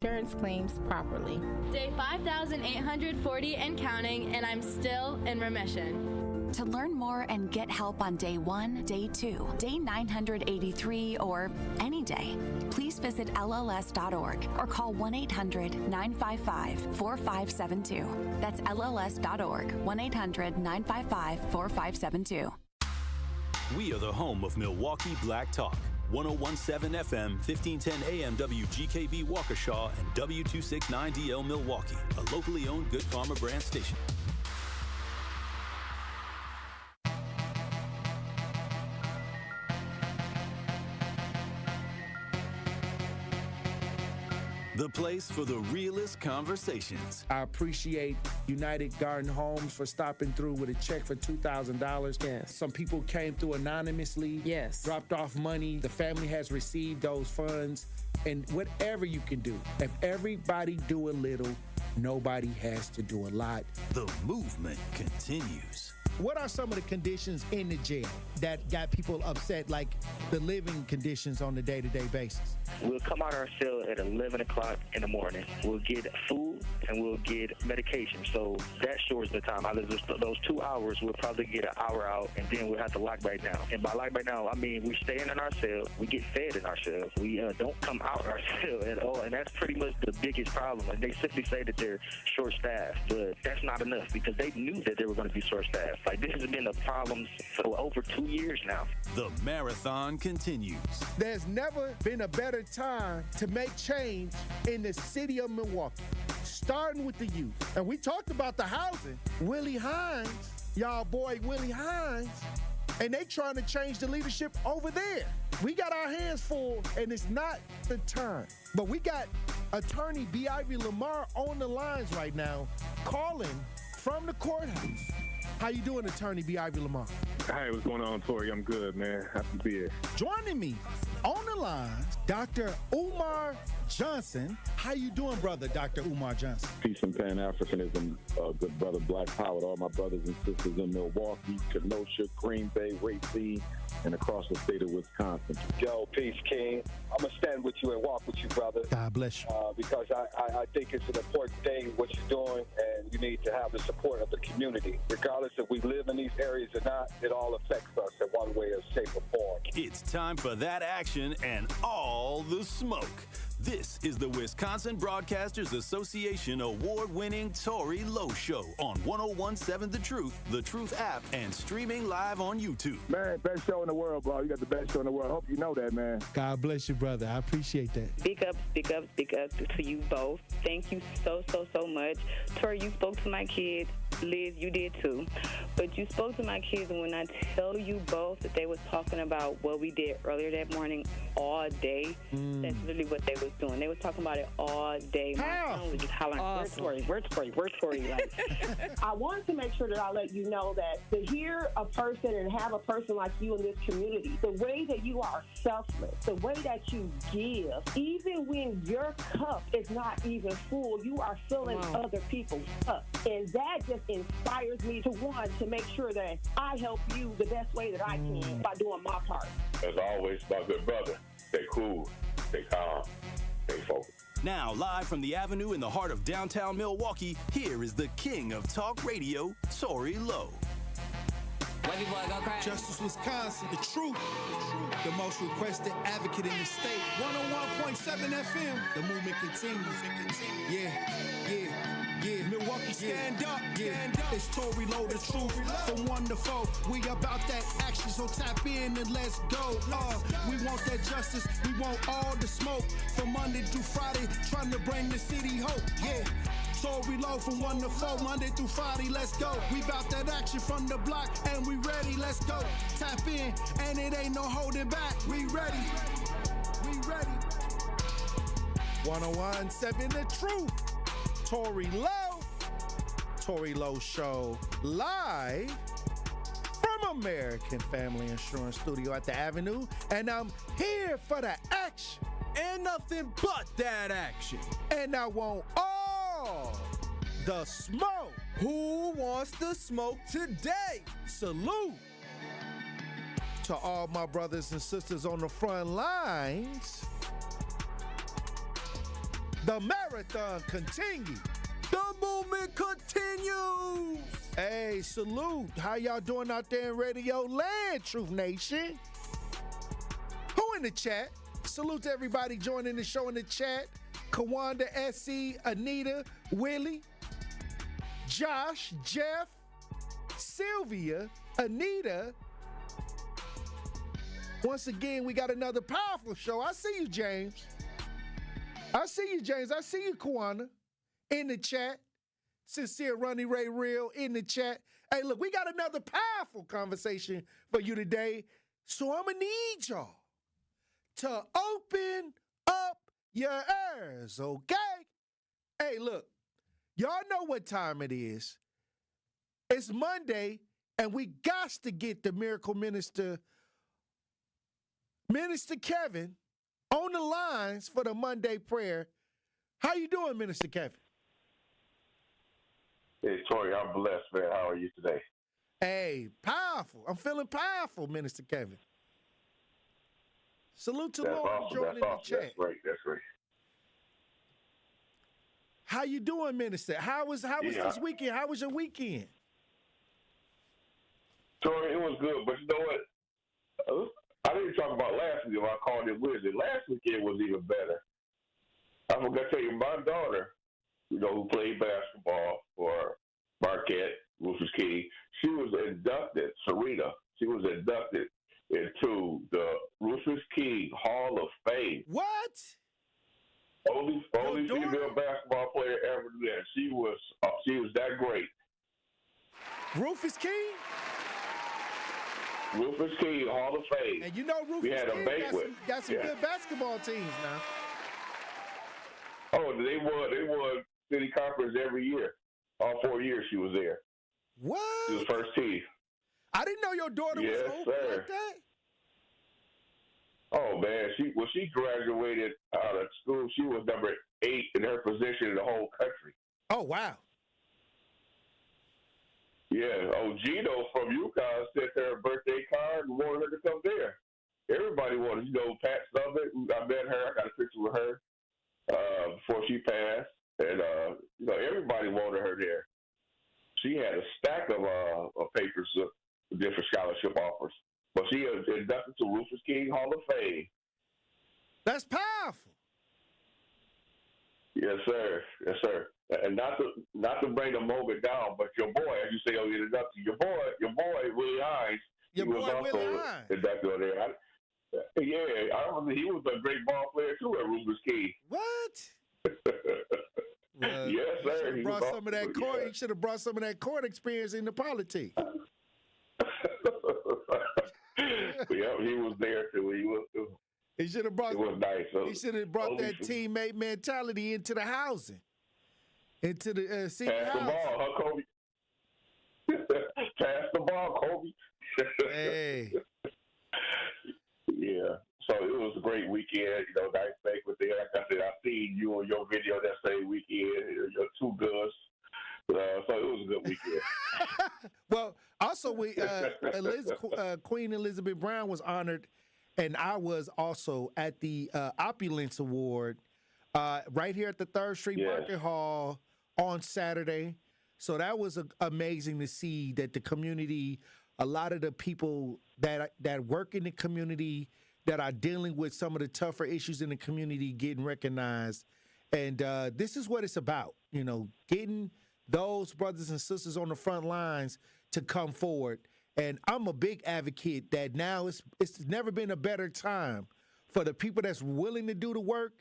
insurance claims properly. Day 5,840 and counting, and I'm still in remission. To learn more and get help on day 1, day 2, day 983, or any day, please visit LLS.org or call 1-800-955-4572. That's LLS.org, 1-800-955-4572. We are the home of Milwaukee Black Talk. 1017 FM, 1510 AM WGKB Waukesha, and W269DL Milwaukee, a locally owned Good Karma brand station. The place for the realest conversations. I appreciate United Garden Homes for stopping through with a check for $2,000. Yes. Some people came through anonymously. Yes. Dropped off money. The family has received those funds. And whatever you can do, if everybody do a little, nobody has to do a lot. The movement continues. What are some of the conditions in the jail that got people upset, like the living conditions on a day-to-day basis? We'll come out our cell at 11 o'clock in the morning. We'll get food and we'll get medication. So that shortens the time. Out of those 2 hours, we'll probably get an hour out, and then we'll have to lock back down. And by lock back down, I mean we stay in our cell. We get fed in our cells. We don't come out our cell at all, and that's pretty much the biggest problem. And they simply say that they're short-staffed, but that's not enough because they knew that they were going to be short-staffed. Like, this has been a problem for over 2 years now. The marathon continues. There's never been a better time to make change in the city of Milwaukee, starting with the youth. And we talked about the housing. Willie Hines, y'all boy Willie Hines, and they trying to change the leadership over there. We got our hands full, and it's not the time. But we got attorney B. Ivy Lamar on the lines right now, calling from the courthouse. How you doing, attorney B. Ivy Lamar? Hey, what's going on, Tory? I'm good, man. Happy to be here. Joining me on the line, Dr. Umar Johnson. How you doing, brother, Dr. Umar Johnson? Peace and Pan-Africanism, good brother Black Power, to all my brothers and sisters in Milwaukee, Kenosha, Green Bay, Racine, and across the state of Wisconsin. Yo, peace, King. I'm going to stand with you and walk with you, brother. God bless you. Because I think it's an important thing, what you're doing, and you need to have the support of the community. Regardless if we live in these areas or not, it all affects us in one way or shape or form. It's time for that action and all the smoke. This is the Wisconsin Broadcasters Association award-winning Tory Lowe Show on 1017 The Truth app, and streaming live on YouTube. Man, best show in the world, bro. You got the best show in the world. I hope you know that, man. God bless you, brother. I appreciate that. Big up to you both. Thank you so much. Tory, you spoke to my kids. Liz, you did too. But you spoke to my kids, and when I tell you both that they was talking about what we did earlier that morning all day, that's literally what they was doing. They was talking about it all day. My son was just hollering, awesome. Where's Tory? Like, I wanted to make sure that I let you know that to hear a person and have a person like you in this community, the way that you are selfless, the way that you give, even when your cup is not even full, you are filling other people's cup. And that just inspires me to make sure that I help you the best way that I can by doing my part. As always, my good brother, stay cool, stay calm, stay focused. Now, live from the Avenue in the heart of downtown Milwaukee, here is the king of talk radio, Tory Lowe. Justice Wisconsin, the truth, the most requested advocate in the state. 101.7 FM, the movement continues. Yeah. Milwaukee, stand up. It's Tory Lowe, the truth. From 1 to 4, we about that action, so tap in and let's go. We want that justice, we want all the smoke. From Monday through Friday, trying to bring the city hope. Yeah. Tory Lowe from 1 to 4, Monday through Friday, let's go. We bout that action from the block, and we ready, let's go. Tap in, and it ain't no holding back. We ready. 101.7 The Truth. Tory Lowe Show, live from American Family Insurance Studio at the Avenue, and I'm here for the action. And nothing but that action. And I want all the smoke. Who wants the smoke today? Salute to all my brothers and sisters on the front lines. The marathon continues. The movement continues. Hey, salute. How y'all doing out there in Radio Land, Truth Nation? Who in the chat? Salute to everybody joining the show in the chat. Kawanda, SC, Anita, Willie, Josh, Jeff, Sylvia, Anita. Once again, we got another powerful show. I see you, James. I see you, Kawanda, in the chat. Sincere Ronnie Ray Real in the chat. Hey, look, we got another powerful conversation for you today. So I'm going to need y'all to open up your ears, okay? Hey, look, y'all know what time it is. It's Monday, and we got to get the Miracle Minister Kevin on the lines for the Monday prayer. How you doing, Minister Kevin? Hey, Tory, I'm blessed, man. How are you today? Hey, powerful. I'm feeling powerful, Minister Kevin. Salute to Lowe joining the chat. That's right. How you doing, Minister? How was this weekend? How was your weekend? Tory, it was good, but you know what? I didn't talk about last week when I called it Wednesday. Last weekend was even better. I forgot to tell you, my daughter, who played basketball for Marquette, Rufus King, she was inducted, Serena, she was inducted into the Rufus King Hall of Fame. What? Only female basketball player ever do that. She was that great. Rufus King? Rufus King Hall of Fame. And you know Rufus King got some good basketball teams now. Oh, they won city conference every year. All 4 years she was there. What? She was first team. I didn't know your daughter was open like that. Oh man, she graduated out of school, she was number 8 in her position in the whole country. Oh wow. Yeah. Oh, Gino from UConn sent her a birthday card and wanted her to come there. Everybody wanted, Pat Summit. I met her. I got a picture with her before she passed, and everybody wanted her there. She had a stack of papers, different scholarship offers, but she is inducted to Rufus King Hall of Fame. That's powerful. Yes, sir. Yes, sir. And not to bring the moment down, but your boy, as you say, inducted, your boy Willie Hines. He was also inducted on there. I remember he was a great ball player too at Rufus King. What? Yes, sir. He should have brought some of that court experience into politics. Yeah, he was there too. He should have brought. It was nice. He should have brought that teammate mentality into the housing, into the senior housing. Pass the ball, huh, Kobe? Pass the ball, Kobe. Hey. Yeah. So it was a great weekend. Nice banquet there. Like I said, I seen you on your video that same weekend. Your two girls. So it was a good weekend. Well, also Queen Elizabeth Brown was honored, and I was also at the Opulence Award right here at the 3rd Street Market Hall on Saturday. So that was amazing to see that the community, a lot of the people that work in the community that are dealing with some of the tougher issues in the community getting recognized. And this is what it's about, getting those brothers and sisters on the front lines to come forward. And I'm a big advocate that now it's never been a better time for the people that's willing to do the work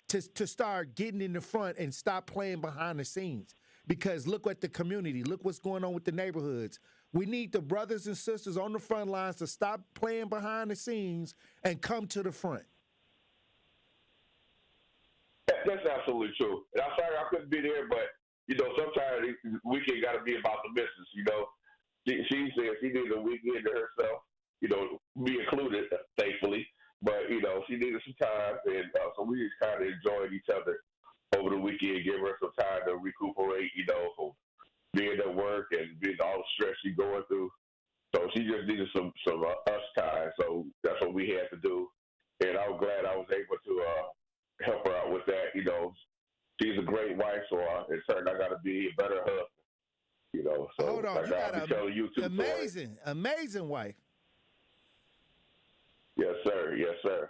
to start getting in the front and stop playing behind the scenes. Because look at the community. Look what's going on with the neighborhoods. We need the brothers and sisters on the front lines to stop playing behind the scenes and come to the front. That's absolutely true. And I'm sorry I couldn't be there, but, sometimes the weekend got to be about the missus, She said she needed a weekend to herself, me included, thankfully. But, she needed some time, and so we just kind of enjoyed each other over the weekend, give her some time to recuperate, from being at work and being all the stress she's going through. So she just needed some us time. So that's what we had to do. And I was glad I was able to help her out with that, she's a great wife, so in turn, I got to be a better husband. You know, so hold on, you got an amazing wife. Yes, sir. Yes, sir.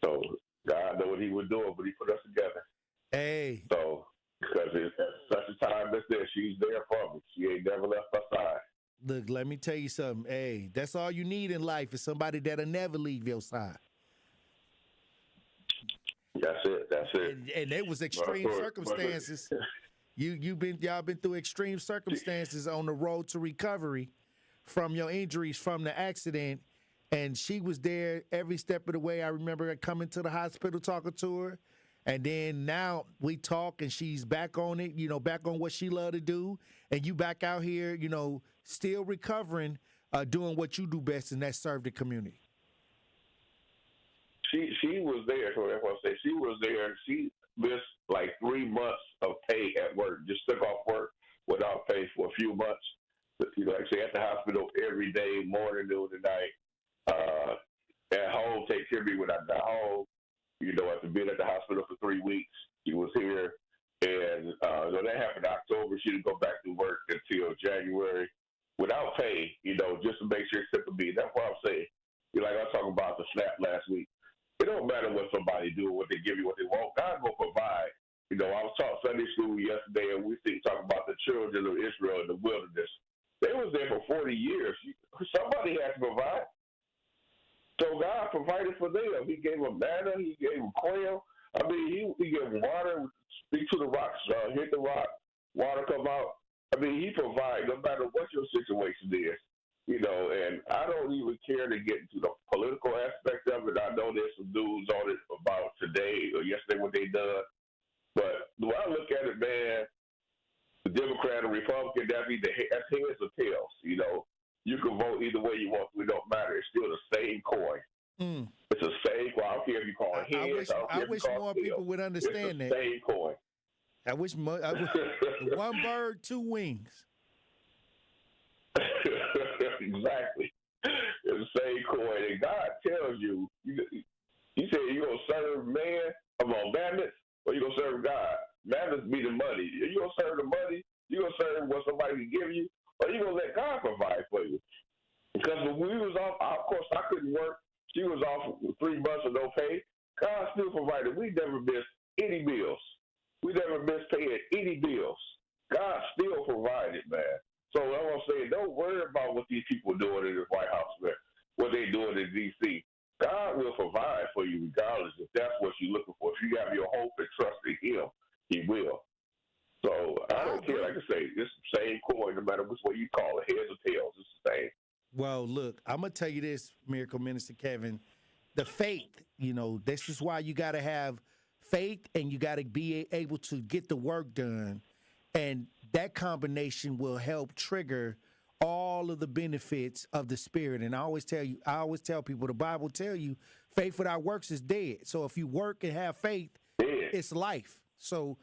So God knew what He was doing, but He put us together. Hey. So because at such a time as this, she's there for me. She ain't never left my side. Look, let me tell you something. Hey, that's all you need in life is somebody that'll never leave your side. That's it. That's it. And it was extreme circumstances. Y'all been through extreme circumstances on the road to recovery from your injuries from the accident, and she was there every step of the way. I remember her coming to the hospital talking to her, and then now we talk and she's back on it, you know, back on what she loved to do, and you back out here, you know, still recovering, doing what you do best, and that's serve the community. She was there. So that's what I say. She was there. She missed like 3 months of pay at work. Just took off work without pay for a few months. You know, like I say, at the hospital every day, morning, noon, and night. At home, take care of me when I got home. You know, after being at the hospital for 3 weeks, she was here. And when that happened in October, she didn't go back to work until January without pay, you know, just to make sure it's simple me. That's what I'm saying. You know, like I was talking about the snap last week. It don't matter what somebody do, what they give you, what they want. God will provide. You know, I was taught Sunday school yesterday, and we talk about the children of Israel in the wilderness. They was there for 40 years. Somebody had to provide. So God provided for them. He gave them manna. He gave them quail. I mean, he gave them water. Speak to the rocks. Hit the rock. Water come out. I mean, He provides no matter what your situation is. You know, and I don't even care to get into the political aspect of it. I know there's some news on it about today or yesterday what they done. But when I look at it, man, the Democrat or Republican, that's heads or tails. You know, you can vote either way you want to. It don't matter. It's still the same coin. It's the same coin. I don't care if you call it heads. I wish more people would understand that. It's the same coin. I wish one bird, two wings. Exactly. It's the same coin. And God tells you, He said you're going to serve mammons, or you're going to serve God. Mammons be the money. You're going to serve the money, you're going to serve what somebody can give you, or you're going to let God provide for you. Because when we was off, of course, I couldn't work. She was off 3 months with no pay. God still provided. We never missed any bills. We never missed paying any bills. God still provided, man. So I'm going to say, don't worry about what these people are doing in the White House, man, what they're doing in D.C. God will provide for you regardless if that's what you're looking for. If you have your hope and trust in Him, He will. So I don't care. Like I say, it's the same coin, no matter which way you call it, heads or tails, it's the same. Well, look, I'm going to tell you this, Miracle Minister Kevin. The faith, you know, this is why you got to have faith and you got to be able to get the work done. And that combination will help trigger all of the benefits of the Spirit. And I always tell people, the Bible tells you, faith without works is dead. So if you work and have faith, it's life. So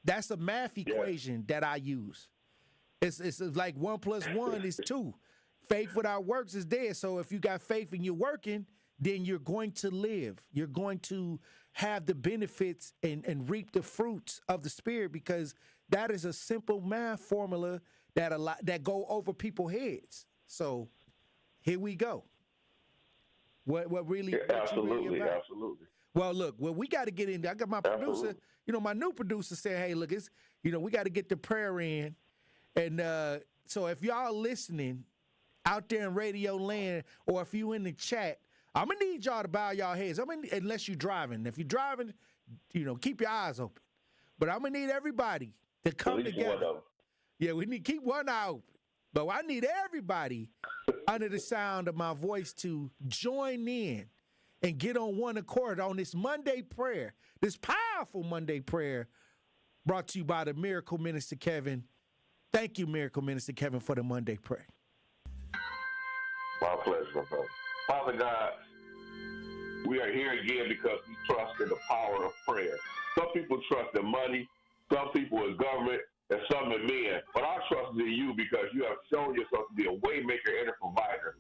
that's a math equation that I use. It's like 1 + 1 is 2. Faith without works is dead. So if you got faith and you're working, then you're going to live. You're going to have the benefits and reap the fruits of the Spirit, because that is a simple math formula that go over people's heads. So here we go. What really? Absolutely. Well, look, we got to get in. I got my producer. You know, my new producer said, "Hey, look, it's we got to get the prayer in." And so if y'all listening out there in Radio Land, or if you in the chat, I'm gonna need y'all to bow y'all heads. Unless you're driving. If you're driving, keep your eyes open. But I'm gonna need everybody to come together. Yeah, we need to keep one eye open. But I need everybody under the sound of my voice to join in and get on one accord on this Monday prayer, this powerful Monday prayer brought to you by the Miracle Minister Kevin. Thank you, Miracle Minister Kevin, for the Monday prayer. My pleasure, my brother. Father God, we are here again because we trust in the power of prayer. Some people trust in money, some people in government, and some in men. But I trust in you because you have shown yourself to be a way maker and a provider.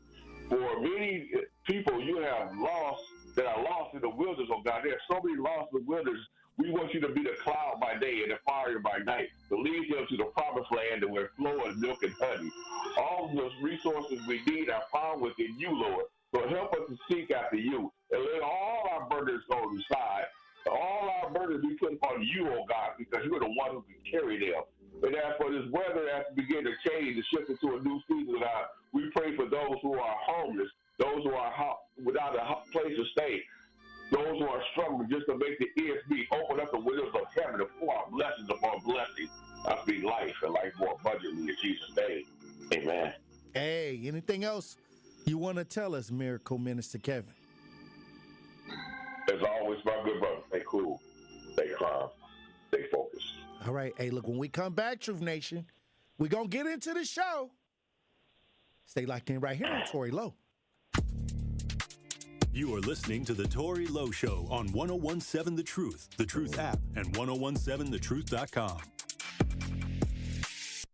For many people you have lost that are lost in the wilderness, oh God, there are so many lost in the wilderness. We want you to be the cloud by day and the fire by night, to lead them to the promised land and where flow is milk and honey. All of those resources we need are found within you, Lord. So help us to seek after you and let all our burdens go to the side. All our burdens be put upon you, oh God, because you're the one who can carry them. And as for this weather has to begin to change and shift into a new season, God, we pray for those who are homeless, those who are without a place to stay, those who are struggling just to make the ends meet. Open up the windows of heaven to pour out blessings upon blessings. I speak life and life more abundantly in Jesus' name. Amen. Hey, anything else you want to tell us, Miracle Minister Kevin? As always, my good brother, stay cool, stay calm, stay focused. All right. Hey, look, when we come back, Truth Nation, we're going to get into the show. Stay locked in right here on Tory Lowe. You are listening to The Tory Lowe Show on 1017 The Truth app, and 1017thetruth.com.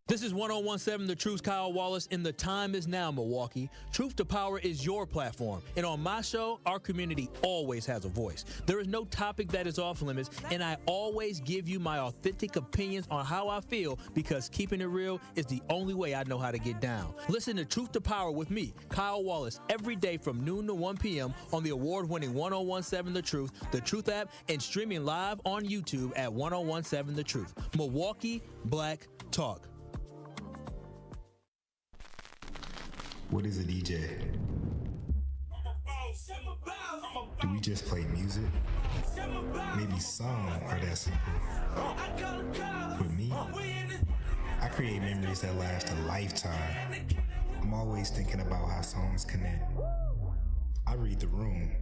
This is 1017 The Truth, Kyle Wallace, and the time is now, Milwaukee. Truth to Power is your platform, and on my show, our community always has a voice. There is no topic that is off limits, and I always give you my authentic opinions on how I feel, because keeping it real is the only way I know how to get down. Listen to Truth to Power with me, Kyle Wallace, every day from noon to 1 p.m. on the award-winning 1017 The Truth app, and streaming live on YouTube at 1017 The Truth. Milwaukee Black Talk. What is a DJ? Do we just play music? Maybe some are that simple. For me, I create memories that last a lifetime. I'm always thinking about how songs connect. I read the room.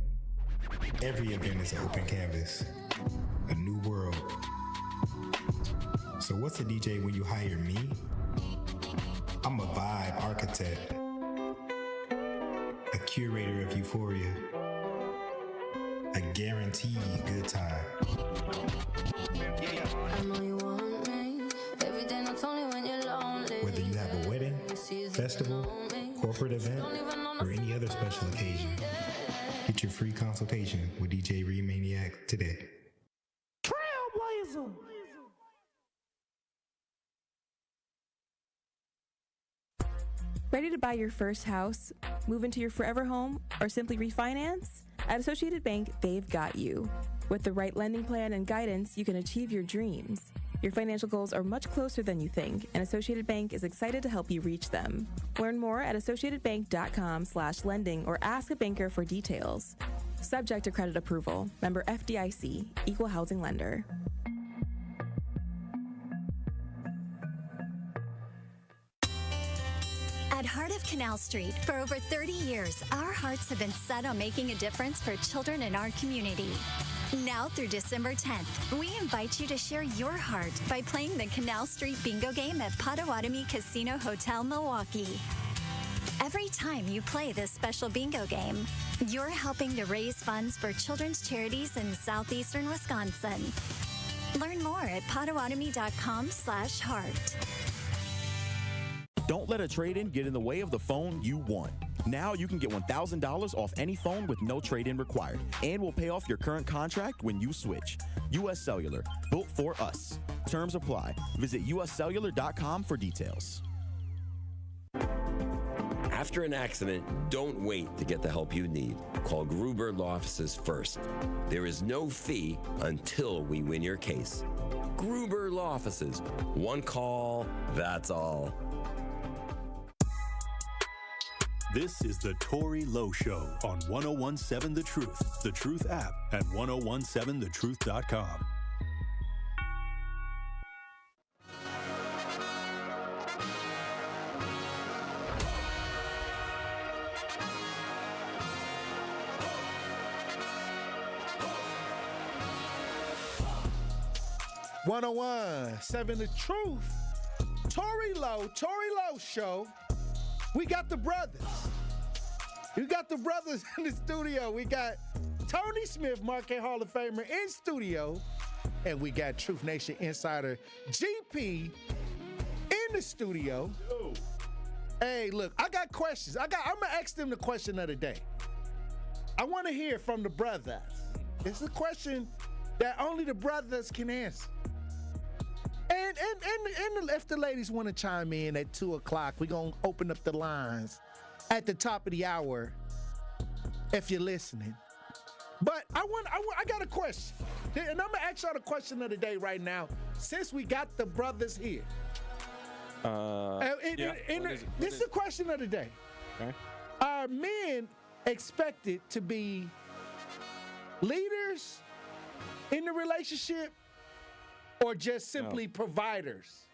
Every event is an open canvas, a new world. So what's a DJ when you hire me? I'm a vibe architect, a curator of euphoria, a guaranteed good time. I know you want me. Every day, not only when you're lonely. Whether you have a wedding, festival, corporate event, or any other special occasion, get your free consultation with DJ Remaniac today. Trailblazer! Ready to buy your first house, move into your forever home, or simply refinance? At Associated Bank, they've got you. With the right lending plan and guidance, you can achieve your dreams. Your financial goals are much closer than you think, and Associated Bank is excited to help you reach them. Learn more at associatedbank.com/lending or ask a banker for details. Subject to credit approval. Member FDIC, Equal Housing Lender. At Heart of Canal Street, for over 30 years, our hearts have been set on making a difference for children in our community. Now through December 10th, we invite you to share your heart by playing the Canal Street Bingo game at Potawatomi Casino Hotel, Milwaukee. Every time you play this special bingo game, you're helping to raise funds for children's charities in southeastern Wisconsin. Learn more at potawatomi.com/heart. Don't let a trade-in get in the way of the phone you want. Now you can get $1,000 off any phone with no trade-in required, and we'll pay off your current contract when you switch. U.S. Cellular, built for us. Terms apply. Visit uscellular.com for details. After an accident, don't wait to get the help you need. Call Gruber Law Offices first. There is no fee until we win your case. Gruber Law Offices. One call, that's all. This is the Tory Lowe Show on 1017 The Truth app, and 1017thetruth.com. Seven The Truth. Tory Lowe Show. We got the brothers. We got the brothers in the studio. We got Tony Smith, Marquette Hall of Famer, in studio. And we got Truth Nation Insider GP in the studio. Hey, look, I got questions. I'm going to ask them the question of the day. I want to hear from the brothers. It's a question that only the brothers can answer. And if the ladies want to chime in at 2 o'clock, we're going to open up the lines at the top of the hour if you're listening. But I got a question. And I'm going to ask y'all the question of the day right now, since we got the brothers here. This is the question of the day. Okay. Are men expected to be leaders in the relationship or just simply providers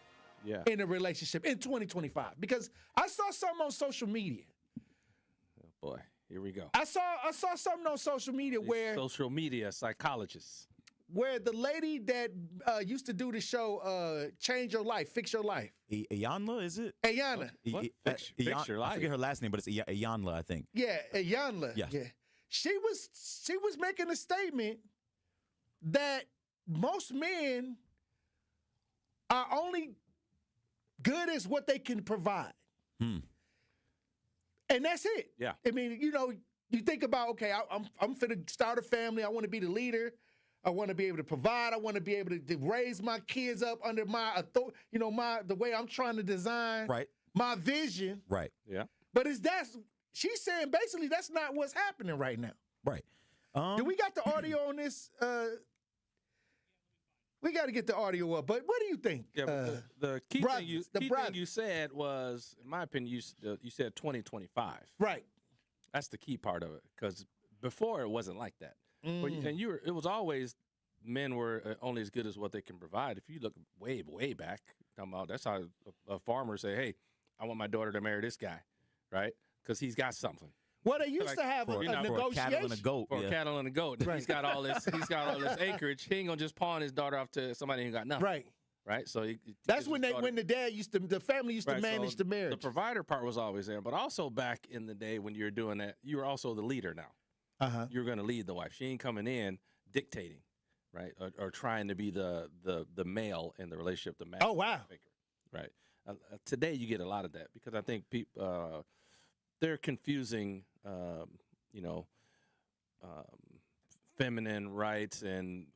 in a relationship in 2025? Because I saw something on social media. Oh boy, here we go. I saw something on social media where social media psychologists, where the lady that used to do the show Change Your Life, Fix Your Life. Ayanla, is it? Ayanla. Fix Your Life. I forget her last name, but it's Ayanla, I think. Yeah, Ayanla. Yes. Yeah. She was making a statement that most men are only good as what they can provide. And that's it. Yeah. I mean, you think about, okay, I'm finna start a family. I want to be the leader. I want to be able to provide. I want to be able to raise my kids up under my authority, the way I'm trying to design my vision. Right. Yeah. But she's saying basically that's not what's happening right now. Right. Do we got the audio on this? We got to get the audio up. But what do you think? Yeah, the key thing you said was, in my opinion, you said 2025. Right. That's the key part of it, because before it wasn't like that. It was always men were only as good as what they can provide. If you look way back, that's how a farmer say, "Hey, I want my daughter to marry this guy," right? Because he's got something. Well, they used to have a negotiation for a cattle and a goat. For a cattle and a goat. He's got all this. He's got all this acreage. He ain't gonna just pawn his daughter off to somebody who ain't got nothing. Right. Right. So that's when the family used to manage the marriage. The provider part was always there, but also back in the day when you were doing that, you were also the leader now. You're going to lead the wife. She ain't coming in dictating, right, or trying to be the male in the relationship. The master figure, right. Today you get a lot of that because I think people they're confusing, feminine rights and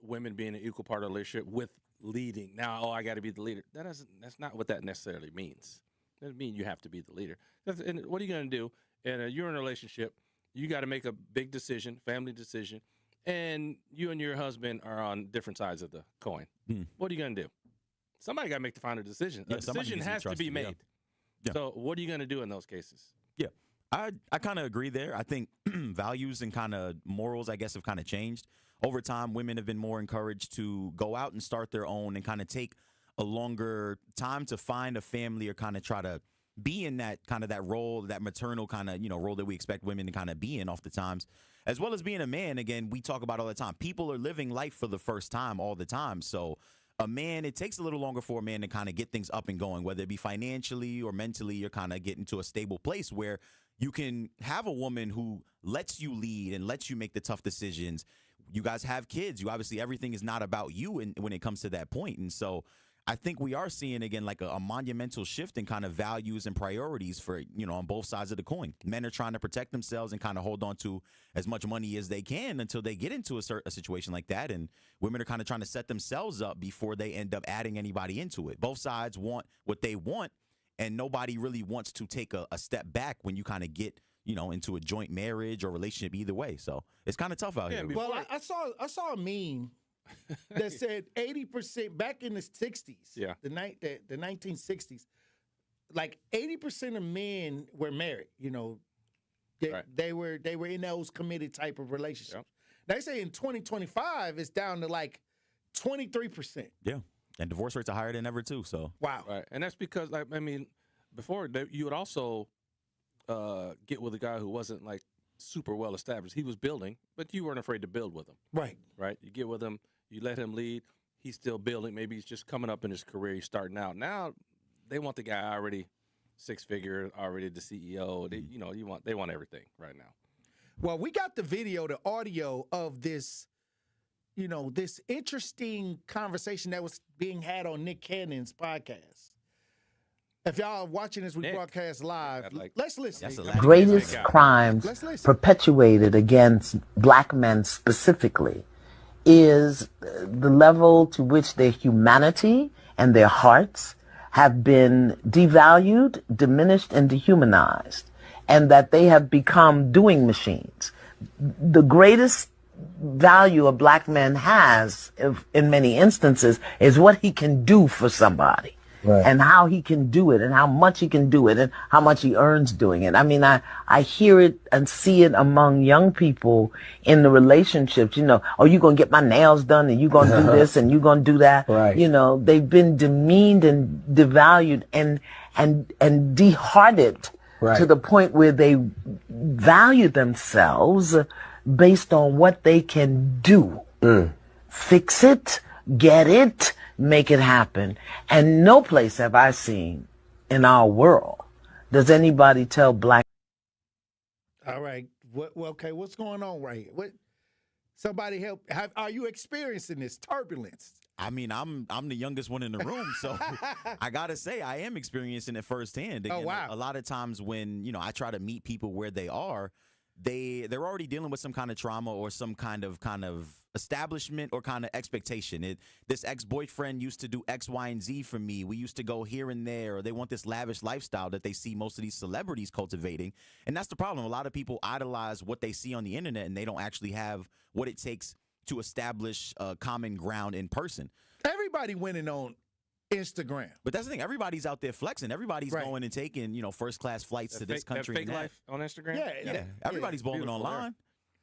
women being an equal part of the relationship with leading. Now, I got to be the leader. That's not what that necessarily means. It doesn't mean you have to be the leader. And what are you going to do? And you're in a relationship. You got to make a big decision, family decision, and you and your husband are on different sides of the coin. What are you going to do? Somebody got to make the final decision. A decision has to be made. Yeah. So what are you going to do in those cases? Yeah, I kind of agree there. I think values and kind of morals, I guess, have kind of changed. Over time, women have been more encouraged to go out and start their own and kind of take a longer time to find a family or kind of try to be in that kind of that role, that maternal kind of, role that we expect women to kind of be in oftentimes, as well as being a man. Again, we talk about all the time. People are living life for the first time all the time. So a man, it takes a little longer for a man to kind of get things up and going, whether it be financially or mentally, you're kind of getting to a stable place where you can have a woman who lets you lead and lets you make the tough decisions. You guys have kids. You obviously, everything is not about you when it comes to that point. And so I think we are seeing, again, like a monumental shift in kind of values and priorities for, on both sides of the coin. Men are trying to protect themselves and kind of hold on to as much money as they can until they get into a situation like that. And women are kind of trying to set themselves up before they end up adding anybody into it. Both sides want what they want, and nobody really wants to take a step back when you kind of get, into a joint marriage or relationship either way. So it's kind of tough out here. Well, I saw a meme that said 80% back in the 60s, the 1960s, like 80% of men were married. They were in those committed type of relationships. Yep. They say in 2025 it's down to like 23%. Yeah, and divorce rates are higher than ever too. So wow, right, and that's because before you would also get with a guy who wasn't like super well established. He was building, but you weren't afraid to build with him. Right. You get with him, you let him lead. He's still building. Maybe he's just coming up in his career. He's starting out. Now they want the guy already 6-figure, already the CEO. They want everything right now. Well, we got the video, the audio of this, this interesting conversation that was being had on Nick Cannon's podcast. If y'all are watching this, we broadcast live. Let's listen. Greatest crimes perpetuated against black men specifically is the level to which their humanity and their hearts have been devalued, diminished, and dehumanized, and that they have become doing machines. The greatest value a black man has, in many instances, is what he can do for somebody. Right. And how he can do it, and how much he can do it, and how much he earns doing it. I mean, I hear it and see it among young people in the relationships. You know, oh, you're going to get my nails done, and you're going to do this, and you're going to do that. Right. You know, they've been demeaned and devalued and dehearted to the point where they value themselves based on what they can do. Fix it, get it, make it happen. And no place have I seen in our world does anybody tell black. All right. Okay, what's going on right here? What? Somebody help. Are you experiencing this turbulence? I mean, I'm the youngest one in the room, so I gotta say I am experiencing it firsthand. Again, wow. A lot of times when, you know, I try to meet people where they are, they're already dealing with some kind of trauma or some kind of establishment or kind of expectation. This ex-boyfriend used to do X, Y, and Z for me. We used to go here and there, or they want this lavish lifestyle that they see most of these celebrities cultivating. And that's the problem. A lot of people idolize what they see on the internet, and they don't actually have what it takes to establish common ground in person. Everybody winning on Instagram. But that's the thing. Everybody's out there flexing. Everybody's going and taking, you know, first-class flights to this country. That fake life on Instagram? Yeah. Everybody's balling online.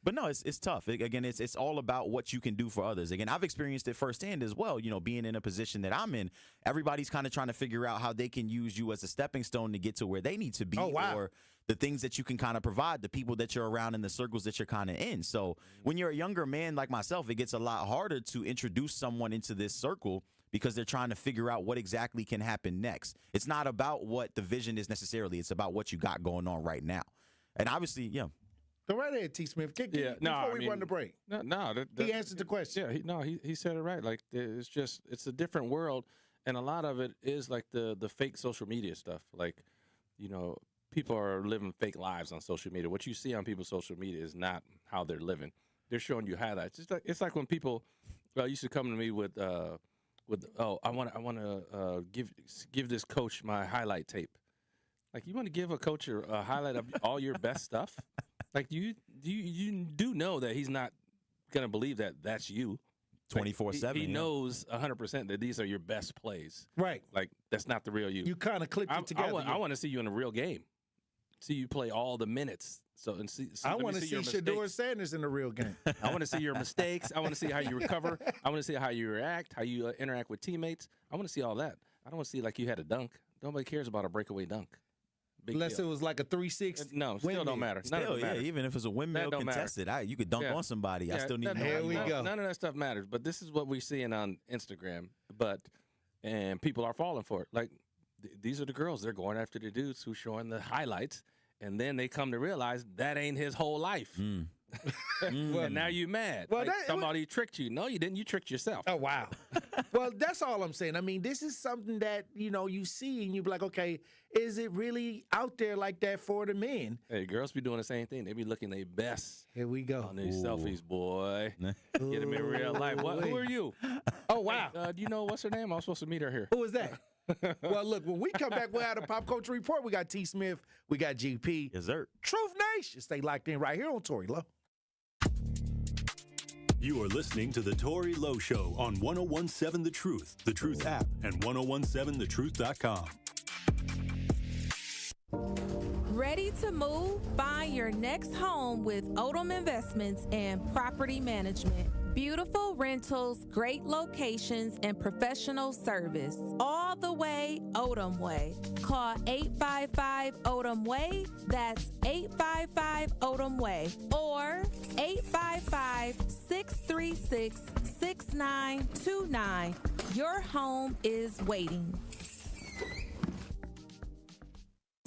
But no, it's tough. Again, it's all about what you can do for others. Again, I've experienced it firsthand as well. You know, being in a position that I'm in, everybody's kind of trying to figure out how they can use you as a stepping stone to get to where they need to be. Or the things that you can kind of provide, the people that you're around and the circles that you're kind of in. So when you're a younger man like myself, it gets a lot harder to introduce someone into this circle because they're trying to figure out what exactly can happen next. It's not about what the vision is necessarily. It's about what you got going on right now. And obviously, yeah. Go right ahead, T. Smith. Before we run the break. He answered the question. Yeah, he said it right. Like, it's a different world, and a lot of it is like the fake social media stuff. Like, you know, people are living fake lives on social media. What you see on people's social media is not how they're living. They're showing you highlights. It's like when people used to come to me with I want to give this coach my highlight tape. Like, you want to give a coach a highlight of all your best stuff? Like, you do know that he's not gonna believe that that's you 24/7. He knows 100% that these are your best plays. Right. Like, that's not the real you. You kind of clipped it together. I want to see you in a real game. See you play all the minutes. I want to see Shedeur Sanders in the real game. I want to see your mistakes. I want to see how you recover. I want to see how you react, how you interact with teammates. I want to see all that. I don't want to see like you had a dunk. Nobody cares about a breakaway dunk. Unless it was like a 360. No, still don't matter. Still, even if it's a windmill contested, you could dunk on somebody. I still need to know. Here we go. None of that stuff matters. But this is what we're seeing on Instagram. And people are falling for it. Like, these are the girls. They're going after the dudes who's showing the highlights. And then they come to realize that ain't his whole life. And now you mad. Well, somebody tricked you. No, you didn't. You tricked yourself. Oh, wow. Well, that's all I'm saying. I mean, this is something that, you know, you see and you be like, okay, is it really out there like that for the men? Hey, girls be doing the same thing. They be looking their best. Here we go. On these selfies, boy. Get them in real life. Who are you? Oh, wow. Do you know what's her name? I was supposed to meet her here. Who is that? Well, look, when we come back, we'll have a Pop Culture Report. We got T. Smith. We got GP. Yes, sir. Truth Nation. Stay locked in right here on Tory Lowe. You are listening to the Tory Lowe Show on 1017 The Truth app, and 1017thetruth.com. Ready to move? Find your next home with Odom Investments and Property Management. Beautiful rentals, great locations, and professional service. All the way Odom Way. Call 855-ODOM-WAY. That's 855-ODOM-WAY. Or 855-636-6929. Your home is waiting.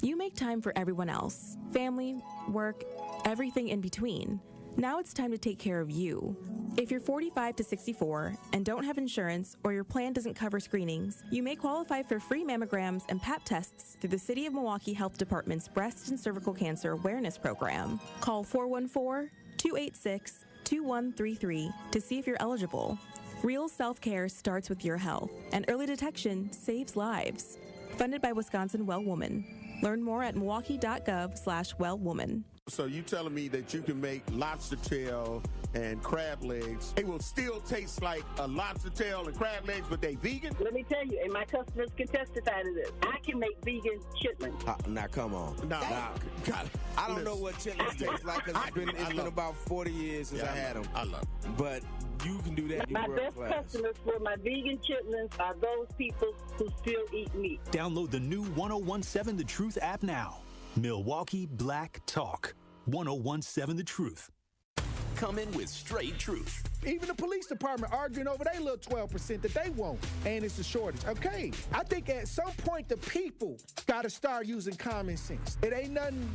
You make time for everyone else. Family, work, everything in between. Now it's time to take care of you. If you're 45 to 64 and don't have insurance or your plan doesn't cover screenings, you may qualify for free mammograms and Pap tests through the City of Milwaukee Health Department's Breast and Cervical Cancer Awareness Program. Call 414-286-2888 2133 to see if you're eligible. Real self-care starts with your health, and early detection saves lives. Funded by Wisconsin Well Woman. Learn more at milwaukee.gov/wellwoman. So you telling me that you can make lobster tail and crab legs, it will still taste like a lobster tail and crab legs, but they vegan? Let me tell you, and my customers can testify to this. I can make vegan chitlins. Now, come on. No. I don't know what chitlins taste like because it's been about 40 years since I had them. I love it. But you can do that. My best customers for my vegan chitlins are those people who still eat meat. Download the new 1017 The Truth app now. Milwaukee Black Talk. 1017 The Truth. Come in with straight truth. Even the police department arguing over their little 12% that they want, and it's a shortage. Okay, I think at some point the people got to start using common sense. It ain't nothing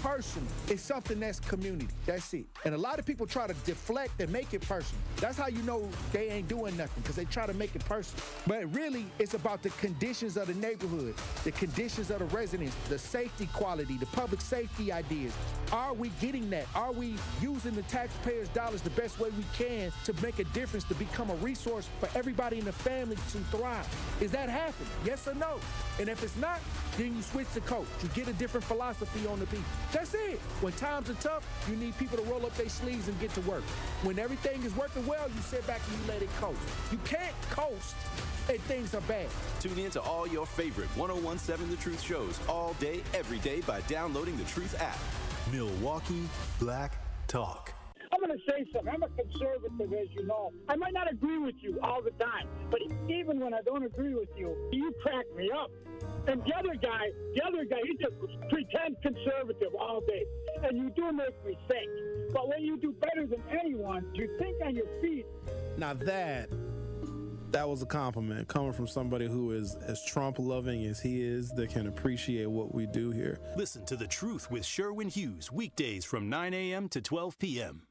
personal. It's something that's community. That's it. And a lot of people try to deflect and make it personal. That's how you know they ain't doing nothing, because they try to make it personal. But really, it's about the conditions of the neighborhood, the conditions of the residents, the safety quality, the public safety ideas. Are we getting that? Are we using the taxpayers' dollars the best way we can to make a difference, to become a resource for everybody in the family to thrive? Is that happening? Yes or no? And if it's not, then you switch the coach. You get a different philosophy on the people. That's it. When times are tough, you need people to roll up their sleeves and get to work. When everything is working well, you sit back and you let it coast. You can't coast and things are bad. Tune in to all your favorite 1017 The Truth shows all day, every day by downloading the Truth app. Milwaukee Black Talk. I'm going to say something. I'm a conservative, as you know. I might not agree with you all the time, but even when I don't agree with you, you crack me up. And the other guy, he just pretend conservative all day. And you do make me think. But when you do better than anyone, you think on your feet. Now that was a compliment coming from somebody who is as Trump-loving as he is, that can appreciate what we do here. Listen to The Truth with Sherwin Hughes, weekdays from 9 a.m. to 12 p.m.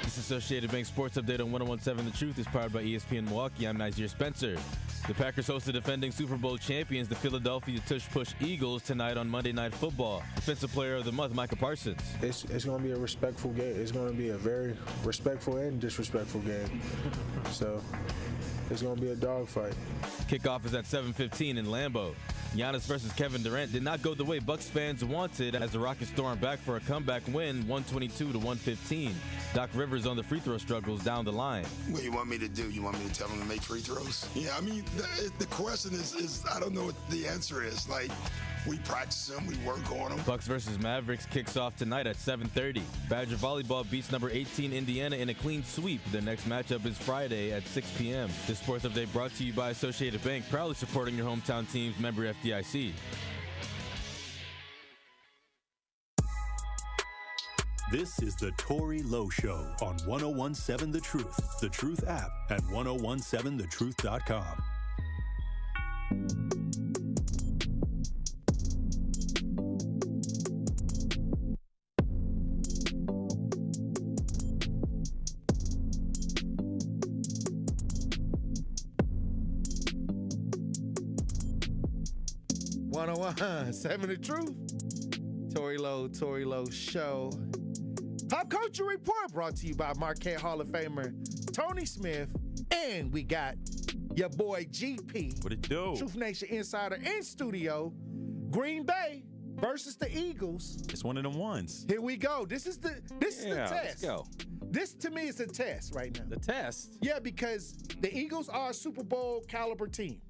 This Associated Bank Sports Update on 1017 The Truth is powered by ESPN Milwaukee. I'm Nazir Spencer. The Packers host the defending Super Bowl champions, the Philadelphia Tush-Push Eagles, tonight on Monday Night Football. Defensive Player of the Month, Micah Parsons. It's going to be a respectful game. It's going to be a very respectful and disrespectful game. So it's going to be a dogfight. Kickoff is at 7:15 in Lambeau. Giannis versus Kevin Durant did not go the way Bucks fans wanted as the Rockets stormed back for a comeback win, 122-115. Doc Rivers on the free throw struggles down the line. What you want me to do? You want me to tell him to make free throws? Yeah, I mean, the question is I don't know what the answer is. Like, we practice them, we work on them. Bucks versus Mavericks kicks off tonight at 7:30. Badger Volleyball beats number 18 Indiana in a clean sweep. Their next matchup is Friday at 6 p.m. This sports update brought to you by Associated Bank, proudly supporting your hometown teams, member FDIC. This is the Tory Lowe Show on 1017 The Truth, The Truth app at 1017thetruth.com. Seven The Truth. Tory Lowe Show. Pop Culture Report brought to you by Marquette Hall of Famer Tony Smith. And we got your boy GP. What it do? Truth Nation Insider in studio. Green Bay versus the Eagles. It's one of them ones. Here we go. This is the test. Let's go. This to me is a test right now. The test? Yeah, because the Eagles are a Super Bowl caliber team.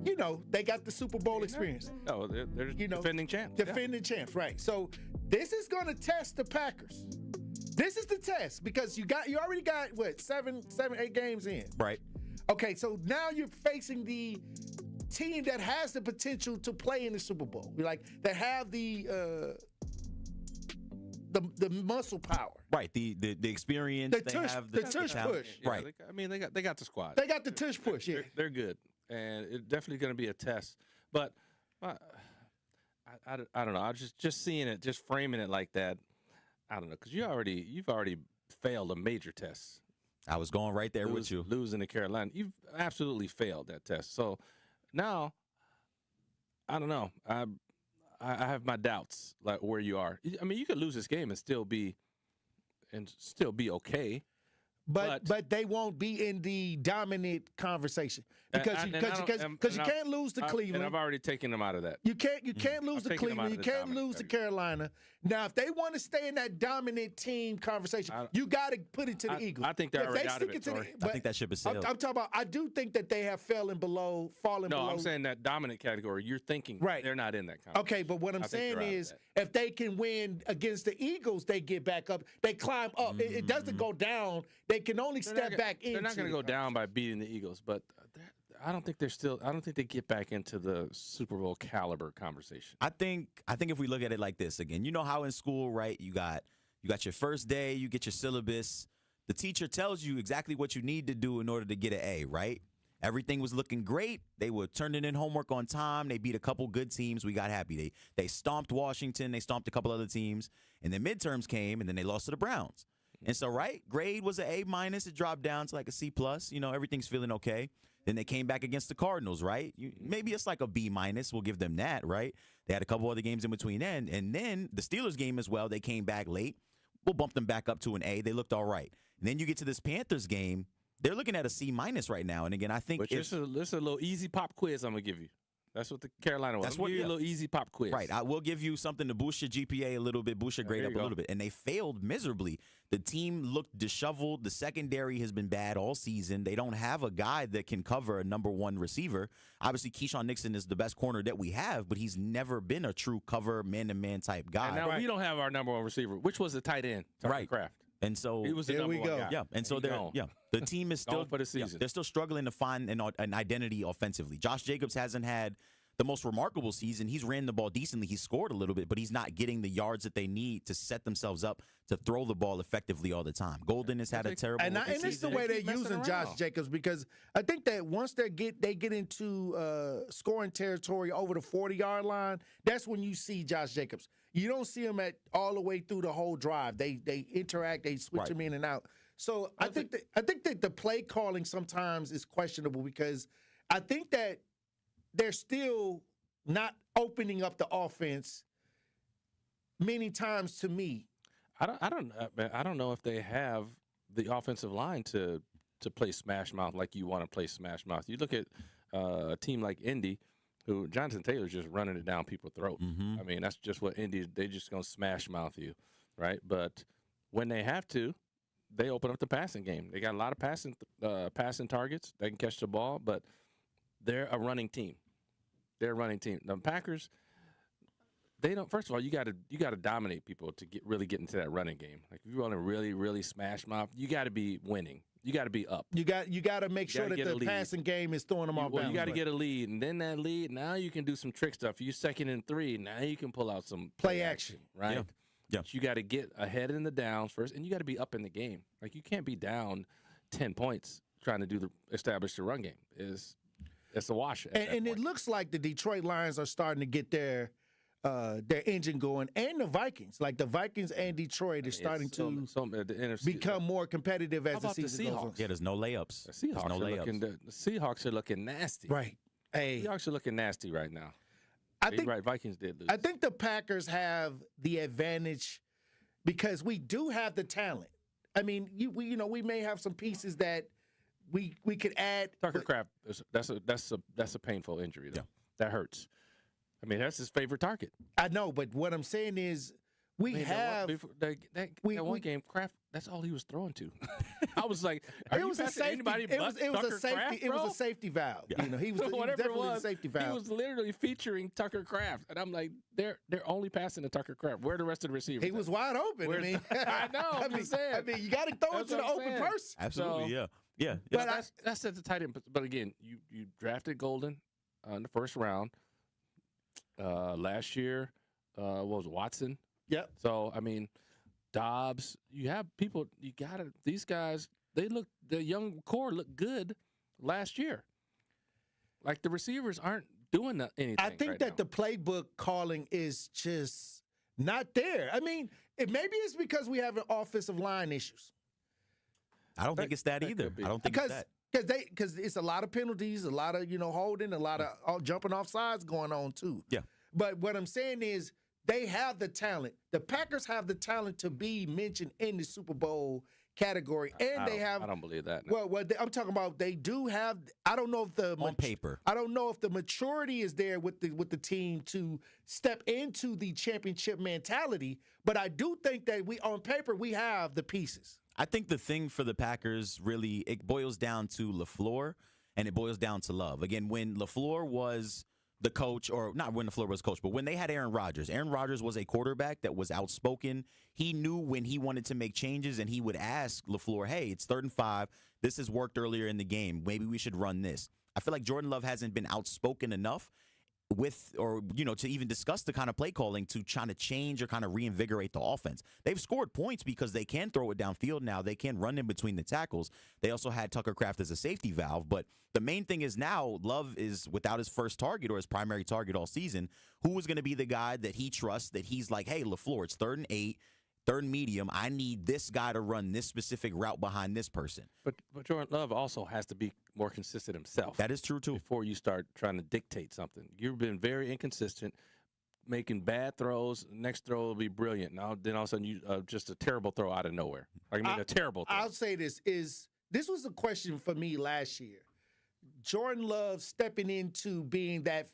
You know, they got the Super Bowl experience. Oh, they're defending champs. Defending champs, right. So this is going to test the Packers. This is the test because you already got, what, 8 games in. Right. Okay, so now you're facing the team that has the potential to play in the Super Bowl. Like, that have the muscle power. Right, the experience. The tush push. Yeah, right. They got the squad. They got the tush push, yeah. They're good. And it's definitely going to be a test. But I don't know. I just seeing it, just framing it like that, I don't know, because you've already failed a major test. I was going right there with you. Losing to Carolina. You've absolutely failed that test. So now, I don't know. I have my doubts, like where you are. I mean, you could lose this game and still be okay. But they won't be in the dominant conversation because you can't lose to Cleveland. And I've already taken them out of that. You can't lose to Cleveland. You can't lose to Carolina. Now, if they want to stay in that dominant team conversation, you got to put it to the Eagles. I think they're already out of it. I think that ship is sailed. I'm talking about. I do think that they have fallen below. No, I'm saying that dominant category. You're thinking they're not in that conversation. Okay, but what I'm saying is, if they can win against the Eagles, they get back up. They climb up. It doesn't go down. They can only step back in. They're not going to go down by beating the Eagles, but I don't think they get back into the Super Bowl caliber conversation. I think if we look at it like this again, you know how in school, right? You got your first day, you get your syllabus. The teacher tells you exactly what you need to do in order to get an A, right? Everything was looking great. They were turning in homework on time. They beat a couple good teams. We got happy. They stomped Washington. They stomped a couple other teams. And then midterms came, and then they lost to the Browns. And so, right, grade was an A-. It dropped down to like a C+. You know, everything's feeling okay. Then they came back against the Cardinals, right? Maybe it's like a B-. We'll give them that, right? They had a couple other games in between then. And then the Steelers game as well, they came back late. We'll bump them back up to an A. They looked all right. And then you get to this Panthers game. They're looking at a C- right now. And again, I think it's a little easy pop quiz I'm going to give you. That's what the Carolina was. That's what a little easy pop quiz. Right. I will give you something to boost your GPA a little bit, boost your grade up a little bit. And they failed miserably. The team looked disheveled. The secondary has been bad all season. They don't have a guy that can cover a number one receiver. Obviously, Keyshawn Nixon is the best corner that we have, but he's never been a true cover man-to-man type guy. And now we don't have our number one receiver, which was the tight end, Tucker Kraft. And so he was the number one guy. Yeah, and so the team is still for the season. They're still struggling to find an identity offensively. Josh Jacobs hasn't had the most remarkable season. He's ran the ball decently. He's scored a little bit, but he's not getting the yards that they need to set themselves up to throw the ball effectively all the time. Golden has had a terrible and it's the way they're using Josh Jacobs, because I think that once they get into scoring territory over the 40-yard line, that's when you see Josh Jacobs. You don't see him at all the way through the whole drive. They interact, they switch him in and out. So I think that the play calling sometimes is questionable, because I think that they're still not opening up the offense many times to me. I don't know if they have the offensive line to play smash mouth like you want to play smash mouth. You look at a team like Indy, who Jonathan Taylor's just running it down people's throat. I mean, that's just what Indy, they just going to smash mouth you, right? But when they have to, they open up the passing game. They got a lot of passing targets. They can catch the ball, but they're a running team. They're a running team. The Packers, they don't. First of all, you got to dominate people to really get into that running game. Like if you want to really smash mouth, you got to be winning. You got to be up. You got to make sure that the passing game is throwing them off balance. You got to get a lead, and then that lead, now you can do some trick stuff. You 2nd and 3, now you can pull out some play action, right? Yeah. But you got to get ahead in the downs first, and you got to be up in the game. Like you can't be down 10 points trying to establish the run game. It's a wash. And it looks like the Detroit Lions are starting to get their engine going, and the Vikings. Like the Vikings and Detroit are starting to become more competitive as the season goes on. Yeah, there's no layups. The Seahawks are looking nasty. Right. Hey, Seahawks are looking nasty right now. Vikings did lose. I think the Packers have the advantage because we do have the talent. I mean, we may have some pieces that we could add. Tucker Kraft, that's a painful injury though. Yeah. That hurts. I mean, that's his favorite target. I know, but what I'm saying is that one game, Kraft, that's all he was throwing to. I was like, are you passing anybody but Tucker Kraft, It was a safety valve. Yeah. He was definitely a safety valve. He was literally featuring Tucker Kraft. And I'm like, they're only passing to Tucker Kraft. Where are the rest of the receivers? He was wide open. I know. I'm just saying. I mean, you got to throw it to the open person. Absolutely, so, yeah. But that's at the tight end. But again, you drafted Golden in the first round. Last year, what was it, Watson? Yep. So, I mean, Dobbs, you have people, these guys, the young core looked good last year. Like the receivers aren't doing anything. I think that the playbook calling is just not there. I mean, maybe it's because we have an offensive line issues. I don't think it's that either. I don't think it's that. Because it's a lot of penalties, a lot of holding, a lot of jumping off sides going on too. Yeah. But what I'm saying is they have the talent. The Packers have the talent to be mentioned in the Super Bowl category, and I don't believe that. No. Well, I'm talking about they do have. I don't know if on paper. I don't know if the maturity is there with the team to step into the championship mentality. But I do think that on paper we have the pieces. I think the thing for the Packers really it boils down to LaFleur and it boils down to Love. Again, when LaFleur was the coach, or not when LaFleur was coach, but when they had Aaron Rodgers. Aaron Rodgers was a quarterback that was outspoken. He knew when he wanted to make changes, and he would ask LaFleur, hey, it's 3rd and 5. This has worked earlier in the game. Maybe we should run this. I feel like Jordan Love hasn't been outspoken enough with, or, to even discuss the kind of play calling to try to change or kind of reinvigorate the offense. They've scored points because they can throw it downfield now. They can run in between the tackles. They also had Tucker Kraft as a safety valve. But the main thing is now Love is without his first target or his primary target all season. Who is going to be the guy that he trusts, that he's like, hey, LaFleur, it's 3rd and 8. 3rd and medium, I need this guy to run this specific route behind this person. But Jordan Love also has to be more consistent himself. That is true, too. Before you start trying to dictate something. You've been very inconsistent, making bad throws. Next throw will be brilliant. Now, then all of a sudden, you just a terrible throw out of nowhere. A terrible throw. I'll say this was a question for me last year. Jordan Love stepping into being that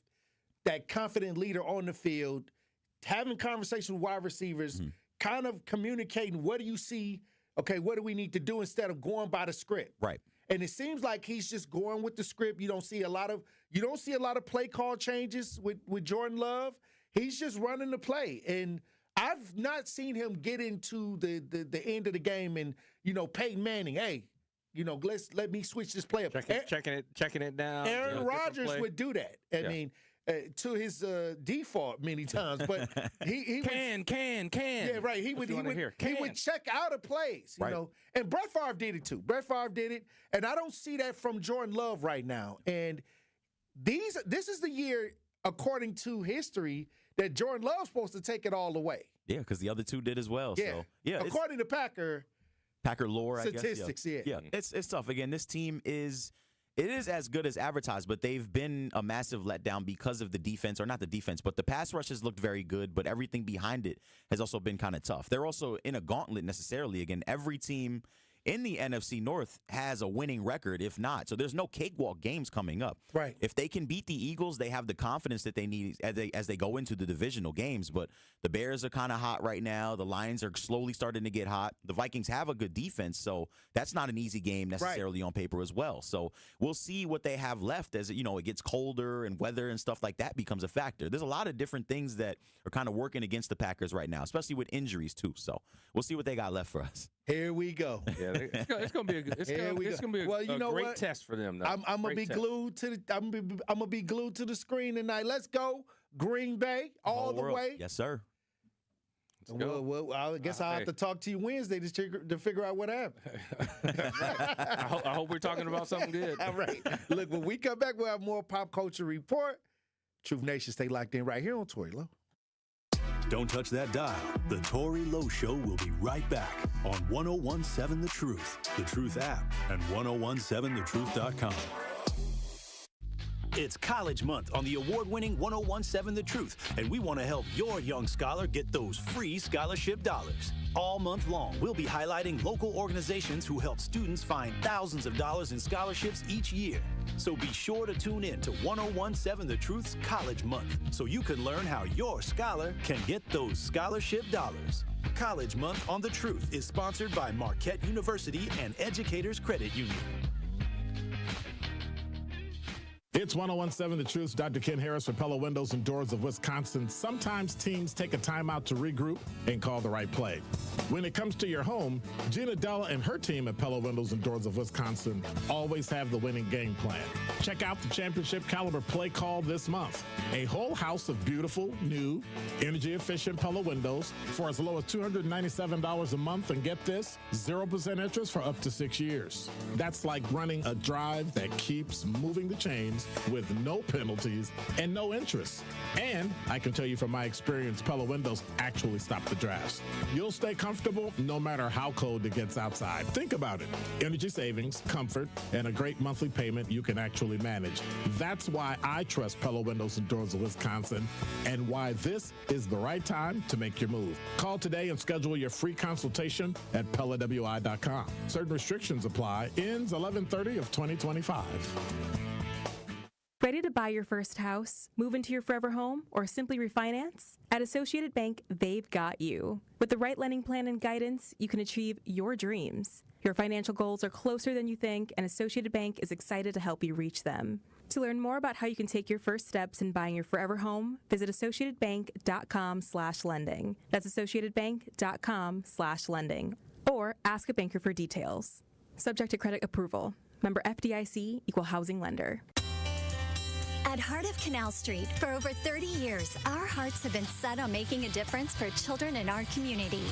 confident leader on the field, having conversations with wide receivers, kind of communicating, what do you see? Okay, what do we need to do instead of going by the script? Right. And it seems like he's just going with the script. You don't see a lot of play call changes with Jordan Love. He's just running the play. And I've not seen him get into the end of the game and, Peyton Manning, hey, let me switch this play up. Checking it down. Aaron Rodgers would do that. I mean, to his default many times, but he can. Yeah, right. He would check out of plays, you know. And Brett Favre did it too. Brett Favre did it, and I don't see that from Jordan Love right now. And this is the year, according to history, that Jordan Love's supposed to take it all away. Yeah, because the other two did as well. Yeah, so, yeah. According to Packer lore, statistics, I guess. Yeah. It's tough. Again, this team is as good as advertised, but they've been a massive letdown because of the defense, or not the defense, but the pass rush has looked very good, but everything behind it has also been kind of tough. They're also in a gauntlet necessarily. Again, every team in the NFC North has a winning record, if not. So there's no cakewalk games coming up. Right. If they can beat the Eagles, they have the confidence that they need as they go into the divisional games. But the Bears are kind of hot right now. The Lions are slowly starting to get hot. The Vikings have a good defense, so that's not an easy game necessarily on paper as well. So we'll see what they have left as it gets colder and weather and stuff like that becomes a factor. There's a lot of different things that are kind of working against the Packers right now, especially with injuries too. So we'll see what they got left for us. Here we go. Yeah, it's gonna be a great test for them. Though. I'm gonna be glued to the screen tonight. Let's go Green Bay all the way. Yes, sir. Well, I guess I'll have to talk to you Wednesday to figure out what happened. I hope we're talking about something good. All right. Look, when we come back, we'll have more Pop Culture Report. Truth Nation, stay locked in right here on Tory Lowe. Don't touch that dial. The Tory Lowe Show will be right back on 1017 The Truth, The Truth app, and 1017thetruth.com. It's College Month on the award-winning 1017 The Truth, and we want to help your young scholar get those free scholarship dollars. All month long, we'll be highlighting local organizations who help students find thousands of dollars in scholarships each year. So be sure to tune in to 1017 The Truth's College Month so you can learn how your scholar can get those scholarship dollars. College Month on The Truth is sponsored by Marquette University and Educators Credit Union. It's 1017 The Truth. Dr. Ken Harris for Pella Windows and Doors of Wisconsin. Sometimes teams take a timeout to regroup and call the right play. When it comes to your home, Gina Della and her team at Pella Windows and Doors of Wisconsin always have the winning game plan. Check out the championship caliber play call this month. A whole house of beautiful, new, energy-efficient Pella windows for as low as $297 a month, and get this, 0% interest for up to 6 years. That's like running a drive that keeps moving the chains with no penalties and no interest. And I can tell you from my experience, Pella Windows actually stop the drafts. You'll stay comfortable no matter how cold it gets outside. Think about it. Energy savings, comfort, and a great monthly payment you can actually manage. That's why I trust Pella Windows and Doors of Wisconsin, and why this is the right time to make your move. Call today and schedule your free consultation at PellaWI.com. Certain restrictions apply. Ends 11/30 of 2025. Ready to buy your first house, move into your forever home, or simply refinance? At Associated Bank, they've got you. With the right lending plan and guidance, you can achieve your dreams. Your financial goals are closer than you think, and Associated Bank is excited to help you reach them. To learn more about how you can take your first steps in buying your forever home, visit associatedbank.com/lending. That's associatedbank.com/lending. Or ask a banker for details. Subject to credit approval. Member FDIC, Equal Housing Lender. At Heart of Canal Street, for over 30 years, our hearts have been set on making a difference for children in our community.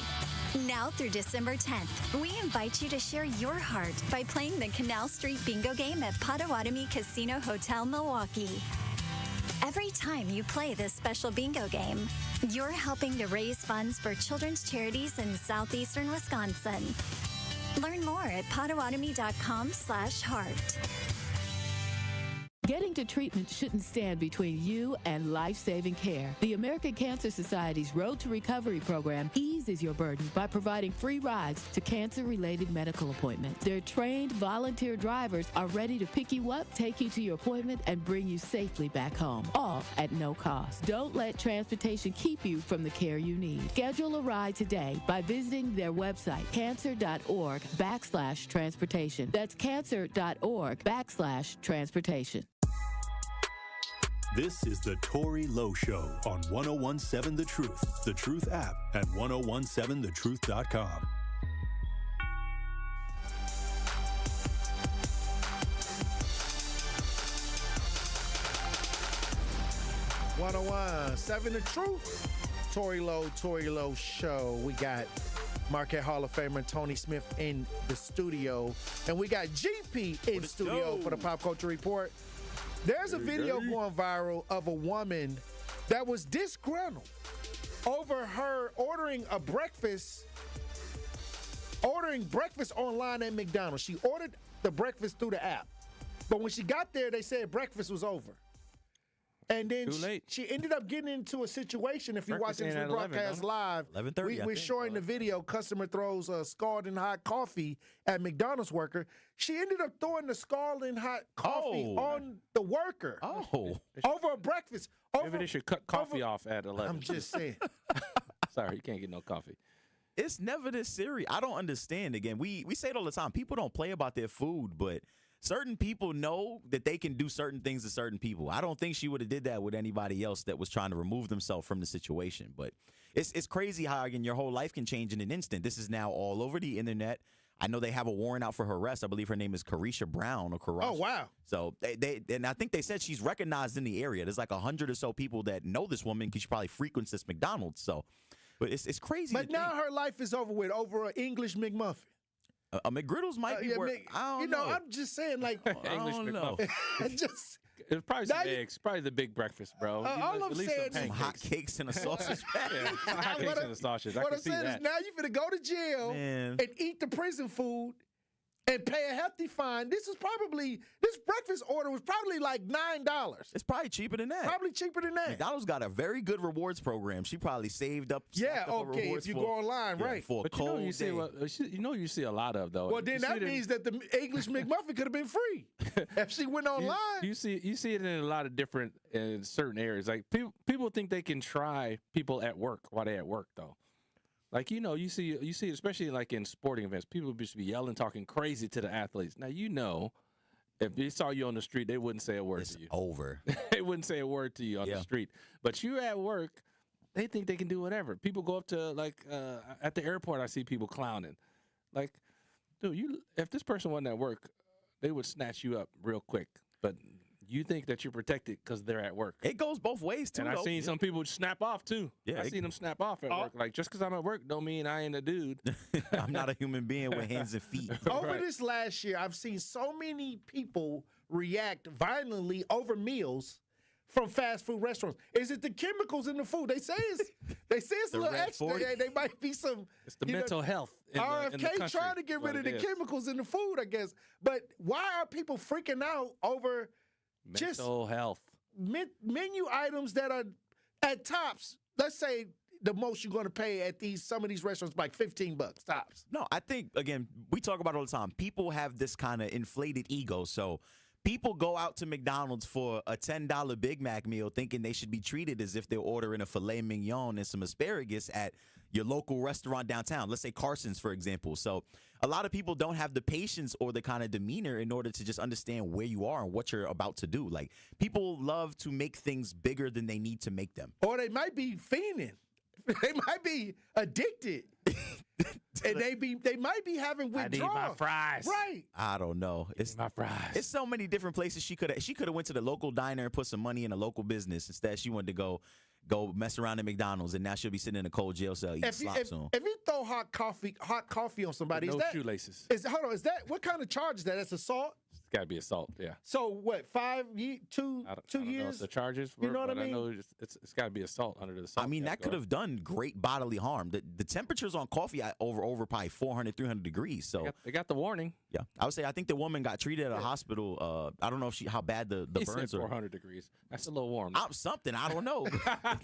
Now through December 10th, we invite you to share your heart by playing the Canal Street Bingo game at Potawatomi Casino Hotel, Milwaukee. Every time you play this special bingo game, you're helping to raise funds for children's charities in southeastern Wisconsin. Learn more at potawatomi.com/heart. Getting to treatment shouldn't stand between you and life-saving care. The American Cancer Society's Road to Recovery program eases your burden by providing free rides to cancer-related medical appointments. Their trained volunteer drivers are ready to pick you up, take you to your appointment, and bring you safely back home, all at no cost. Don't let transportation keep you from the care you need. Schedule a ride today by visiting their website, cancer.org/transportation. That's cancer.org/transportation. This is the Tory Lowe Show on 1017 The Truth, The Truth app, and 1017thetruth.com. Seven The Truth. Tory Lowe Show. We got Marquette Hall of Famer Tony Smith in the studio, and we got GP in studio for the Pop Culture Report. There's a video going viral of a woman that was disgruntled over her ordering breakfast online at McDonald's. She ordered the breakfast through the app, but when she got there, they said breakfast was over. And then she ended up getting into a situation. If you're watching this broadcast live, 11:30, we're showing the video. Customer throws a scalding hot coffee at McDonald's worker. She ended up throwing the scalding hot coffee on the worker. Over a breakfast. Maybe they should cut coffee off at 11. I'm just saying. Sorry, you can't get no coffee. It's never this serious. I don't understand. Again, we say it all the time. People don't play about their food, but certain people know that they can do certain things to certain people. I don't think she would have did that with anybody else that was trying to remove themselves from the situation. But it's crazy how, again, your whole life can change in an instant. This is now all over the internet. I know they have a warrant out for her arrest. I believe her name is Carisha Brown or Karash. Oh, wow. So and I think they said she's recognized in the area. There's like 100 or so people that know this woman because she probably frequents this McDonald's. So, but it's crazy. But now her life is over with over an English McMuffin. A McGriddles might be worth. I don't know. I'm just saying, like, English McMuffin. It's probably some eggs. Probably the big breakfast, bro. All I'm saying is some hot cakes and a sausage patty. Hot cakes and a sausage. What I'm saying is now you finna go to jail and eat the prison food and pay a hefty fine. This breakfast order was probably like $9. It's probably cheaper than that. Probably cheaper than that. McDonald's got a very good rewards program. She probably saved up. If you go online, right? For but cold you see a lot of though. Well, then that means that the English McMuffin could have been free if she went online. You see it in a lot of different in certain areas. Like people think they can try people at work while they're at work though. Like, you see, especially like in sporting events, people just be yelling, talking crazy to the athletes. Now, if they saw you on the street, they wouldn't say a word to you. Over. They wouldn't say a word to you on the street. But you at work, they think they can do whatever. People go up to, at the airport, I see people clowning. Like, dude, if this person wasn't at work, they would snatch you up real quick. But you think that you're protected because they're at work. It goes both ways, too. And I've seen some people snap off, too. Yeah, I've seen them snap off at work. Like, just because I'm at work don't mean I ain't a dude. I'm not a human being with hands and feet. Over this last year, I've seen so many people react violently over meals from fast food restaurants? Is it the chemicals in the food? They say it's a little extra. They might be some. It's the mental health. RFK in the country, trying to get rid of the chemicals in the food, I guess. But why are people freaking out over mental health menu items that are at tops? Let's say the most you're going to pay at some of these restaurants, like $15 tops. No, I think, again, we talk about it all the time. People have this kind of inflated ego. So people go out to McDonald's for a $10 Big Mac meal thinking they should be treated as if they're ordering a filet mignon and some asparagus at your local restaurant downtown. Let's say Carson's, for example. So a lot of people don't have the patience or the kind of demeanor in order to just understand where you are and what you're about to do. Like, people love to make things bigger than they need to make them. Or they might be fiending. They might be addicted. And they might be having withdrawal. I need my fries. Right. I don't know. It's my fries. It's so many different places she could have went to the local diner and put some money in a local business. Instead, she wanted to go mess around at McDonald's, and now she'll be sitting in a cold jail cell eating slop soon. If you throw hot coffee on somebody, no is that shoelaces? Hold on, is that what kind of charge is that? That's assault. It's got to be assault. Yeah. So what? 2 2 years? The charges. You know what I mean? I know it's got to be assault under the assault. I mean, that could have done great bodily harm. The temperatures on coffee over probably 400, 300 degrees. So they got the warning. Yeah, I would say I think the woman got treated at a hospital. I don't know how bad the burns said are. 400 degrees. That's a little warm. Something. I don't know.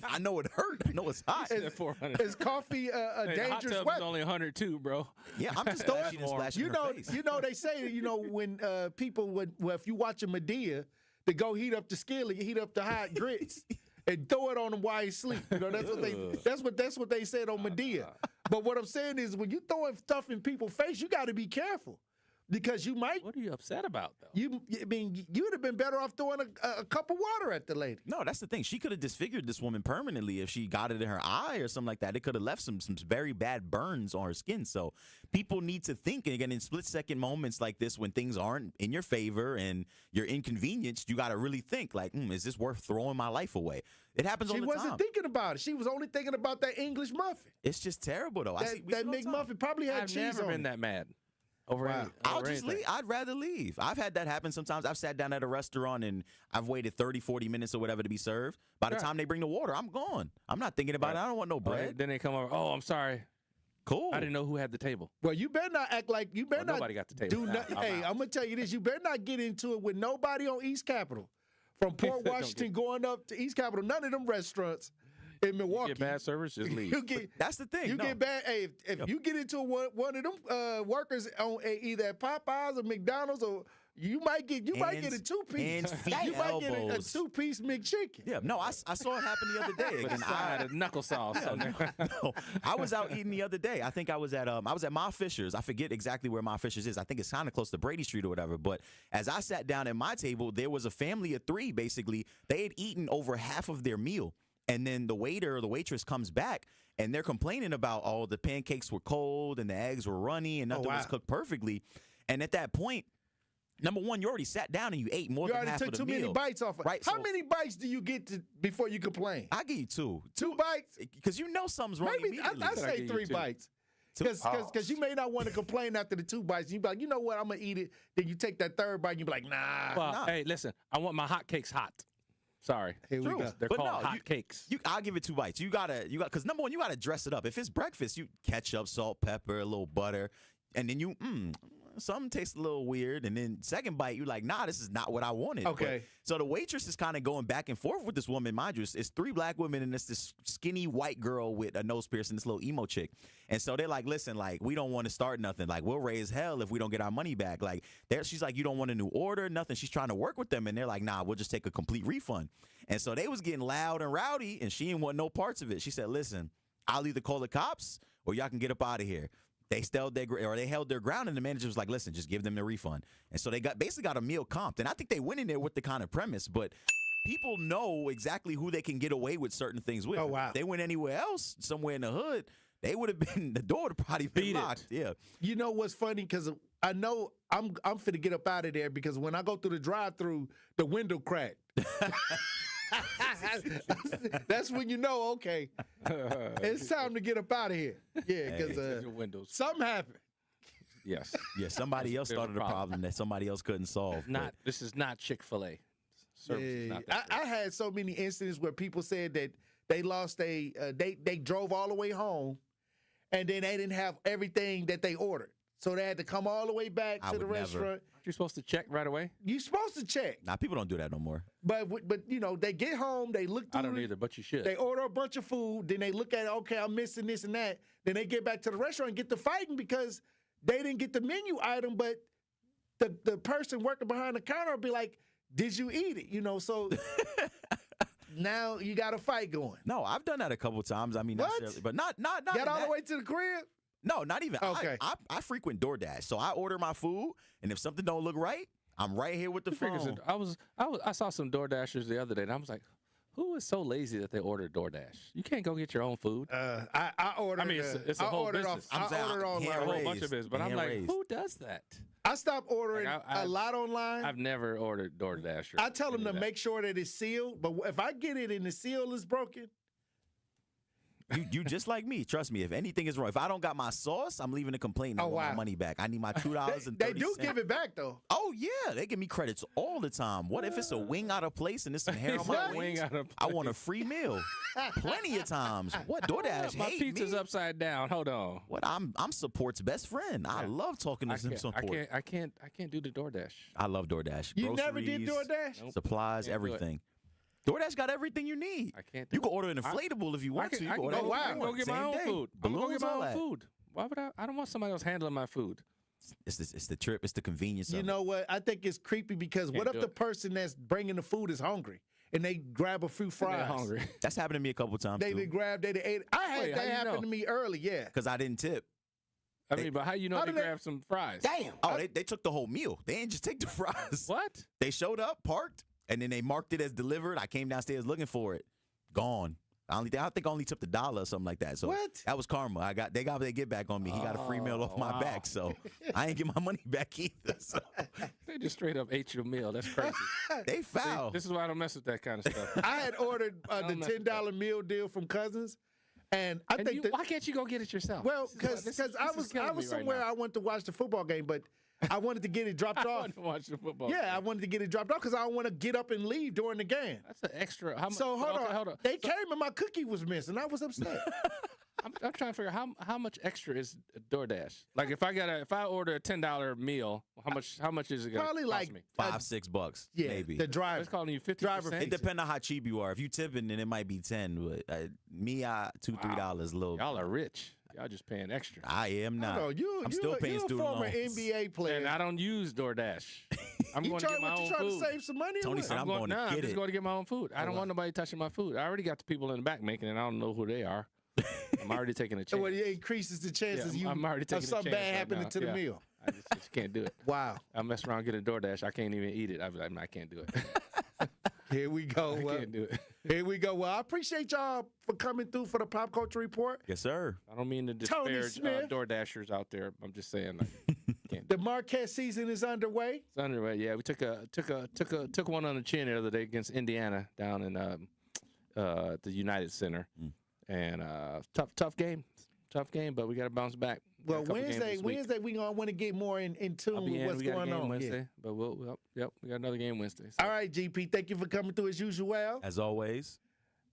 I know it hurt. I know it's hot. Is coffee a dangerous hot weapon? Is only 102, bro. Yeah, I'm just splashing in her face. They say when people if you watch a Medea, to go heat up the skillet, heat up the hot grits, and throw it on him while he sleep. That's what they said on Medea. But what I'm saying is, when you throwing stuff in people's face, you got to be careful. Because you might. What are you upset about, though? You would have been better off throwing a cup of water at the lady. No, that's the thing. She could have disfigured this woman permanently if she got it in her eye or something like that. It could have left some very bad burns on her skin. So people need to think. And again, in split-second moments like this, when things aren't in your favor and you're inconvenienced, you got to really think, like, is this worth throwing my life away? It happens all the time. She wasn't thinking about it. She was only thinking about that English muffin. It's just terrible, though. That McMuffin probably had cheese on it. I've never been that mad. I'll just leave. I'd rather leave. I've had that happen sometimes. I've sat down at a restaurant and I've waited 30, 40 minutes or whatever to be served. By the time they bring the water, I'm gone. I'm not thinking about it. I don't want no bread. Then they come over. Oh, I'm sorry. Cool. I didn't know who had the table. Well, you better not act like you better not. Nobody got the table. Hey, I'm gonna tell you this. You better not get into it with nobody on East Capitol. From Port Washington going up to East Capitol, none of them restaurants in Milwaukee. You get bad service, just leave. That's the thing. You get bad. Hey, if you get into one of them workers on either at Popeyes or McDonald's, or you might get a 2-piece. You might get a 2-piece McChicken. Yeah, no, I saw it happen the other day. With a side of knuckle sauce on there. No, I was out eating the other day. I think I was at Ma Fisher's. I forget exactly where Ma Fisher's is. I think it's kind of close to Brady Street or whatever. But as I sat down at my table, there was a family of 3. Basically, they had eaten over half of their meal. And then the waiter or the waitress comes back, and they're complaining about, the pancakes were cold and the eggs were runny and nothing was cooked perfectly. And at that point, number one, you already sat down and you ate more than half of the meal. You already took too many bites off. Right, How many bites do you get before you complain? I give you 2. 2 bites? Because you know something's wrong immediately. I say 3 bites. Because you may not want to complain after the 2 bites. You be like, you know what, I'm going to eat it. Then you take that 3rd bite and you be like, nah. Well, hey, listen, I want my hot cakes hot. Sorry. Here we go. They're called hot cakes. I'll give it 2 bites. Because number one, you gotta dress it up. If it's breakfast, you ketchup, salt, pepper, a little butter, and then something tastes a little weird. And then second bite, you're like, nah, this is not what I wanted. Okay. So the waitress is kind of going back and forth with this woman. Mind you, it's 3 black women and it's this skinny white girl with a nose piercing, this little emo chick. And so they're like, listen, like, we don't want to start nothing. Like, we'll raise hell if we don't get our money back. Like, she's like, you don't want a new order, nothing. She's trying to work with them. And they're like, nah, we'll just take a complete refund. And so they was getting loud and rowdy, and she didn't want no parts of it. She said, listen, I'll either call the cops or y'all can get up out of here. They held their ground, and the manager was like, listen, just give them the refund. And so they basically got a meal comped. And I think they went in there with the kind of premise, but people know exactly who they can get away with certain things with. Oh, wow. If they went anywhere else, somewhere in the hood, they would have been, the door would have probably been locked. Yeah. You know what's funny? Because I know I'm finna get up out of there because when I go through the drive-thru, the window cracked. That's when you know, okay, it's time to get up out of here. Yeah, because something happened. Yes. Yeah, somebody else started a problem that somebody else couldn't solve. This is not Chick-fil-A. I had so many incidents where people said that they lost they drove all the way home, and then they didn't have everything that they ordered, so they had to come all the way back to the restaurant. Aren't you supposed to check right away? You're supposed to check. Nah, people don't do that no more. But you know, they get home, they look through. I don't either, but you should. They order a bunch of food, then they look at it. Okay, I'm missing this and that. Then they get back to the restaurant and get to fighting because they didn't get the menu item, but the person working behind the counter will be like, did you eat it? You know, so now you got a fight going. No, I've done that a couple times. I mean, what? But not got all the way to the crib? No, not even. Okay. I frequent DoorDash, so I order my food, and if something don't look right, I'm right here with the phone. I saw some DoorDashers the other day, and I was like, who is so lazy that they order DoorDash? You can't go get your own food. I ordered. I mean, it's a whole business. I ordered online. A whole bunch of business, but I'm like, who does that? I stopped ordering a lot online. I've never ordered DoorDash. I tell them to make sure that it's sealed, but if I get it and the seal is broken. You just like me. Trust me. If anything is wrong, if I don't got my sauce, I'm leaving a complaint. I want my money back. I need my $2.30. They do give it back though. Oh yeah, they give me credits all the time. What if it's a wing out of place and there's some hair on my wings? I want a free meal. Plenty of times. What DoorDash? My pizza's upside down. Hold on. What I'm support's best friend. I love talking to some support. I can't do the DoorDash. I love DoorDash. You never did DoorDash? Nope. Supplies, everything. DoorDash got everything you need. I can't. You can order an inflatable if you want to. You can order I can go get my own food. I'm gonna go get my own food. Why would I? I don't want somebody else handling my food. It's the trip. It's the convenience. You know what? I think it's creepy because what if the person that's bringing the food is hungry and they grab a few fries? They're hungry. That's happened to me a couple times. They grabbed. They ate. I had that happen to me early. Yeah, because I didn't tip. I mean, but how you know they grabbed some fries? Damn. Oh, they took the whole meal. They didn't just take the fries. What? They showed up, parked. And then they marked it as delivered. I came downstairs looking for it. Gone. I think I only tipped $1 or something like that. So that was karma. They got their get back on me. He got a free meal off my back. So I ain't get my money back either. So. They just straight up ate your meal. That's crazy. They foul. This is why I don't mess with that kind of stuff. I had ordered the $10 meal deal from Cousins. And I think why can't you go get it yourself? Well, because I was somewhere. I went to watch the football game, but I wanted to get it dropped off. I wanted to watch the football game. I wanted to get it dropped off because I don't want to get up and leave during the game. That's an extra. Hold on. They came and my cookie was missing. I was upset. I'm trying to figure out how much extra is DoorDash. Like if I order a $10 meal, how much is it going to probably cost me? $5-6. Yeah, maybe. The driver. It's costing you 50%. Driver. It depends on how cheap you are. If you tipping, then it might be $10. But me, $2-3 little. Y'all are rich. Y'all just paying extra. I am not. I'm still paying student loans. You're a former NBA player. And I don't use DoorDash. I'm going to get my own food. You trying to save some money? Tony said I'm going to get it. I'm just going to get my own food. I don't want nobody touching my food. I already got the people in the back making it. I don't know who they are. I'm already taking a chance. Well, it increases the chances I'm already taking of something bad happening to the meal. I just can't do it. Wow. I mess around getting DoorDash. I can't even eat it. I can't do it. Here we go. I can't do it. Here we go. Well, I appreciate y'all for coming through for the Pop Culture Report. Yes, sir. I don't mean to disparage DoorDashers out there. I'm just saying. The Marquette season is underway. It's underway. Yeah, we took one on the chin the other day against Indiana down in the United Center, and tough game, but we got to bounce back. Well, Wednesday we gonna want to get more in tune with what's going on. Wednesday, but we got another game Wednesday. So. All right, GP, thank you for coming through as usual. As always.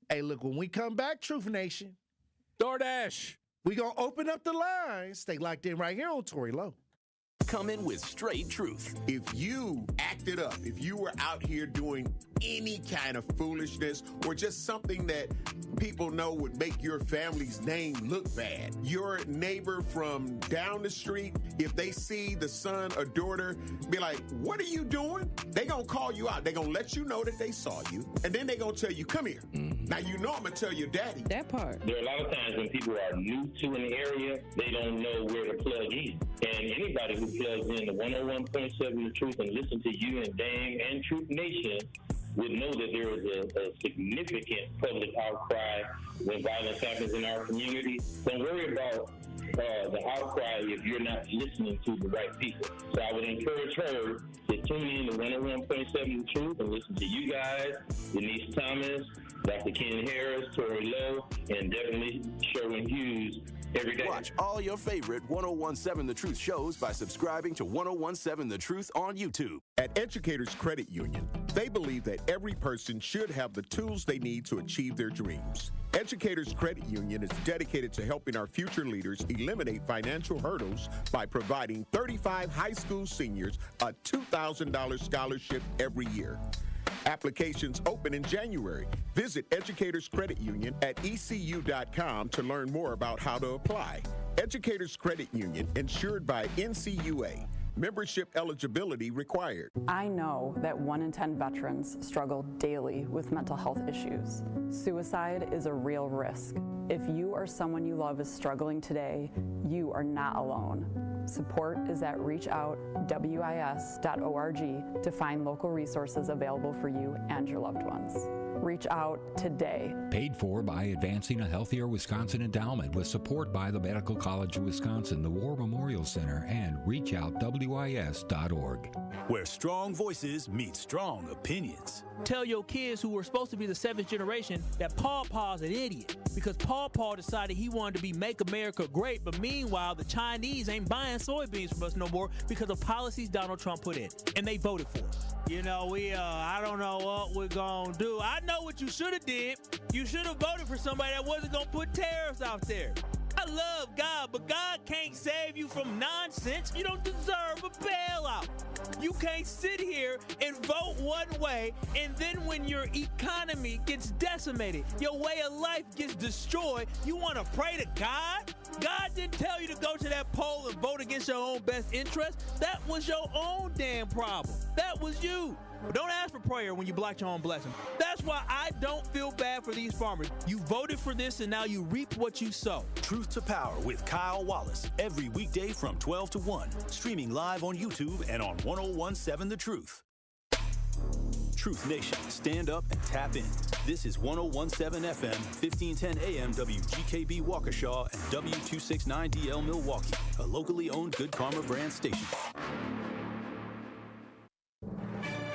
Hey, look, when we come back, Truth Nation, DoorDash, we gonna open up the lines. Stay locked in right here on Tory Lowe. Come in with straight truth. If you acted up, if you were out here doing any kind of foolishness or just something that people know would make your family's name look bad, your neighbor from down the street, if they see the son or daughter, be like, what are you doing? They gonna call you out. They gonna let you know that they saw you, and then they gonna tell you, come here. Now you know I'm gonna tell your daddy. That part. There are a lot of times when people are new to an area, they don't know where to plug in. And anybody who plugs in the 101.7 The Truth and listen to you and Dame and Truth Nation would know that there is a significant public outcry when violence happens in our community. Don't worry about the outcry if you're not listening to the right people. So I would encourage her to tune in to 101.7 The Truth and listen to you guys, Denise Thomas, Dr. Ken Harris, Tory Lowe, and definitely Sherwin Hughes every day. Watch all your favorite 1017 The Truth shows by subscribing to 1017 The Truth on YouTube. At Educators Credit Union, they believe that every person should have the tools they need to achieve their dreams. Educators Credit Union is dedicated to helping our future leaders eliminate financial hurdles by providing 35 high school seniors a $2,000 scholarship every year. Applications open in January. Visit Educators Credit Union at ECU.com to learn more about how to apply. Educators Credit Union, insured by NCUA. Membership eligibility required. I know that 1 in 10 veterans struggle daily with mental health issues. Suicide is a real risk. If you or someone you love is struggling today, you are not alone. Support is at reachoutwis.org to find local resources available for you and your loved ones. Reach out today. Paid for by Advancing a Healthier Wisconsin Endowment with support by the Medical College of Wisconsin, the War Memorial Center, and reachoutwis.org. Where strong voices meet strong opinions. Tell your kids who were supposed to be the 7th generation that Paw Paw's an idiot because Paw Paw decided he wanted to be Make America Great, but meanwhile the Chinese ain't buying soybeans from us no more because of policies Donald Trump put in, and they voted for us. You know, I don't know what we're gonna do. I know what you should have did. You should have voted for somebody that wasn't gonna put tariffs out there. I love God, but God can't save you from nonsense. You don't deserve a bailout. You can't sit here and vote one way, and then when your economy gets decimated, your way of life gets destroyed, you want to pray to God? God didn't tell you to go to that poll and vote against your own best interest. That was your own damn problem. That was you. But don't ask for prayer when you block your own blessing. That's why I don't feel bad for these farmers. You voted for this, and now you reap what you sow. Truth to Power with Kyle Wallace, every weekday from 12 to 1. Streaming live on YouTube and on 1017 The Truth. Truth Nation, stand up and tap in. This is 1017 FM, 1510 AM WGKB Waukesha and W269DL Milwaukee, a locally owned Good Karma brand station.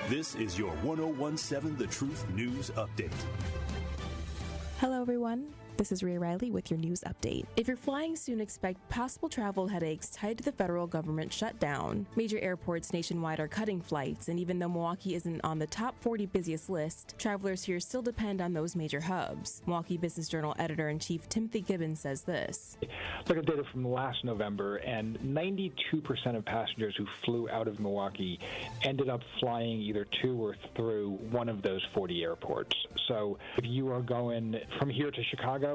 This is your 1017 The Truth News Update. Hello, everyone. This is Rhea Riley with your news update. If you're flying soon, expect possible travel headaches tied to the federal government shutdown. Major airports nationwide are cutting flights, and even though Milwaukee isn't on the top 40 busiest list, travelers here still depend on those major hubs. Milwaukee Business Journal editor-in-chief Timothy Gibbons says this. Look at data from last November, and 92% of passengers who flew out of Milwaukee ended up flying either to or through one of those 40 airports. So if you are going from here to Chicago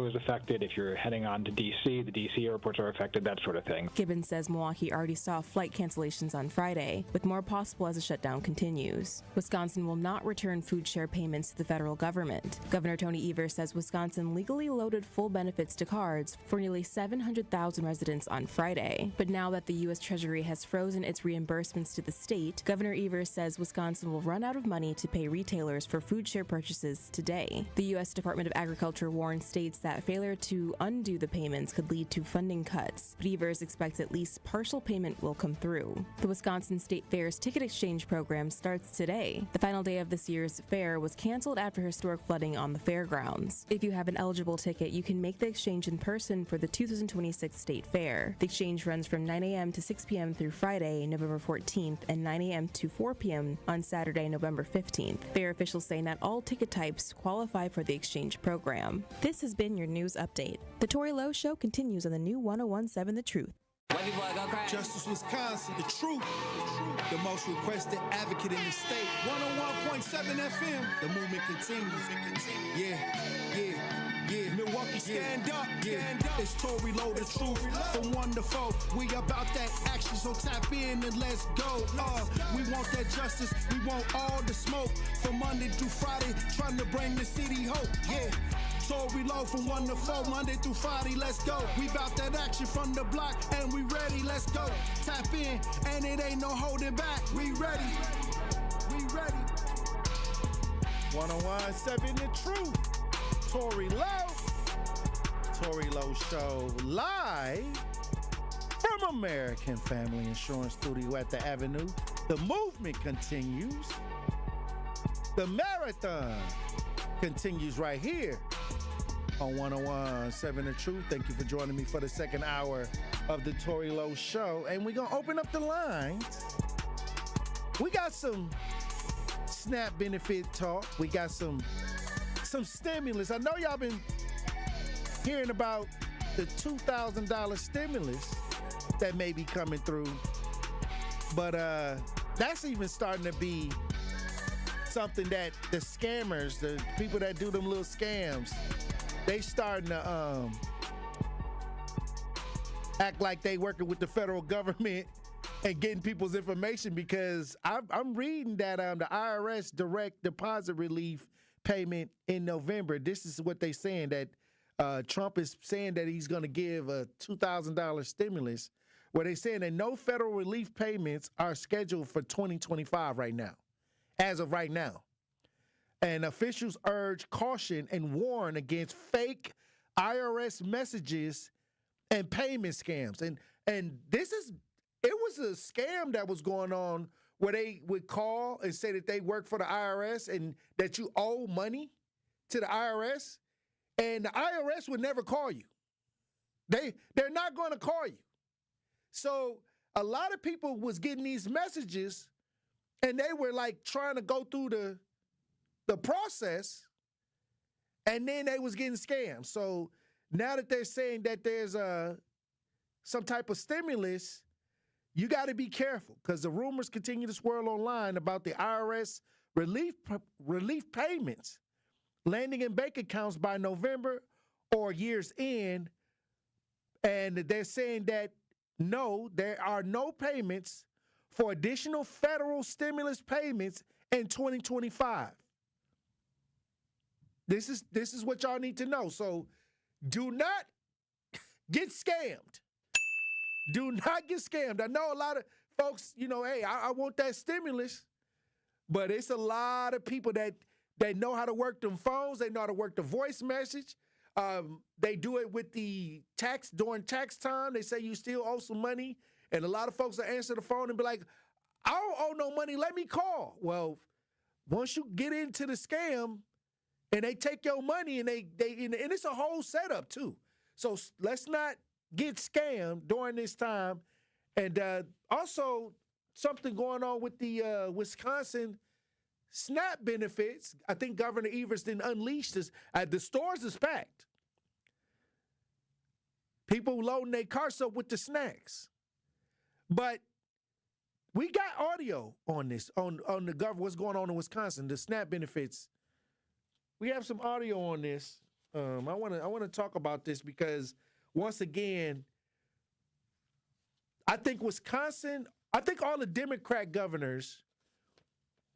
is affected. If you're heading on to D.C., the D.C. airports are affected, that sort of thing. Gibbons says Milwaukee already saw flight cancellations on Friday, with more possible as the shutdown continues. Wisconsin will not return food share payments to the federal government. Governor Tony Evers says Wisconsin legally loaded full benefits to cards for nearly 700,000 residents on Friday. But now that the U.S. Treasury has frozen its reimbursements to the state, Governor Evers says Wisconsin will run out of money to pay retailers for food share purchases today. The U.S. Department of Agriculture warned states that failure to undo the payments could lead to funding cuts, but Evers expects at least partial payment will come through. The Wisconsin State Fair's ticket exchange program starts today. The final day of this year's fair was canceled after historic flooding on the fairgrounds. If you have an eligible ticket, you can make the exchange in person for the 2026 State Fair. The exchange runs from 9 a.m. to 6 p.m. through Friday, November 14th, and 9 a.m. to 4 p.m. on Saturday, November 15th. Fair officials say not all ticket types qualify for the exchange program. This has been your news update. The Tory Lowe Show continues on the new 1017 The Truth. Justice Wisconsin, the truth, the most requested advocate in the state. 101.7 FM, the movement continues. Yeah. Milwaukee, stand up. It's Tory Lowe, the truth, from 1 to 4. We about that action, so tap in and let's go. We want that justice, we want all the smoke. From Monday through Friday, trying to bring the city hope. Yeah. Tory Lowe from 1 to 4, Monday through Friday, let's go. We bout that action from the block, and we ready, let's go. Tap in, and it ain't no holding back. We ready. 1017 The Truth. Tory Lowe. Tory Lowe Show live from American Family Insurance Studio at the Avenue. The movement continues. The marathon continues right here on 101.7 The Truth. Thank you for joining me for the second hour of the Tory Lowe Show. And we're going to open up the lines. We got some SNAP benefit talk. We got some stimulus. I know y'all been hearing about the $2,000 stimulus that may be coming through. But that's even starting to be something that the scammers, the people that do them little scams, they starting to act like they working with the federal government and getting people's information, because I'm reading that the IRS direct deposit relief payment in November. This is what they saying, that Trump is saying that he's going to give a $2,000 stimulus, where they saying that no federal relief payments are scheduled for 2025 right now, as of right now. And officials urge caution and warn against fake IRS messages and payment scams. And it was a scam that was going on where they would call and say that they work for the IRS and that you owe money to the IRS, and the IRS would never call you. They're not going to call you. So a lot of people was getting these messages, and they were like trying to go through the process, and then they was getting scammed. So now that they're saying that there's some type of stimulus, you got to be careful, because the rumors continue to swirl online about the IRS relief payments landing in bank accounts by November or year's end. And they're saying that no, there are no payments for additional federal stimulus payments in 2025. This is what y'all need to know. So do not get scammed. Do not get scammed. I know a lot of folks, hey, I want that stimulus, but it's a lot of people that know how to work them phones. They know how to work the voice message. They do it with the tax during tax time. They say you still owe some money, and a lot of folks will answer the phone and be like, I don't owe no money, let me call. Well, once you get into the scam and they take your money, and and it's a whole setup too. So let's not get scammed during this time. And also something going on with the Wisconsin SNAP benefits. I think Governor Evers didn't unleash this. The stores is packed. People loading their carts up with the snacks. But we got audio on this, on the government, what's going on in Wisconsin, the SNAP benefits. We have some audio on this. I want to talk about this because, once again, I think all the Democrat governors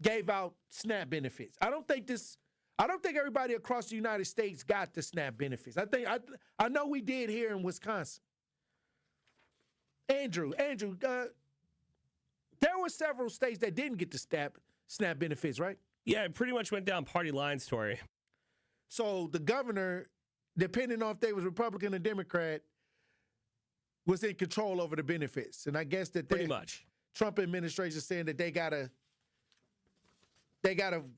gave out SNAP benefits. I don't think everybody across the United States got the SNAP benefits. I know we did here in Wisconsin. Andrew, there were several states that didn't get the SNAP benefits, right? Yeah, it pretty much went down party lines, Tory. So the governor, depending on if they was Republican or Democrat, was in control over the benefits. And I guess that pretty much Trump administration saying that they gotta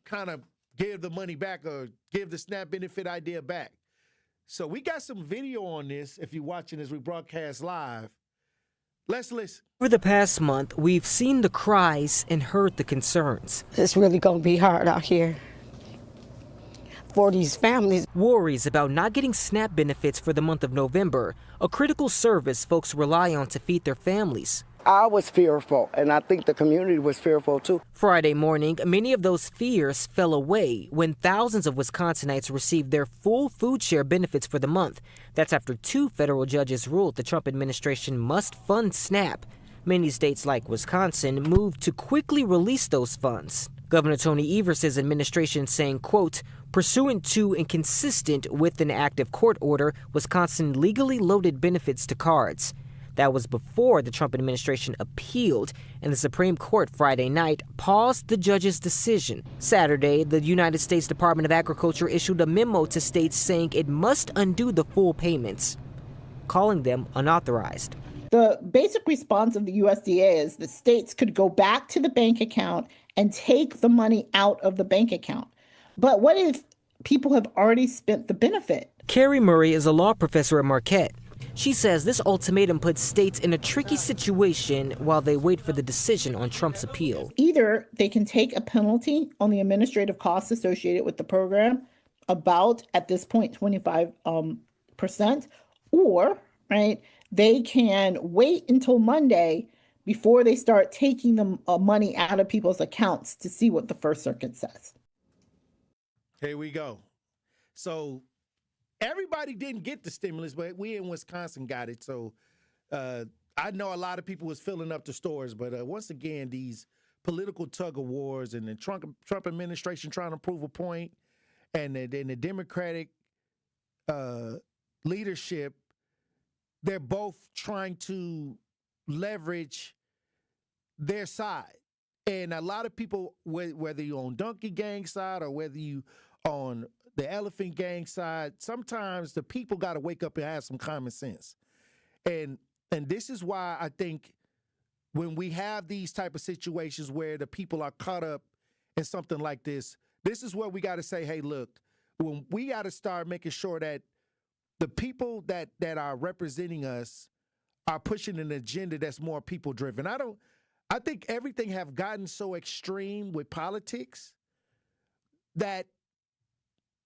kind of give the money back, or give the SNAP benefit idea back. So we got some video on this if you're watching as we broadcast live. Let's listen. Over the past month, we've seen the cries and heard the concerns. It's really going to be hard out here for these families. Worries about not getting SNAP benefits for the month of November, a critical service folks rely on to feed their families. I was fearful, and I think the community was fearful too. Friday morning, many of those fears fell away when thousands of Wisconsinites received their full food share benefits for the month. That's after 2 federal judges ruled the Trump administration must fund SNAP. Many states like Wisconsin moved to quickly release those funds. Governor Tony Evers' administration saying, quote, pursuant to and consistent with an active court order, Wisconsin legally loaded benefits to cards. That was before the Trump administration appealed, and the Supreme Court Friday night paused the judge's decision. Saturday, the United States Department of Agriculture issued a memo to states saying it must undo the full payments, calling them unauthorized. The basic response of the USDA is that states could go back to the bank account and take the money out of the bank account. But what if people have already spent the benefit? Carrie Murray is a law professor at Marquette. She says this ultimatum puts states in a tricky situation while they wait for the decision on Trump's appeal. Either they can take a penalty on the administrative costs associated with the program, about, at this point, 25%, or, right, they can wait until Monday before they start taking the money out of people's accounts to see what the First Circuit says. Here we go. So everybody didn't get the stimulus, but we in Wisconsin got it. So I know a lot of people was filling up the stores, but once again, these political tug of wars and the Trump administration trying to prove a point, and then the Democratic leadership, they're both trying to leverage their side. And a lot of people, whether you're on Donkey Gang side or whether you on the Elephant Gang side, sometimes the people got to wake up and have some common sense. And this is why I think when we have these type of situations where the people are caught up in something like this is where we got to say, hey, look, when we got to start making sure that the people that are representing us are pushing an agenda that's more people driven. I think everything have gotten so extreme with politics that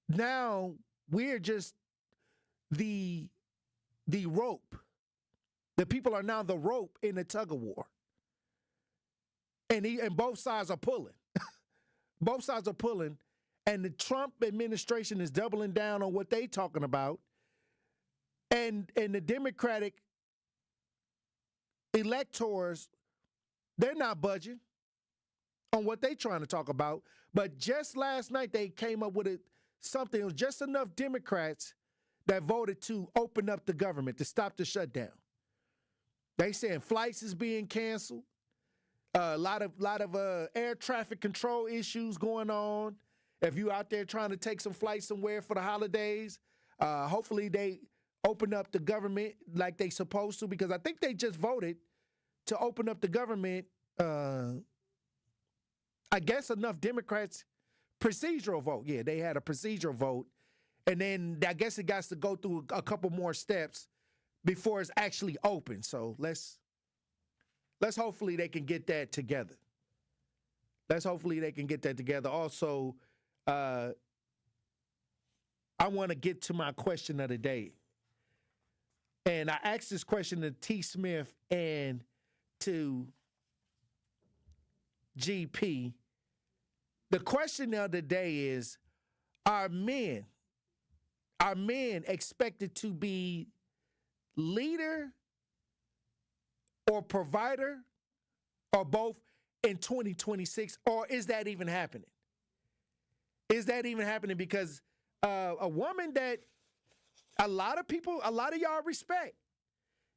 now we're just the rope. The people are now the rope in the tug of war. And both sides are pulling. Both sides are pulling. And the Trump administration is doubling down on what they talking about. And the Democratic electors, they're not budging on what they trying to talk about. But just last night, they came up with something. It was just enough Democrats that voted to open up the government, to stop the shutdown. They saying flights is being canceled. A lot of air traffic control issues going on. If you out there trying to take some flights somewhere for the holidays, hopefully they open up the government like they supposed to, because I think they just voted to open up the government. I guess enough Democrats, procedural vote. Yeah, they had a procedural vote. And then I guess it got to go through a couple more steps before it's actually open. So let's hopefully they can get that together. Also, I want to get to my question of the day. And I asked this question to T. Smith and to GP. The question of the day is, are men expected to be leader or provider or both in 2026, or is that even happening? Because a woman that a lot of y'all respect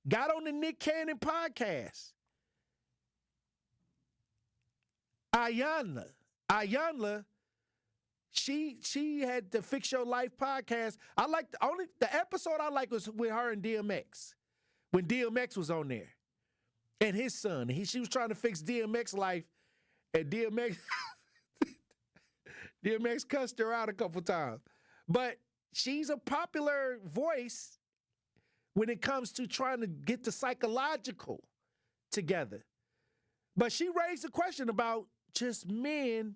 got on the Nick Cannon podcast, Ayanla, she had the Fix Your Life podcast. The episode I like was with her and DMX, when DMX was on there, and his son. She was trying to fix DMX life, and DMX cussed her out a couple times. But she's a popular voice when it comes to trying to get the psychological together. But she raised a question about just men,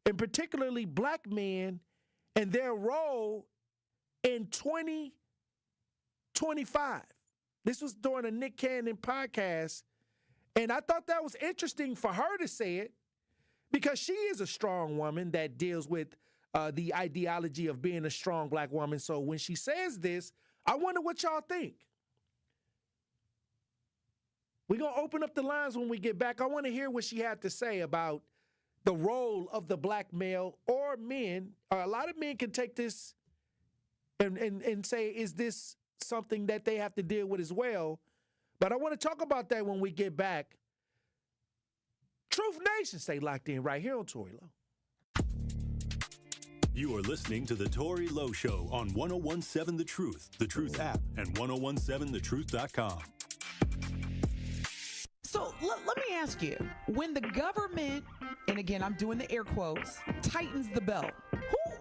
and particularly black men, and their role in 2025. This was during a Nick Cannon podcast, and I thought that was interesting for her to say it, because she is a strong woman that deals with the ideology of being a strong black woman. So when she says this, I wonder what y'all think. We're going to open up the lines when we get back. I want to hear what she had to say about the role of the black male or men. A lot of men can take this and say, is this something that they have to deal with as well? But I want to talk about that when we get back. Truth Nation, stay locked in right here on Tory Lowe. You are listening to The Tory Lowe Show on 1017 The Truth app, and 1017thetruth.com. So let me ask you, when the government, and again, I'm doing the air quotes, tightens the belt,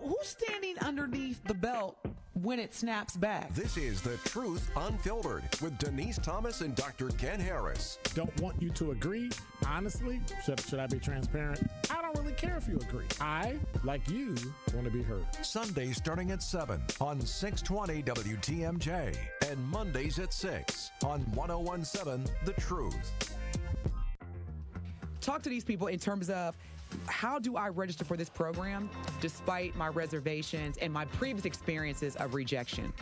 who's standing underneath the belt when it snaps back. This is The Truth Unfiltered with Denise Thomas and Dr. Ken Harris. Don't want you to agree. Honestly, should I be transparent? I don't really care if you agree. I, like you, want to be heard. Sundays starting at 7 on 620 WTMJ and Mondays at 6 on 1017 The Truth. Talk to these people in terms of how do I register for this program despite my reservations and my previous experiences of rejection?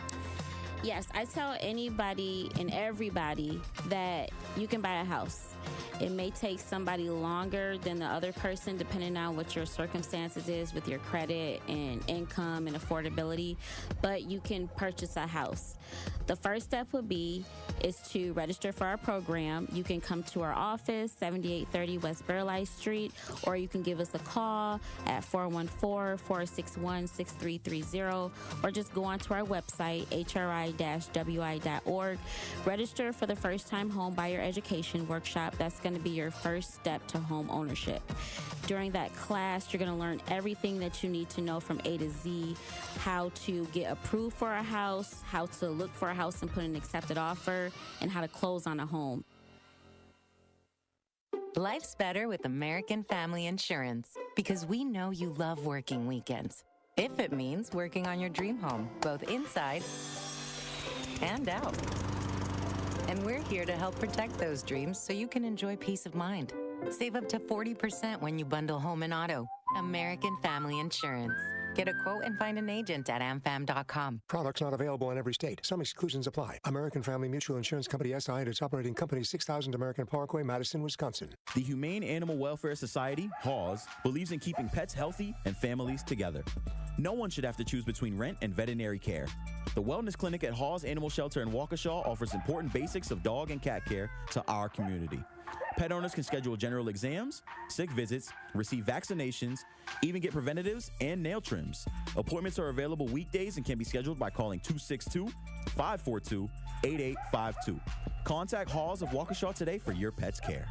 Yes, I tell anybody and everybody that you can buy a house. It may take somebody longer than the other person depending on what your circumstances is with your credit and income and affordability, but you can purchase a house. The first step would be is to register for our program. You can come to our office, 7830 West Burleigh Street, or you can give us a call at 414-461-6330, or just go onto our website, hri-wi.org. Register for the First Time Home Buyer Education Workshop. That's going to be your first step to home ownership. During that class, you're going to learn everything that you need to know from A to Z, how to get approved for a house, how to look for a house and put an accepted offer, and how to close on a home. Life's better with American Family Insurance because we know you love working weekends. If it means working on your dream home, both inside and out. And we're here to help protect those dreams so you can enjoy peace of mind. Save up to 40% when you bundle home and auto. American Family Insurance. Get a quote and find an agent at amfam.com. Products not available in every state. Some exclusions apply. American Family Mutual Insurance Company, SI, and its operating company, 6000 American Parkway, Madison, Wisconsin. The Humane Animal Welfare Society, HAWS, believes in keeping pets healthy and families together. No one should have to choose between rent and veterinary care. The Wellness Clinic at Hawes Animal Shelter in Waukesha offers important basics of dog and cat care to our community. Pet owners can schedule general exams, sick visits, receive vaccinations, even get preventatives and nail trims. Appointments are available weekdays and can be scheduled by calling 262-542-8852. Contact Hawes of Waukesha today for your pet's care.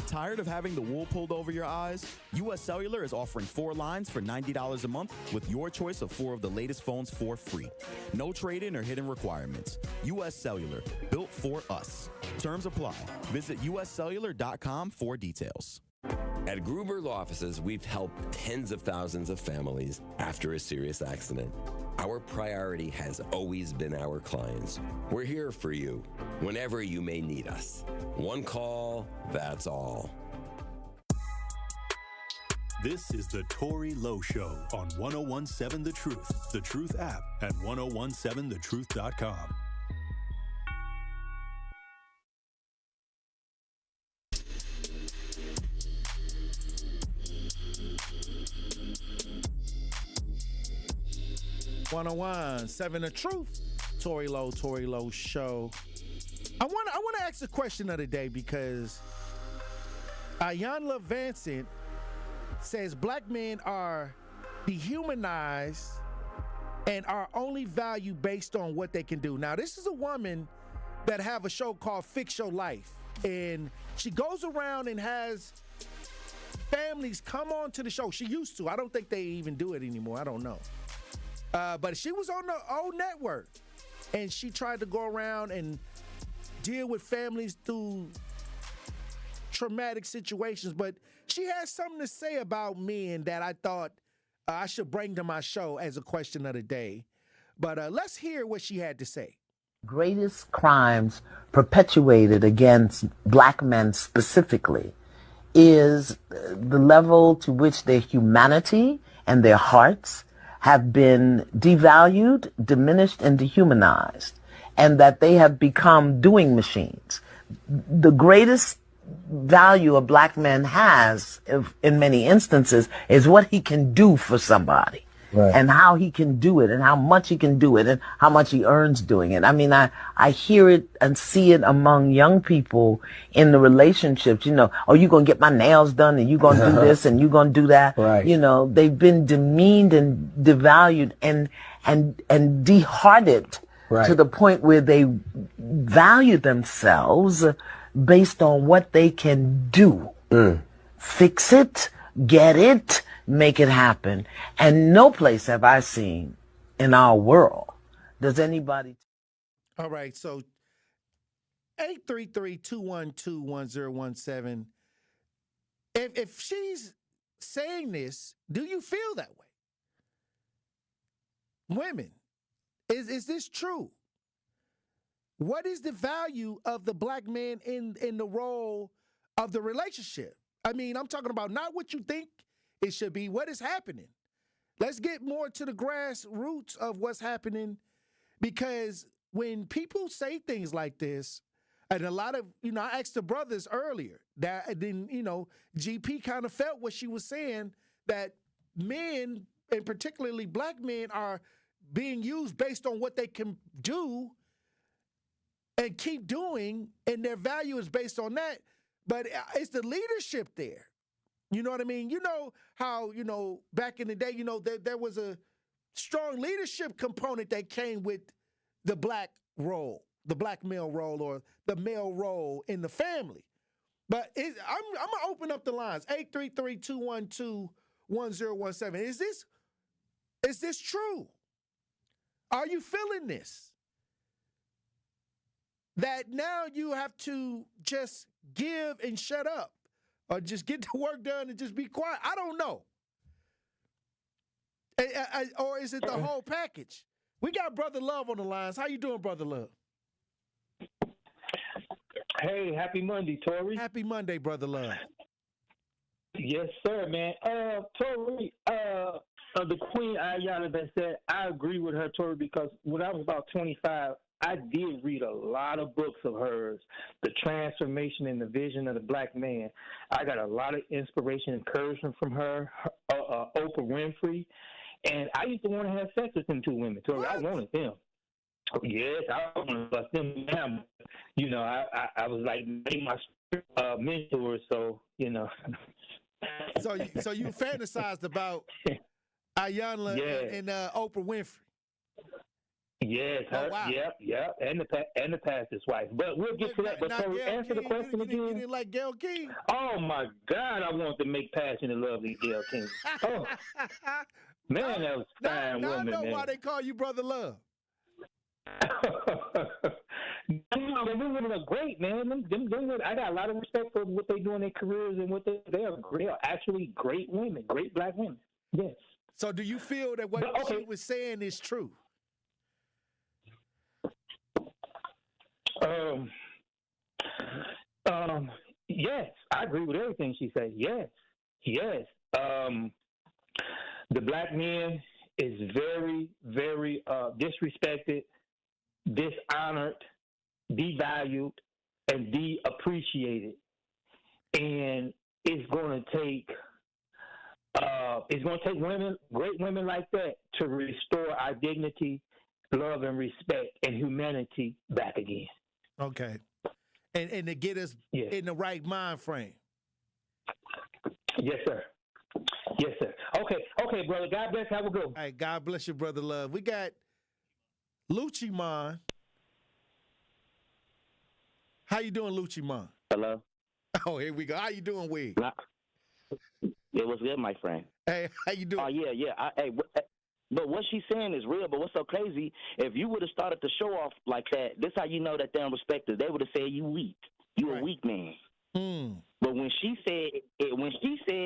Tired of having the wool pulled over your eyes? U.S. Cellular is offering 4 lines for $90 a month with your choice of 4 of the latest phones for free. No trade-in or hidden requirements. U.S. Cellular, built for us. Terms apply. Visit uscellular.com for details. At Gruber Law Offices, we've helped tens of thousands of families after a serious accident. Our priority has always been our clients. We're here for you whenever you may need us. One call, that's all. This is the Tory Lowe Show on 1017 The Truth, the Truth app at 1017thetruth.com. Seven The Truth. Tory Lowe Show. I want to ask the question of the day because Ayanla Vincent says black men are dehumanized and are only valued based on what they can do. Now, this is a woman that have a show called Fix Your Life, and she goes around and has families come on to the show. She used to. I don't think they even do it anymore. I don't know. But she was on the old network, and she tried to go around and deal with families through traumatic situations. But she has something to say about men that I thought I should bring to my show as a question of the day. But let's hear what she had to say. Greatest crimes perpetuated against black men specifically is the level to which their humanity and their hearts have been devalued, diminished, and dehumanized, and that they have become doing machines. The greatest value a black man has, in many instances, is what he can do for somebody. Right. And how he can do it, and how much he can do it, and how much he earns doing it. I mean, I hear it and see it among young people in the relationships. You know, oh, you're going to get my nails done, and you're going to do this, and you're going to do that. Right. You know, they've been demeaned and devalued and dehearted to the point where they value themselves based on what they can do. Fix it, get it, make it happen. And no place have I seen in our world Does anybody? All right, so 833-212-1017. If she's saying this, do you feel that way? Women, is this true? What is the value of the black man in the role of the relationship? I mean, I'm talking about not what you think it should be, what is happening. Let's get more to the grassroots of what's happening, because when people say things like this, and a lot of, I asked the brothers earlier that then, GP kind of felt what she was saying, that men, and particularly black men, are being used based on what they can do and keep doing, and their value is based on that. But it's the leadership there. You know what I mean? You know how, back in the day, there was a strong leadership component that came with the black role, the black male role, or the male role in the family. But I'm going to open up the lines. 833-212-1017. Is this true? Are you feeling this? That now you have to just give and shut up, or just get the work done and just be quiet? I don't know. Or is it the whole package? We got Brother Love on the lines. How you doing, Brother Love? Hey, happy Monday, Tory. Happy Monday, Brother Love. Yes, sir, man. Tory, the Queen Ayana that said, I agree with her, Tory, because when I was about 25, I did read a lot of books of hers, The Transformation and the Vision of the Black Man. I got a lot of inspiration and encouragement from her, Oprah Winfrey, and I used to want to have sex with them two women, Tory. I wanted them. Yes, I want to bust them down. I was like my mentor, so. So you fantasized about Ayana and Oprah Winfrey. Yes, wow. Yep, and the pastor's wife. But we'll get to that. But so answer the question again. You didn't like Gayle King? Oh my God, I want to make Passionate Lovely Gayle King. Oh man, that was a fine woman. I know man. why they call you Brother Love. Them women are great, man. Them, I got a lot of respect for what they do in their careers and what they are actually great women, great black women. Yes. So do you feel that what she was saying is true? Yes, I agree with everything she said. Yes. The black man is very, very disrespected, dishonored, devalued, and de-appreciated. And it's going to take women, great women like that, to restore our dignity, love, and respect and humanity back again. Okay. And to get us in the right mind frame. Yes, sir. Yes, sir. Okay, brother. God bless. Have a good one. All right, God bless you, Brother Love. We got Lucci Man. How you doing, Lucci Man? Hello. Oh, here we go. How you doing, Wig? It was good, my friend. Hey, how you doing? Oh, yeah. But what she's saying is real. But what's so crazy, if you would have started the show off like that, this how you know that they don't respect us. They would have said you weak. You a weak man. But when she said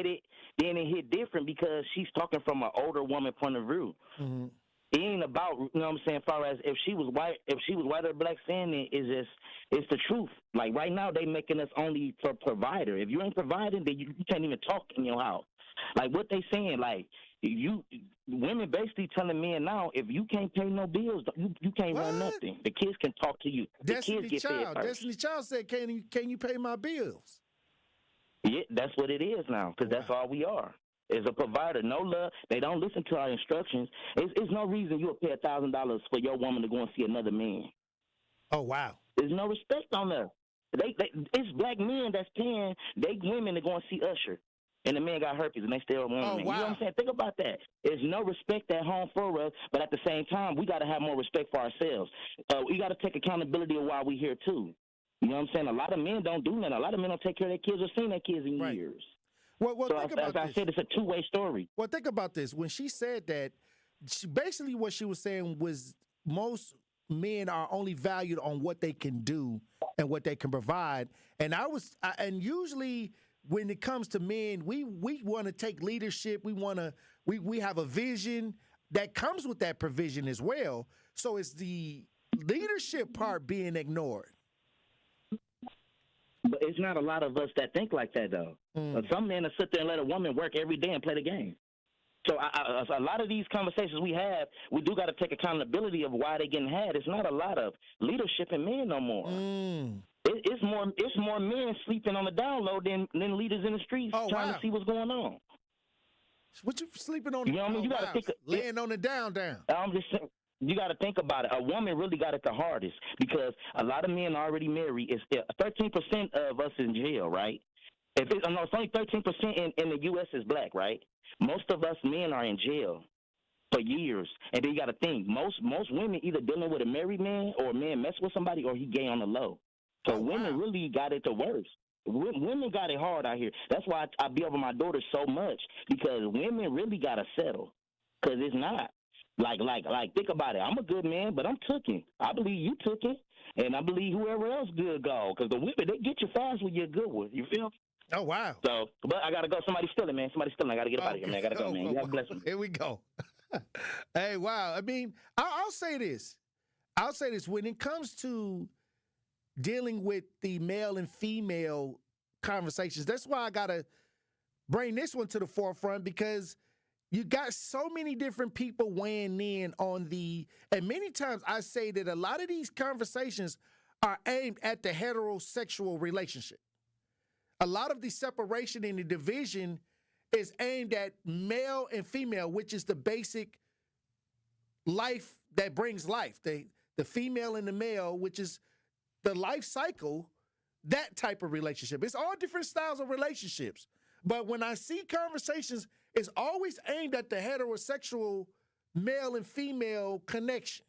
it, then it hit different because she's talking from an older woman point of view. Mm-hmm. It ain't about, you know what I'm saying, as far as if she was white or black saying it, it's the truth. Like right now they making us only for provider. If you ain't providing, then you can't even talk in your house. Like what they saying, like women basically telling men now, if you can't pay no bills, you can't run nothing. The kids can talk to you. The kids get fed first. Destiny Child said, can you pay my bills? Yeah, that's what it is now, because that's all we are. Is a provider. No love. They don't listen to our instructions. It's no reason you'll pay $1,000 for your woman to go and see another man. Oh, wow. There's no respect on us. It's black men that's paying they women to go and see Usher. And the man got herpes and they still want Oh, him. wow. You know what I'm saying? Think about that. There's no respect at home for us, but at the same time, we got to have more respect for ourselves. We got to take accountability of why we're here, too. You know what I'm saying? A lot of men don't do that. A lot of men don't take care of their kids or seen their kids in years. Well, so think about as I said, it's a two-way story. Well, think about this. When she said that, basically what she was saying was men are only valued on what they can do and what they can provide. And usually when it comes to men, we want to take leadership. We have a vision that comes with that provision as well. So it's the leadership part being ignored. But it's not a lot of us that think like that, though. Some men will sit there and let a woman work every day and play the game. So a lot of these conversations we have, we do got to take accountability of why they're getting had. It's not a lot of leadership in men no more. It's more men sleeping on the down low than leaders in the streets trying to see what's going on. What you sleeping on? You know what I mean? You got to think laying on the down. I'm just saying. You got to think about it. A woman really got it the hardest because a lot of men are already married. It's 13% of us in jail, right? It's only 13% in the U.S. is black, right? Most of us men are in jail for years. And then you got to think, most women either dealing with a married man or a man mess with somebody or he gay on the low. So women really got it the worst. Women got it hard out here. That's why I be over my daughter so much because women really got to settle because it's not. Like, think about it. I'm a good man, but I'm tooken. I believe you tooken, and I believe whoever else good go. Because the women, they get you fast when you're good with. You feel? Oh, wow. So, but I got to go. Somebody's stealing, man. Somebody's stealing. I got to get up out of here, man. I got to go, man. You have a blessing. Here we go. Hey, wow. I mean, I'll say this. When it comes to dealing with the male and female conversations, that's why I got to bring this one to the forefront because you got so many different people weighing in on and many times I say that a lot of these conversations are aimed at the heterosexual relationship. A lot of the separation and the division is aimed at male and female, which is the basic life that brings life. The female and the male, which is the life cycle, that type of relationship. It's all different styles of relationships. But when I see conversations, it's always aimed at the heterosexual male and female connection.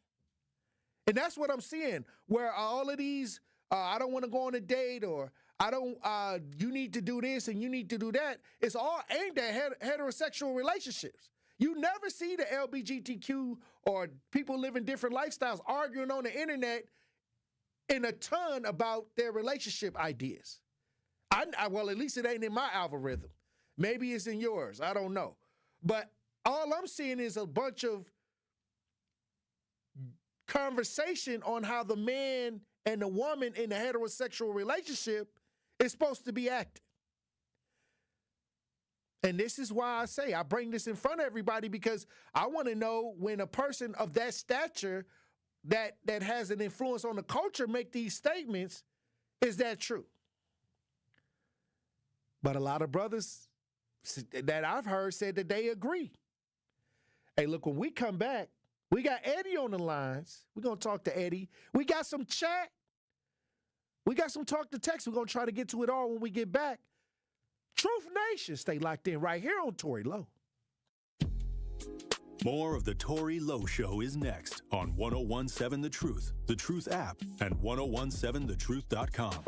And that's what I'm seeing, where all of these, I don't want to go on a date or you need to do this and you need to do that. It's all aimed at heterosexual relationships. You never see the LGBTQ or people living different lifestyles arguing on the internet in a ton about their relationship ideas. Well, at least it ain't in my algorithm. Maybe it's in yours. I don't know. But all I'm seeing is a bunch of conversation on how the man and the woman in the heterosexual relationship is supposed to be acting. And this is why I say I bring this in front of everybody because I want to know when a person of that stature that has an influence on the culture make these statements, is that true? But a lot of brothers that I've heard said that they agree. Hey, look, when we come back, we got Eddie on the lines. We're going to talk to Eddie. We got some chat. We got some talk to text. We're going to try to get to it all when we get back. Truth Nation, stay locked in right here on Tory Lowe. More of the Tory Lowe Show is next on 1017 The Truth app, and 1017thetruth.com.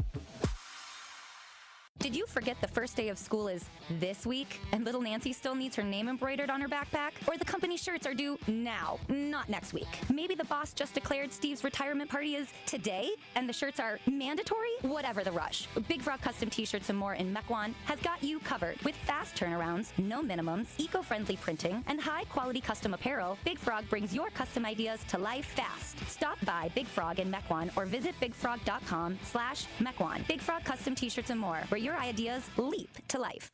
Did you forget the first day of school is this week and little Nancy still needs her name embroidered on her backpack? Or the company shirts are due now, not next week? Maybe the boss just declared Steve's retirement party is today and the shirts are mandatory? Whatever the rush, Big Frog Custom T-shirts and more in Mequon has got you covered. With fast turnarounds, no minimums, eco-friendly printing, and high-quality custom apparel, Big Frog brings your custom ideas to life fast. Stop by Big Frog in Mequon or visit bigfrog.com/Mequon. Big Frog Custom T-shirts and more, where your ideas leap to life.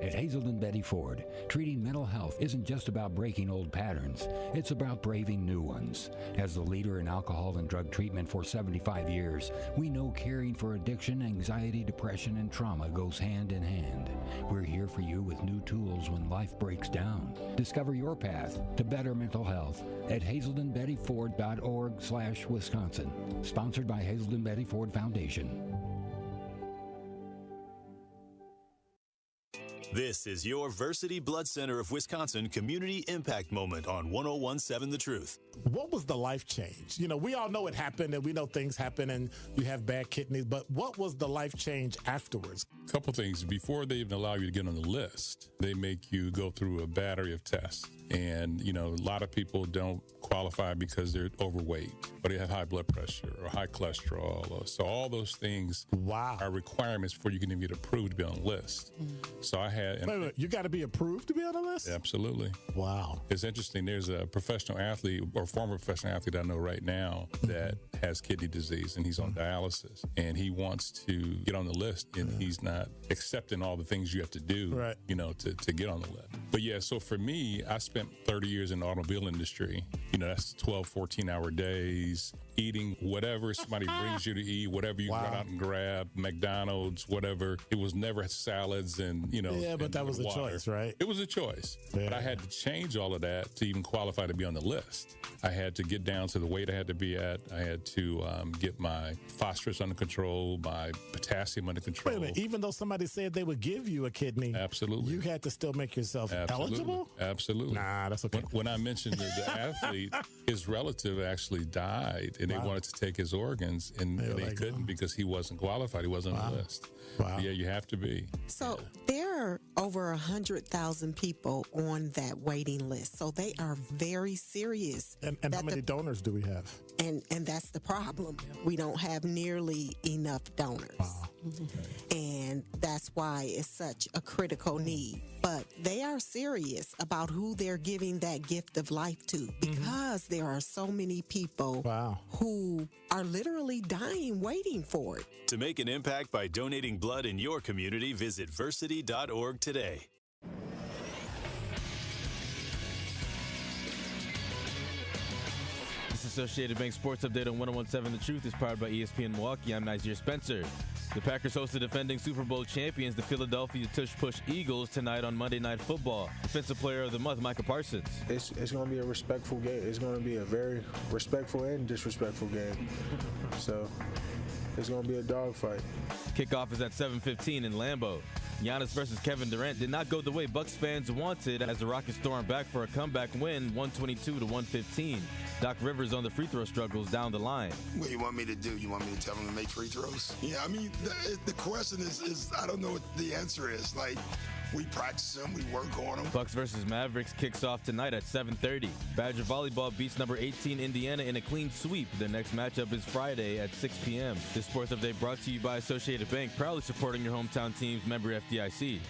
At Hazelden Betty Ford, treating mental health isn't just about breaking old patterns. It's about braving new ones. As the leader in alcohol and drug treatment for 75 years, we know caring for addiction, anxiety, depression, and trauma goes hand in hand. We're here for you with new tools when life breaks down. Discover your path to better mental health at hazeldenbettyford.org/Wisconsin. Sponsored by Hazelden Betty Ford Foundation. This is your Versity Blood Center of Wisconsin Community Impact Moment on 1017 The Truth. What was the life change? You know, we all know it happened and we know things happen and you have bad kidneys, but what was the life change afterwards? Couple things. Before they even allow you to get on the list, they make you go through a battery of tests. And, a lot of people don't qualify because they're overweight, or they have high blood pressure or high cholesterol. So all those things are requirements before you can even get approved to be on the list. So I had... Wait, you got to be approved to be on the list? Absolutely. Wow. It's interesting. There's a professional athlete or former professional athlete I know right now that has kidney disease, and he's on dialysis. And he wants to get on the list, and he's not accepting all the things you have to do, to get on the list. But yeah, so for me, I spent 30 years in the automobile industry. That's 12, 14-hour days, eating whatever somebody brings you to eat, whatever you run out and grab, McDonald's, whatever. It was never salads and, Yeah, but that was a water. choice, right? It was a choice. Yeah. But I had to change all of that to even qualify to be on the list. I had to get down to the weight I had to be at. I had to get my phosphorus under control, my potassium under control. Wait a minute. Even though somebody said they would give you a kidney, absolutely, you had to still make yourself eligible? Absolutely. Nah, that's okay. When I mentioned the athlete, his relative actually died, and they wanted to take his organs, and they couldn't because he wasn't qualified. He wasn't on the list. Wow. Yeah, you have to be. So there are over 100,000 people on that waiting list. So they are very serious. And how many donors do we have? And that's the problem. We don't have nearly enough donors. Wow. And that's why it's such a critical need. But they are serious about who they're giving that gift of life to, because there are so many people who are literally dying waiting for it. To make an impact by donating blood in your community, visit versity.org today. This Associated Bank Sports Update on 101.7 The Truth is powered by ESPN Milwaukee. I'm Nazir Spencer. The Packers host the defending Super Bowl champions, the Philadelphia Tush-Push Eagles, tonight on Monday Night Football. Defensive Player of the Month, Micah Parsons. It's going to be a respectful game. It's going to be a very respectful and disrespectful game. So it's going to be a dogfight. Kickoff is at 7:15 in Lambeau. Giannis versus Kevin Durant did not go the way Bucks fans wanted as the Rockets stormed back for a comeback win, 122-115. Doc Rivers on the free throw struggles down the line. What you want me to do? You want me to tell him to make free throws? Yeah, I mean, the question is I don't know what the answer is. Like, we practice them, we work on them. Bucks versus Mavericks kicks off tonight at 7:30. Badger Volleyball beats number 18 Indiana in a clean sweep. Their next matchup is Friday at 6 p.m. This sports update brought to you by Associated Bank, proudly supporting your hometown teams, member FDIC.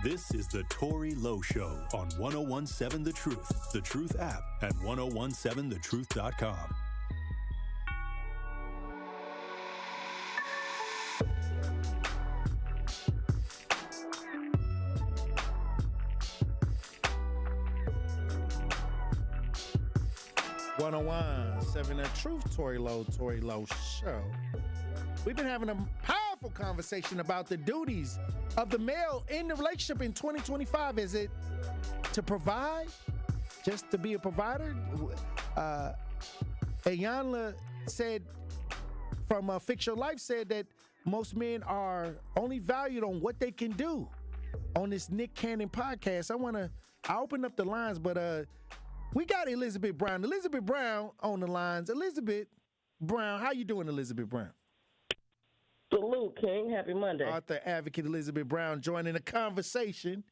This is the Tory Lowe Show on 101.7 The Truth, The Truth app at 1017thetruth.com. Seven The Truth, Tory Lowe Show. We've been having a powerful conversation about the duties of the male in the relationship in 2025. Is it to provide, just to be a provider? Ayanla said from Fix Your Life said that most men are only valued on what they can do. On this Nick Cannon podcast, I opened up the lines, but we got Elizabeth Brown. Elizabeth Brown on the lines. Elizabeth Brown, how you doing, Elizabeth Brown? Salute, King. Happy Monday. Author, advocate Elizabeth Brown joining the conversation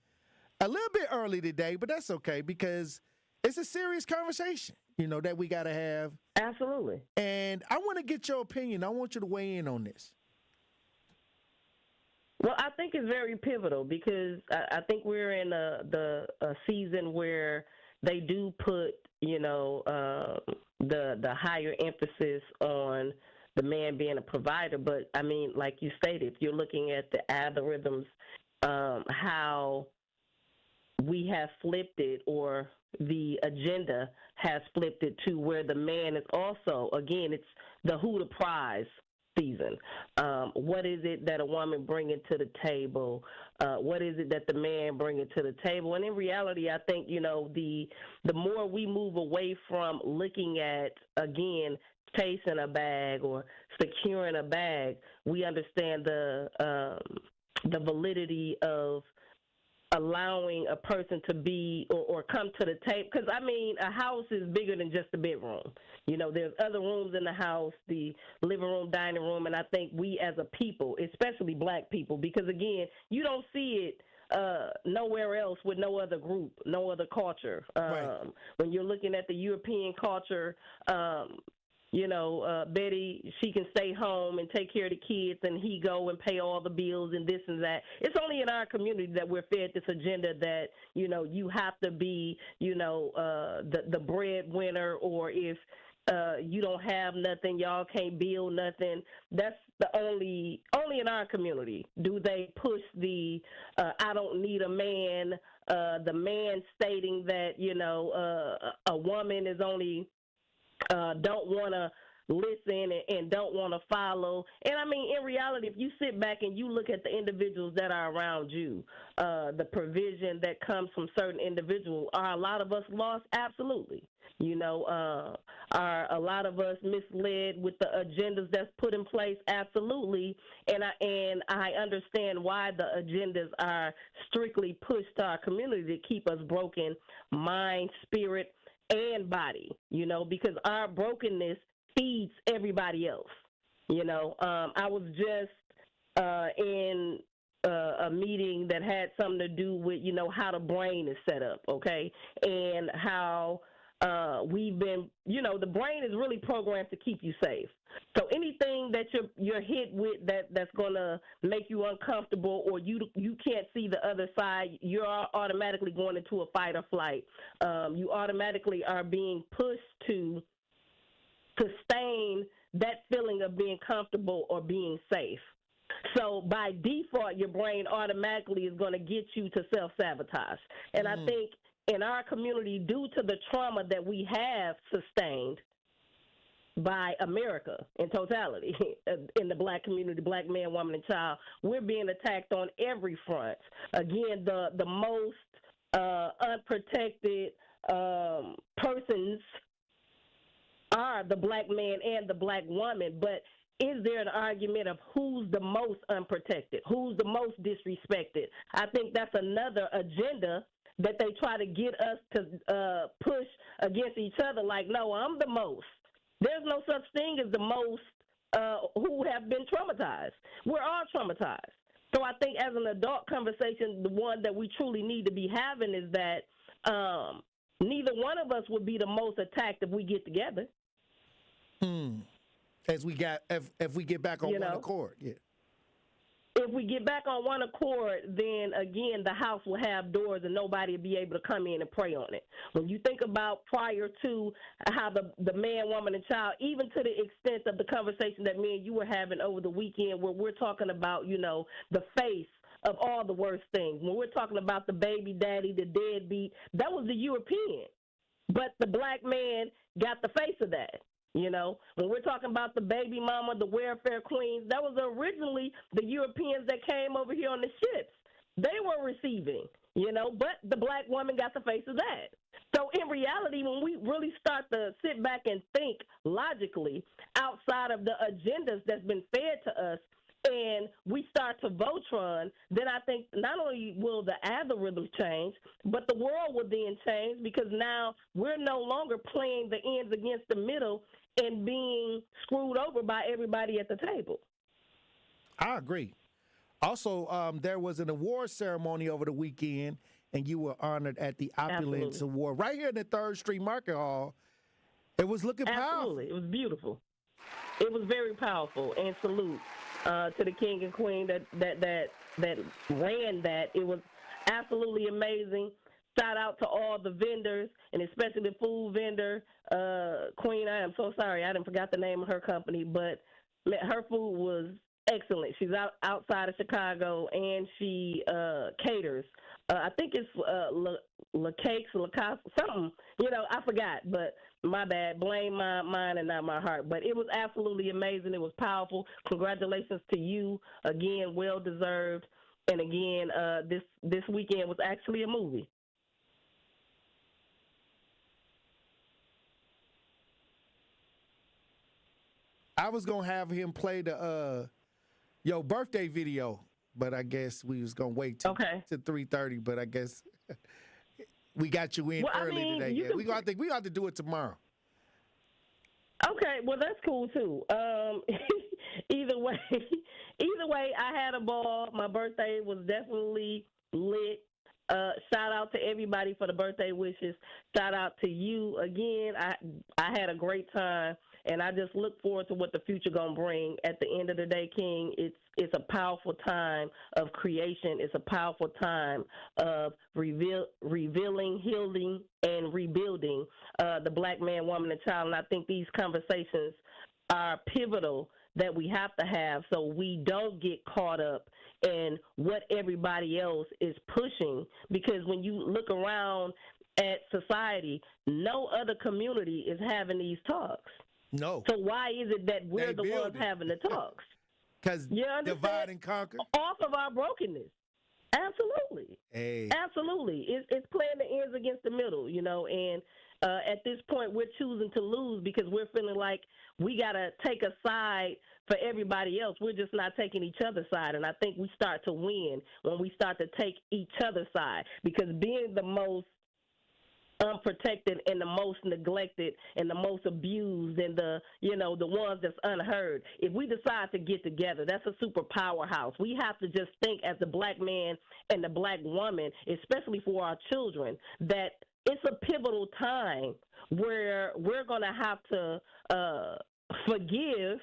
a little bit early today, but that's okay because it's a serious conversation, that we got to have. Absolutely. And I want to get your opinion. I want you to weigh in on this. Well, I think it's very pivotal because I think we're in a season where they do put, the higher emphasis on the man being a provider. But, I mean, like you stated, if you're looking at the algorithms, how we have flipped it or the agenda has flipped it to where the man is also, again, it's the who the prize season. What is it that a woman bringing to the table? What is it that the man bringing to the table? And in reality, I think, the more we move away from looking at, again, chasing a bag or securing a bag, we understand the validity of allowing a person to be or come to the table. Because, I mean, a house is bigger than just a bedroom. You know, there's other rooms in the house, the living room, dining room, and I think we as a people, especially black people, because, again, you don't see it nowhere else with no other group, no other culture. When you're looking at the European culture, you know, Betty, she can stay home and take care of the kids, and he go and pay all the bills and this and that. It's only in our community that we're fed this agenda that, you know, you have to be, you know, the breadwinner, or if you don't have nothing, y'all can't build nothing. That's the only in our community do they push the I don't need a man, the man stating that, you know, a woman is only don't want to listen and don't want to follow. And I mean, in reality, if you sit back and you look at the individuals that are around you, the provision that comes from certain individuals, are a lot of us lost? Absolutely. You know, are a lot of us misled with the agendas that's put in place? Absolutely. And I understand why the agendas are strictly pushed to our community to keep us broken, mind, spirit, and body, you know, because our brokenness feeds everybody else. You know, I was just in a meeting that had something to do with, you know, how the brain is set up, okay, and how we've been, you know, the brain is really programmed to keep you safe. So anything that you're hit with that's going to make you uncomfortable, or you can't see the other side, you're automatically going into a fight or flight. You automatically are being pushed to sustain that feeling of being comfortable or being safe. So by default, your brain automatically is going to get you to self-sabotage. And I think in our community, due to the trauma that we have sustained by America in totality, in the black community, black man, woman, and child, we're being attacked on every front. Again, the most unprotected persons are the black man and the black woman, but is there an argument of who's the most unprotected, who's the most disrespected? I think that's another agenda that they try to get us to push against each other, like, no, I'm the most. There's no such thing as the most who have been traumatized. We're all traumatized. So I think as an adult conversation, the one that we truly need to be having is that neither one of us would be the most attacked if we get together. As we got, if we get back on one accord, yeah. If we get back on one accord, then again, the house will have doors and nobody will be able to come in and pray on it. When you think about prior to how the man, woman, and child, even to the extent of the conversation that me and you were having over the weekend, where we're talking about, you know, the face of all the worst things. When we're talking about the baby daddy, the deadbeat, that was the European. But the black man got the face of that. You know, when we're talking about the baby mama, the welfare queens, that was originally the Europeans that came over here on the ships. They were receiving, you know, but the black woman got the face of that. So in reality, when we really start to sit back and think logically outside of the agendas that's been fed to us, and we start to Voltron, then I think not only will the algorithms change, but the world will then change, because now we're no longer playing the ends against the middle and being screwed over by everybody at the table. I agree. Also, there was an award ceremony over the weekend, and you were honored at the Opulence Award right here in the 3rd Street Market Hall. It was looking powerful. It was beautiful. It was very powerful, and salute to the king and queen that ran that. It was absolutely amazing. Shout out to all the vendors, and especially the food vendor, Queen. I am so sorry, I didn't forgot the name of her company, but her food was excellent. She's outside of Chicago, and she caters. I think it's La Cakes, La Casa, something. You know, I forgot, but my bad. Blame my mind and not my heart. But it was absolutely amazing. It was powerful. Congratulations to you again. Well deserved. And again, this weekend was actually a movie. I was gonna have him play the your birthday video but I guess we was gonna wait to 3:30. But I guess we got you in early today. Yeah, we gonna have to do it tomorrow. Okay, well that's cool too. Either way, I had a ball. My birthday was definitely lit. Shout out to everybody for the birthday wishes. Shout out to you again. I had a great time, and I just look forward to what the future gonna bring. At the end of the day, King, it's a powerful time of creation. It's a powerful time of revealing, healing, and rebuilding the black man, woman, and child. And I think these conversations are pivotal that we have to have so we don't get caught up in what everybody else is pushing. Because when you look around at society, no other community is having these talks. No. So why is it that we're the ones having the talks? Because divide and conquer. Off of our brokenness. Absolutely. Hey. Absolutely. It's playing the ends against the middle, and at this point we're choosing to lose because we're feeling like we got to take a side for everybody else. We're just not taking each other's side. And I think we start to win when we start to take each other's side, because being the most unprotected and the most neglected and the most abused and the ones that's unheard, if we decide to get together, that's a super powerhouse. We have to just think as the black man and the black woman, especially for our children, that it's a pivotal time where we're going to have to forgive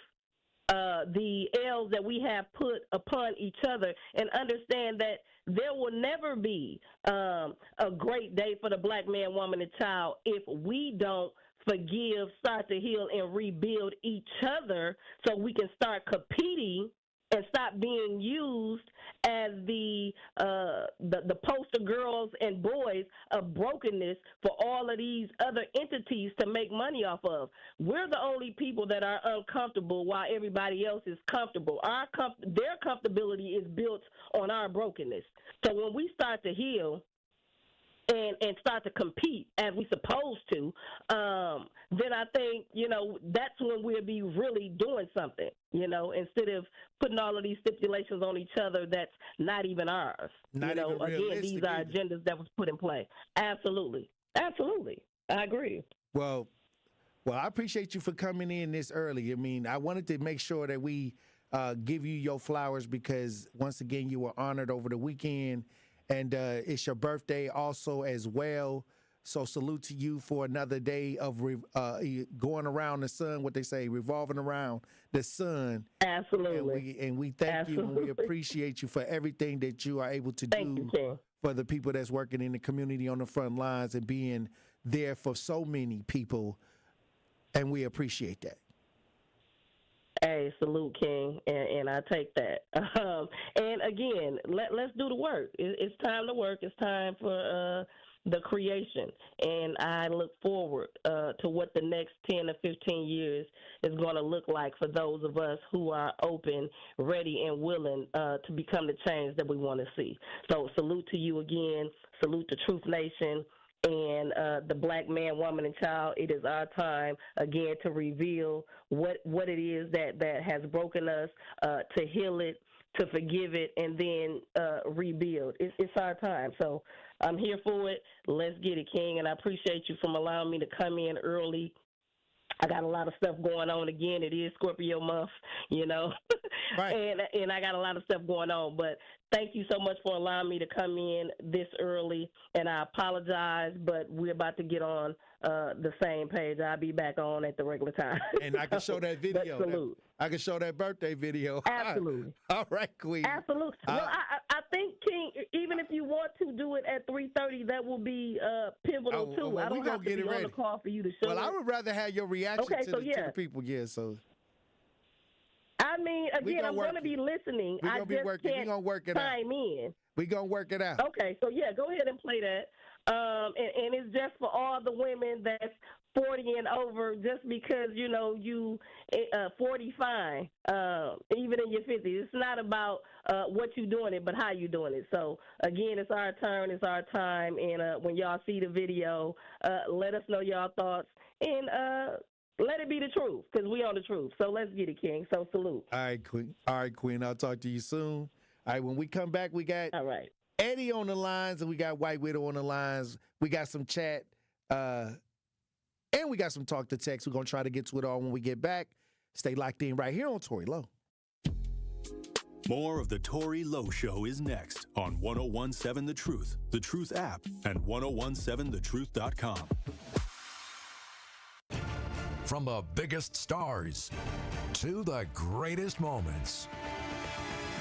the L's that we have put upon each other, and understand that there will never be a great day for the black man, woman, and child if we don't forgive, start to heal, and rebuild each other, so we can start competing and stop being used as the poster girls and boys of brokenness for all of these other entities to make money off of. We're the only people that are uncomfortable while everybody else is comfortable. Their comfortability is built on our brokenness. So when we start to heal and start to compete as we supposed to, then I think, that's when we'll be really doing something, instead of putting all of these stipulations on each other that's not even ours. Again, these are agendas that was put in play. Absolutely. Absolutely. I agree. Well, I appreciate you for coming in this early. I mean, I wanted to make sure that we give you your flowers because, once again, you were honored over the weekend. And it's your birthday also as well. So salute to you for another day of going around the sun, what they say, revolving around the sun. Absolutely. And we thank you and we appreciate you for everything that you are able to do for the people that's working in the community on the front lines and being there for so many people. And we appreciate that. Hey, salute, King, and I take that. And again, let's do the work. It's time to work. It's time for the creation, and I look forward to what the next 10 to 15 years is going to look like for those of us who are open, ready, and willing to become the change that we want to see. So salute to you again. Salute to Truth Nation. And the black man, woman, and child, it is our time, again, to reveal what it is that has broken us, to heal it, to forgive it, and then rebuild. It's our time. So I'm here for it. Let's get it, King. And I appreciate you from allowing me to come in early. I got a lot of stuff going on. Again, it is Scorpio month, right. and I got a lot of stuff going on. But thank you so much for allowing me to come in this early. And I apologize, but we're about to get on the same page. I'll be back on at the regular time. And I can show that video. Salute. I can show that birthday video. Absolutely. All right, Queen. Absolutely. Well, I think, King, even if you want to do it at 3:30, that will be pivotal too. Well, I don't have to be on the call for you to show. Well, I would rather have your reaction to the people. Yeah, so. I mean, again, I'm going to be listening. We're going to be working. We're going to work it out. Time in. We're going to work it out. Okay, so yeah, go ahead and play that. And it's just for all the women that's 40 and over, just because, you 40 fine, even in your 50s. It's not about what you're doing it, but how you're doing it. So, again, it's our turn. It's our time. And when y'all see the video, let us know y'all thoughts. And let it be the truth, because we on the truth. So let's get it, King. So salute. All right, Queen. I'll talk to you soon. All right, when we come back, we got Eddie on the lines and we got White Widow on the lines. We got some chat and we got some talk to text. We're going to try to get to it all when we get back. Stay locked in right here on Tory Lowe. More of the Tory Lowe Show is next on 1017 The Truth app, and 1017thetruth.com. From the biggest stars to the greatest moments,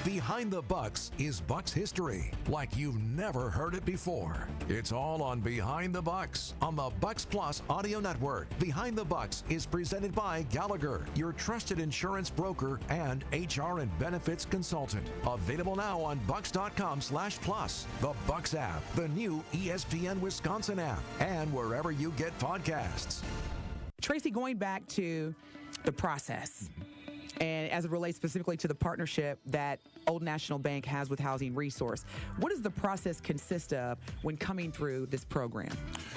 Behind the Bucks is Bucks history like you've never heard it before. It's all on Behind the Bucks on the Bucks Plus audio network. Behind the Bucks is presented by Gallagher, your trusted insurance broker and HR and benefits consultant. Available now on bucks.com/plus, the Bucks app, the new ESPN Wisconsin app, and wherever you get podcasts. Tracy, going back to the process, and as it relates specifically to the partnership that Old National Bank has with Housing Resource, what does the process consist of when coming through this program?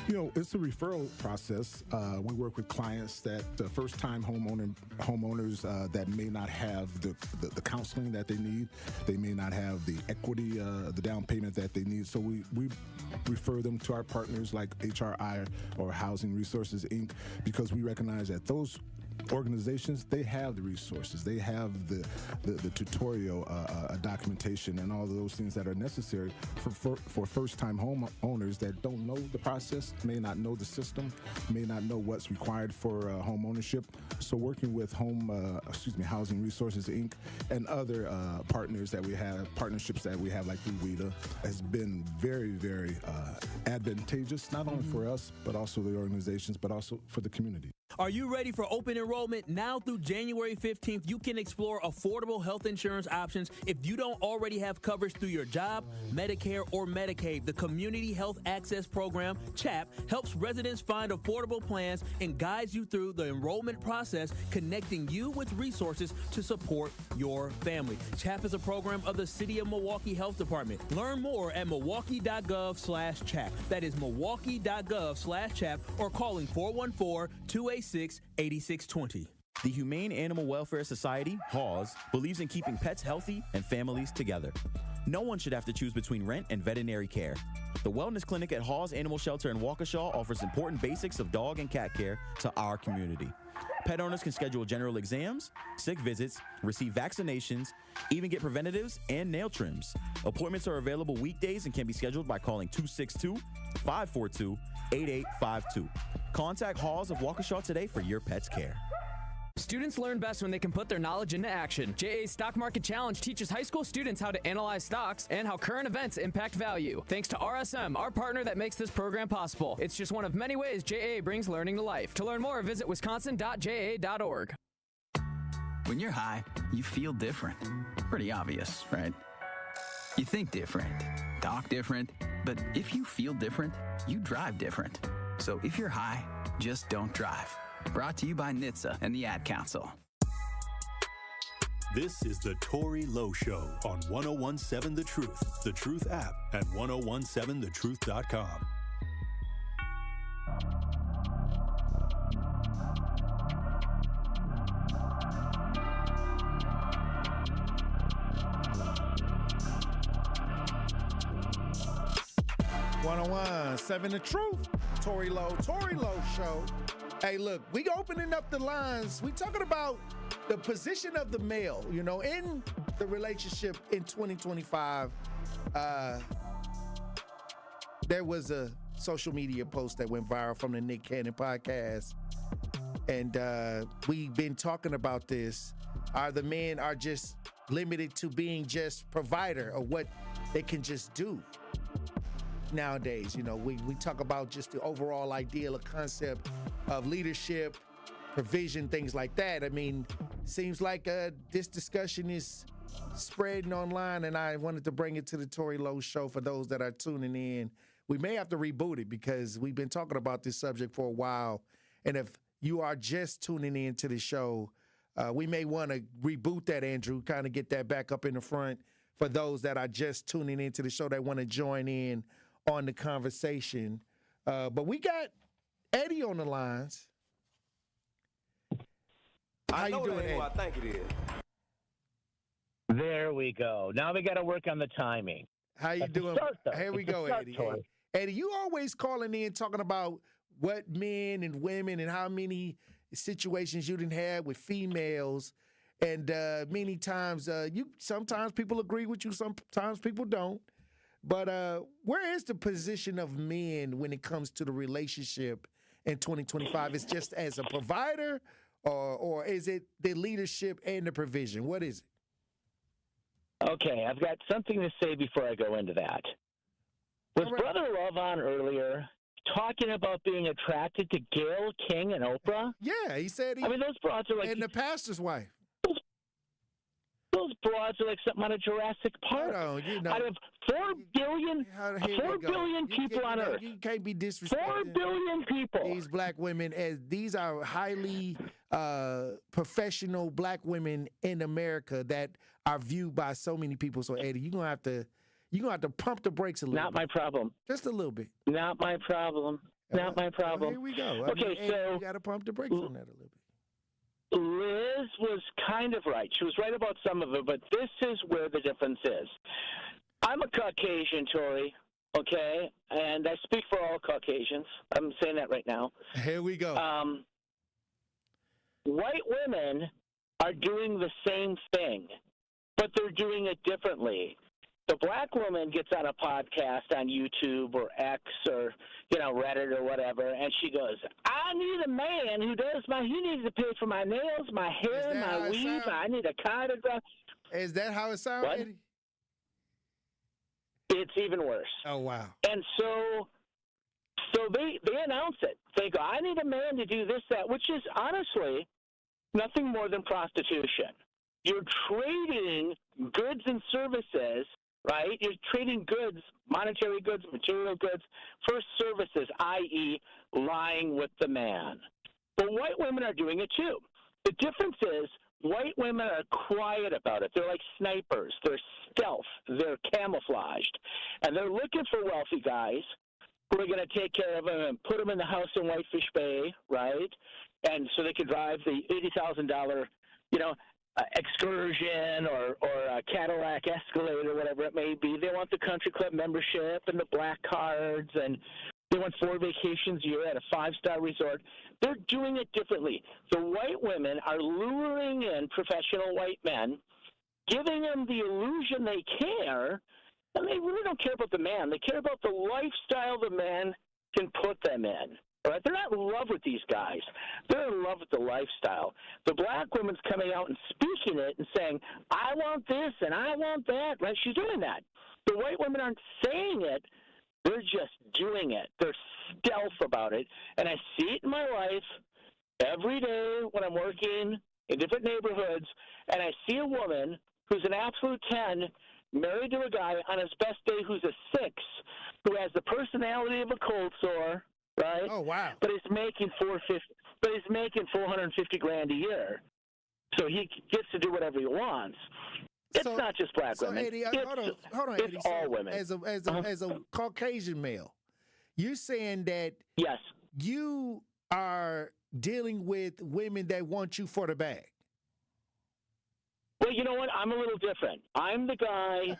It's a referral process. We work with clients that first-time homeowners that may not have the counseling that they need. They may not have the equity, the down payment that they need. So we refer them to our partners like HRI or Housing Resources, Inc., because we recognize that those organizations, they have the resources, they have the tutorial documentation and all of those things that are necessary for first-time homeowners that don't know the process, may not know the system, may not know what's required for home ownership. So working with Housing Resources, Inc. and other partnerships that we have like through WIDA has been very, very advantageous, not only for us, but also the organizations, but also for the community. Are you ready for open enrollment? Now through January 15th, you can explore affordable health insurance options if you don't already have coverage through your job, Medicare, or Medicaid. The Community Health Access Program, CHAP, helps residents find affordable plans and guides you through the enrollment process, connecting you with resources to support your family. CHAP is a program of the City of Milwaukee Health Department. Learn more at milwaukee.gov/CHAP. That is milwaukee.gov/CHAP or calling 414-286-8620. The Humane Animal Welfare Society, HAWS, believes in keeping pets healthy and families together. No one should have to choose between rent and veterinary care. The Wellness Clinic at Hawes Animal Shelter in Waukesha offers important basics of dog and cat care to our community. Pet owners can schedule general exams, sick visits, receive vaccinations, even get preventatives and nail trims. Appointments are available weekdays and can be scheduled by calling 262-542-8852. Contact Hawes of Waukesha today for your pet's care. Students learn best when they can put their knowledge into action. JA's Stock Market Challenge teaches high school students how to analyze stocks and how current events impact value. Thanks to RSM, our partner that makes this program possible. It's just one of many ways JA brings learning to life. To learn more, visit wisconsin.ja.org. When you're high, you feel different. Pretty obvious, right? You think different, talk different, but if you feel different, you drive different. So if you're high, just don't drive. Brought to you by NHTSA and the Ad Council. This is the Tory Lowe Show on 1017 The Truth app, and 1017thetruth.com. The Truth. Tory Lowe Show. Hey, look, we opening up the lines. We talking about the position of the male, in the relationship in 2025. There was a social media post that went viral from the Nick Cannon podcast. And we've been talking about this. The men are just limited to being just provider of what they can just do nowadays. We talk about just the overall ideal, a concept of leadership, provision, things like that. I mean, seems like this discussion is spreading online, and I wanted to bring it to the Tory Lowe Show for those that are tuning in. We may have to reboot it because we've been talking about this subject for a while, and if you are just tuning in to the show, we may want to reboot that, Andrew, kind of get that back up in the front for those that are just tuning into the show that want to join in on the conversation. But we got Eddie on the lines. How you doing, Eddie? I think it is. There we go. Now we got to work on the timing. How you doing? Here we go, Eddie. Eddie, you always calling in talking about what men and women and how many situations you didn't have with females. And many times, sometimes people agree with you, sometimes people don't. But where is the position of men when it comes to the relationship in 2025? Is just as a provider, or is it the leadership and the provision? What is it? Okay, I've got something to say before I go into that. Was Brother Love on earlier talking about being attracted to Gayle King and Oprah? Yeah, he said I mean, those broads are like... And the pastor's wife. Those broads are like something out of Jurassic Park. Out of 4 billion people on Earth. You can't be disrespecting 4 billion people. These black women, as these are highly professional black women in America that are viewed by so many people. So, Eddie, you're gonna have to pump the brakes a little. Not my problem. Just a little bit. Not my problem. Not my problem. Here we go. Okay, so you got to pump the brakes on that a little bit. Liz was kind of right. She was right about some of it, but this is where the difference is. I'm a Caucasian, Tory, okay? And I speak for all Caucasians. I'm saying that right now. Here we go. White women are doing the same thing, but they're doing it differently. The black woman gets on a podcast on YouTube or X or, Reddit or whatever, and she goes, I need a man who does he needs to pay for my nails, my hair, my weave, I need a car to drive. Is that how it sounds, Eddie? It's even worse. Oh, wow. And so they announce it. They go, I need a man to do this, that, which is honestly nothing more than prostitution. You're trading goods and services, right? You're trading goods, monetary goods, material goods, for services, i.e. lying with the man. But white women are doing it too. The difference is white women are quiet about it. They're like snipers. They're stealth. They're camouflaged. And they're looking for wealthy guys who are going to take care of them and put them in the house in Whitefish Bay, right? And so they can drive the $80,000, excursion or a Cadillac Escalade or whatever it may be. They want the country club membership and the black cards, and they want 4 vacations a year at a 5-star resort. They're doing it differently. The white women are luring in professional white men, giving them the illusion they care, and they really don't care about the man. They care about the lifestyle the man can put them in. All right? They're not in love with these guys. They're in love with the lifestyle. The black woman's coming out and speaking it and saying, I want this and I want that. Right? She's doing that. The white women aren't saying it. They're just doing it. They're stealth about it. And I see it in my life every day when I'm working in different neighborhoods, and I see a woman who's an absolute 10 married to a guy on his best day who's a 6, who has the personality of a cold sore, right? Oh, wow. But he's making $450,000 a year. So he gets to do whatever he wants. It's not just black women. Eddie, hold on, Eddie. It's all women. As a Caucasian male, you're saying that yes, you are dealing with women that want you for the bag. Well, you know what? I'm a little different. I'm the guy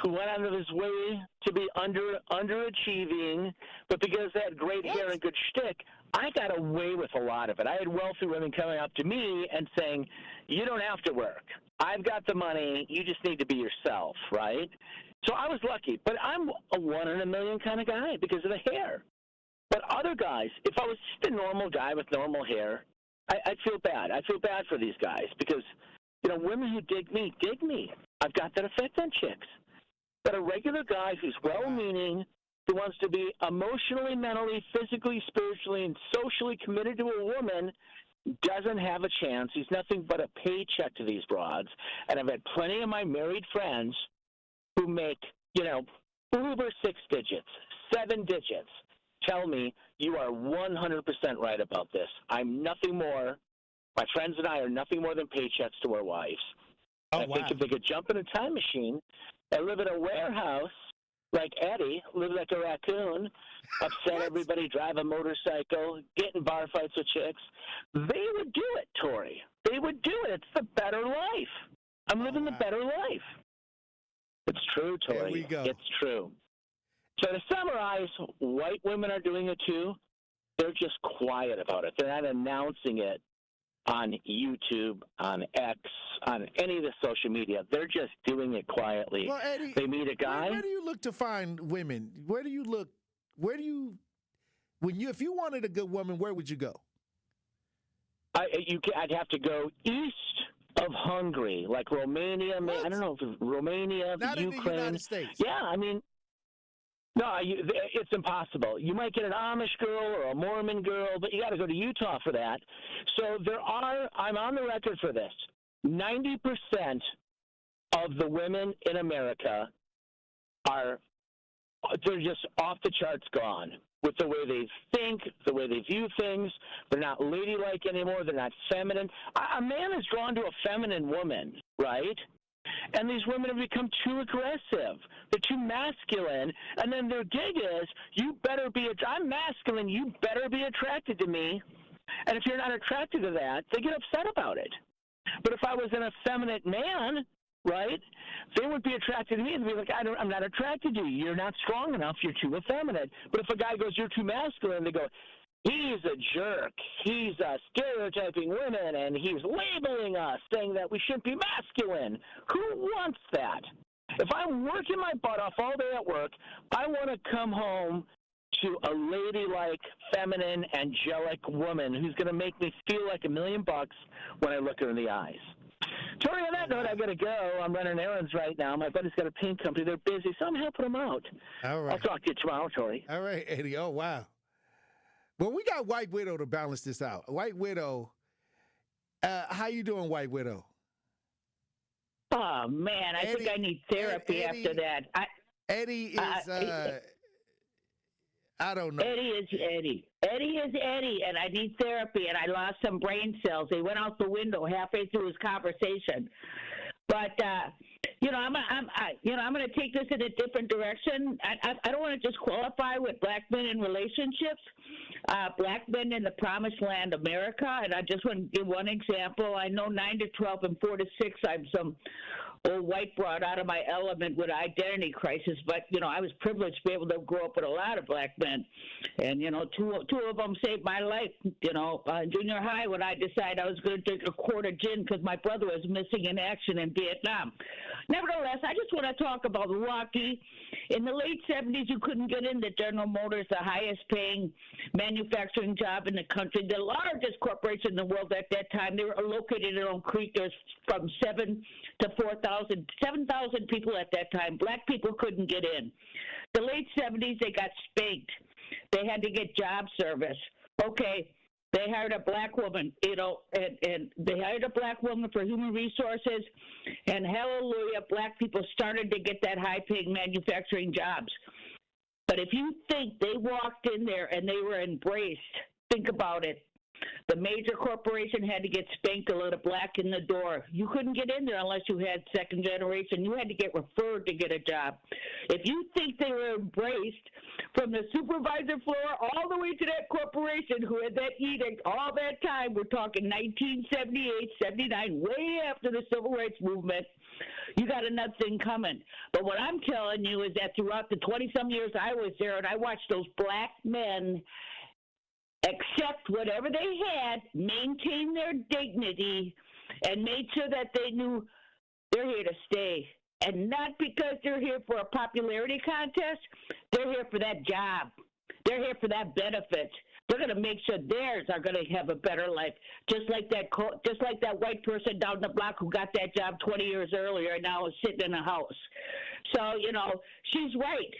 who went out of his way to be underachieving, but because I had great hair and good shtick, I got away with a lot of it. I had wealthy women coming up to me and saying, you don't have to work. I've got the money. You just need to be yourself, right? So I was lucky. But I'm a 1 in a million kind of guy because of the hair. But other guys, if I was just a normal guy with normal hair, I'd feel bad. I feel bad for these guys because, women who dig me. I've got that effect on chicks. But a regular guy who's well-meaning, who wants to be emotionally, mentally, physically, spiritually, and socially committed to a woman doesn't have a chance. He's nothing but a paycheck to these broads. And I've had plenty of my married friends who make, uber 6 digits, 7 digits, tell me you are 100% right about this. I'm nothing more. My friends and I are nothing more than paychecks to our wives. I think if they could jump in a time machine and live in a warehouse like Eddie, live like a raccoon, upset everybody, drive a motorcycle, get in bar fights with chicks, they would do it, Tory. They would do it. It's the better life. I'm living the better life. It's true, Tory. There we go. It's true. So to summarize, white women are doing it too. They're just quiet about it. They're not announcing it on YouTube, on X, on any of the social media. They're just doing it quietly. Well, Eddie, they meet a guy. Where do you look to find women? Where do you look? If you wanted a good woman, where would you go? I'd have to go east of Hungary, like Romania. I don't know if it's Romania, Not Ukraine. in the United States. Yeah, I mean, no, it's impossible. You might get an Amish girl or a Mormon girl, but you got to go to Utah for that. So I'm on the record for this, 90% of the women in America they're just off the charts gone with the way they think, the way they view things. They're not ladylike anymore. They're not feminine. A man is drawn to a feminine woman, right? And these women have become too aggressive. They're too masculine. And then their gig is, I'm masculine, you better be attracted to me. And if you're not attracted to that, they get upset about it. But if I was an effeminate man, right, they would be attracted to me and be like, I'm not attracted to you. You're not strong enough. You're too effeminate. But if a guy goes, you're too masculine, they go, he's a jerk. He's stereotyping women, and he's labeling us, saying that we shouldn't be masculine. Who wants that? If I'm working my butt off all day at work, I want to come home to a ladylike, feminine, angelic woman who's going to make me feel like $1 million when I look her in the eyes. Tory, on that note, I've got to go. I'm running errands right now. My buddy's got a paint company. They're busy, so I'm helping them out. All right. I'll talk to you tomorrow, Tory. All right, Eddie. Oh, wow. Well, we got White Widow to balance this out. White Widow, how you doing, White Widow? Oh, man, I think I need therapy after that. Eddie is, I don't know. Eddie is Eddie. Eddie is Eddie, and I need therapy, and I lost some brain cells. They went out the window halfway through his conversation. But, I'm going to take this in a different direction. I don't want to just qualify with black men in relationships, black men in the promised land, America. And I just want to give one example. I know 9 to 12 and 4 to 6, I'm some old white broad out of my element with identity crisis. But, I was privileged to be able to grow up with a lot of black men. And, two of them saved my life, junior high when I decided I was going to drink a quart of gin because my brother was missing in action in Vietnam. Nevertheless, I just want to talk about Milwaukee. In the late 70s, you couldn't get into General Motors, the highest paying manufacturing job in the country, the largest corporation in the world at that time. They were located in Oak Creek. There's from 7,000 to 4,000, 7,000 people at that time. Black people couldn't get in. The late 70s, they got spanked. They had to get job service. Okay. They hired a black woman, and they hired a black woman for human resources, and hallelujah, black people started to get that high-paying manufacturing jobs. But if you think they walked in there and they were embraced, think about it. The major corporation had to get spanked to let a black in the door. You couldn't get in there unless you had second generation. You had to get referred to get a job. If you think they were embraced from the supervisor floor all the way to that corporation who had that edict all that time, we're talking 1978, 79, way after the civil rights movement, you got another thing coming. But what I'm telling you is that throughout the 20-some years I was there and I watched those black men accept whatever they had, maintain their dignity, and made sure that they knew they're here to stay. And not because they're here for a popularity contest, they're here for that job. They're here for that benefit. They're going to make sure theirs are going to have a better life, just like that white person down the block who got that job 20 years earlier and now is sitting in a house. So, she's right.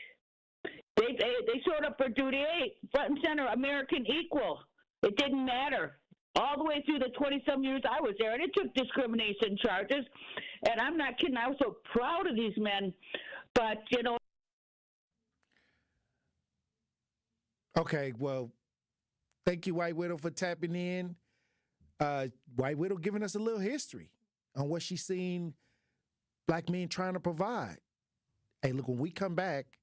They showed up for duty 8, front and center, American equal. It didn't matter. All the way through the 20-some years I was there, and it took discrimination charges. And I'm not kidding. I was so proud of these men. But, Okay, well, thank you, White Widow, for tapping in. White Widow giving us a little history on what she's seen black men trying to provide. Hey, look, when we come back,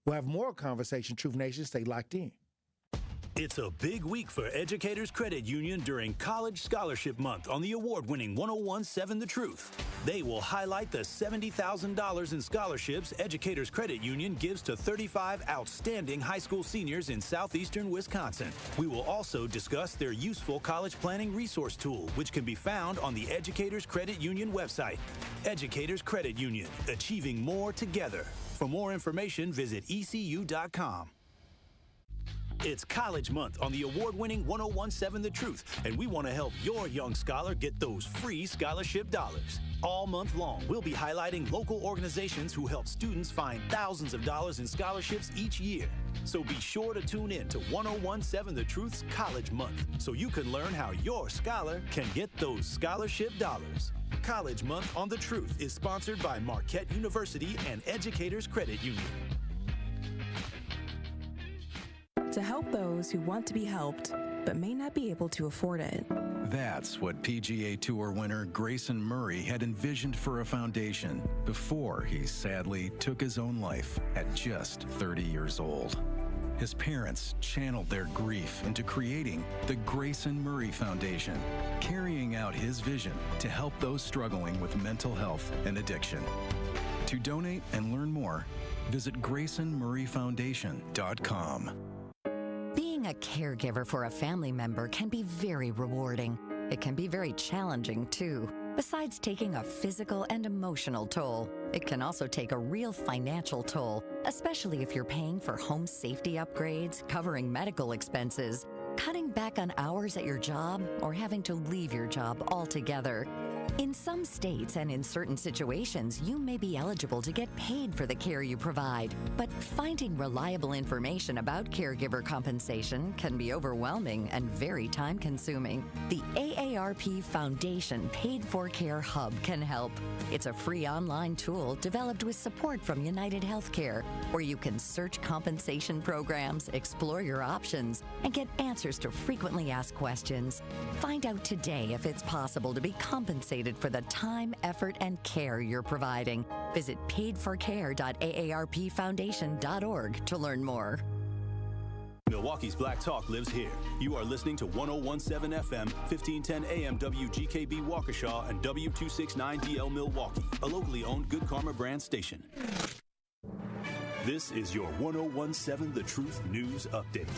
we'll have more conversation. Truth Nation, stay locked in. It's a big week for Educators Credit Union during College Scholarship Month on the award-winning 101.7 The Truth. They will highlight the $70,000 in scholarships Educators Credit Union gives to 35 outstanding high school seniors in southeastern Wisconsin. We will also discuss their useful college planning resource tool, which can be found on the Educators Credit Union website. Educators Credit Union, achieving more together. For more information, visit ecu.com. It's College Month on the award-winning 101.7 The Truth, and we want to help your young scholar get those free scholarship dollars. All month long, we'll be highlighting local organizations who help students find thousands of dollars in scholarships each year. So be sure to tune in to 101.7 The Truth's College Month so you can learn how your scholar can get those scholarship dollars. College Month on The Truth is sponsored by Marquette University and Educators Credit Union. To help those who want to be helped but may not be able to afford it. That's what PGA Tour winner Grayson Murray had envisioned for a foundation before he sadly took his own life at just 30 years old. His parents channeled their grief into creating the Grayson Murray Foundation, carrying out his vision to help those struggling with mental health and addiction. To donate and learn more, visit GraysonMurrayFoundation.com. Being a caregiver for a family member can be very rewarding. It can be very challenging, too. Besides taking a physical and emotional toll, it can also take a real financial toll, especially if you're paying for home safety upgrades, covering medical expenses, cutting back on hours at your job, or having to leave your job altogether. In some states and in certain situations, you may be eligible to get paid for the care you provide, but finding reliable information about caregiver compensation can be overwhelming and very time-consuming. The AARP Foundation Paid for Care Hub can help. It's a free online tool developed with support from United Healthcare, where you can search compensation programs, explore your options, and get answers to frequently asked questions. Find out today if it's possible to be compensated for the time, effort, and care you're providing. Visit paidforcare.aarpfoundation.org to learn more. Milwaukee's Black Talk lives here. You are listening to 101.7 FM, 1510 AM WGKB Waukesha, and W269DL Milwaukee, a locally owned Good Karma brand station. This is your 101.7 The Truth News Update.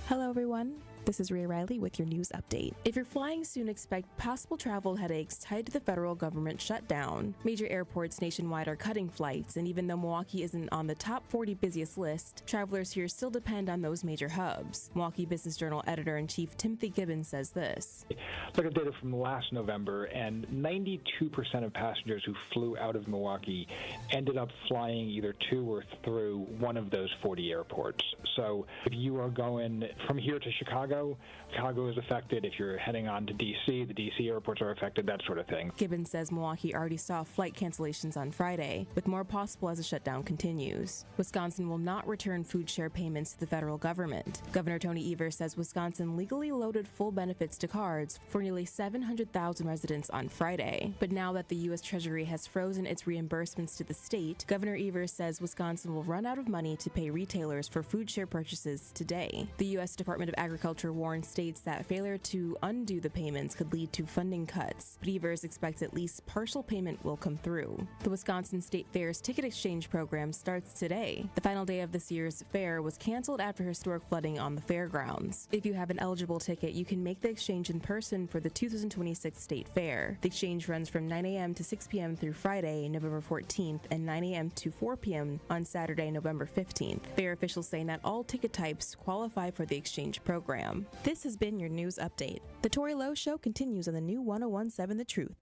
Hello, everyone. This is Rhea Riley with your news update. If you're flying soon, expect possible travel headaches tied to the federal government shutdown. Major airports nationwide are cutting flights, and even though Milwaukee isn't on the top 40 busiest list, travelers here still depend on those major hubs. Milwaukee Business Journal editor-in-chief Timothy Gibbons says this. Look at data from last November, and 92% of passengers who flew out of Milwaukee ended up flying either to or through one of those 40 airports. So if you are going from here to Chicago is affected. If you're heading on to D.C., the D.C. airports are affected, that sort of thing. Gibbons says Milwaukee already saw flight cancellations on Friday, with more possible as the shutdown continues. Wisconsin will not return food share payments to the federal government. Governor Tony Evers says Wisconsin legally loaded full benefits to cards for nearly 700,000 residents on Friday. But now that the U.S. Treasury has frozen its reimbursements to the state, Governor Evers says Wisconsin will run out of money to pay retailers for food share purchases today. The U.S. Department of Agriculture warned states that failure to undo the payments could lead to funding cuts, but Evers expects at least partial payment will come through. The Wisconsin State Fair's ticket exchange program starts today. The final day of this year's fair was canceled after historic flooding on the fairgrounds. If you have an eligible ticket, you can make the exchange in person for the 2026 State Fair. The exchange runs from 9 a.m. to 6 p.m. through Friday, November 14th, and 9 a.m. to 4 p.m. on Saturday, November 15th. Fair officials say not all ticket types qualify for the exchange program. This has been your news update. The Tory Lowe Show continues on the new 101.7 The Truth.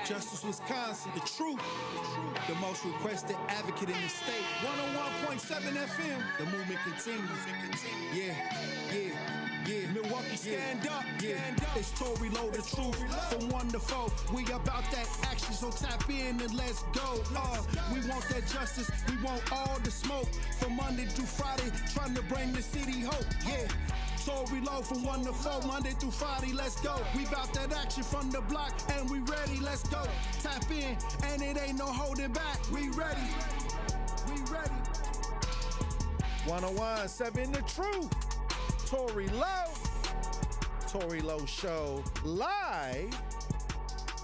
Justice Wisconsin, the truth. The most requested advocate in the state. 101.7 FM. The movement continues. Yeah. Milwaukee, stand up. It's Tory Lowe, the truth. From 1 to 4, we about that action, so tap in and let's go. We want that justice. We want all the smoke. From Monday through Friday, trying to bring the city hope. Yeah. Tory Lowe from 1 to 4, Monday through Friday, let's go. We bout that action from the block, and we ready, let's go. Tap in, and it ain't no holding back. We ready. 101.7 The Truth. Tory Lowe. Tory Lowe Show live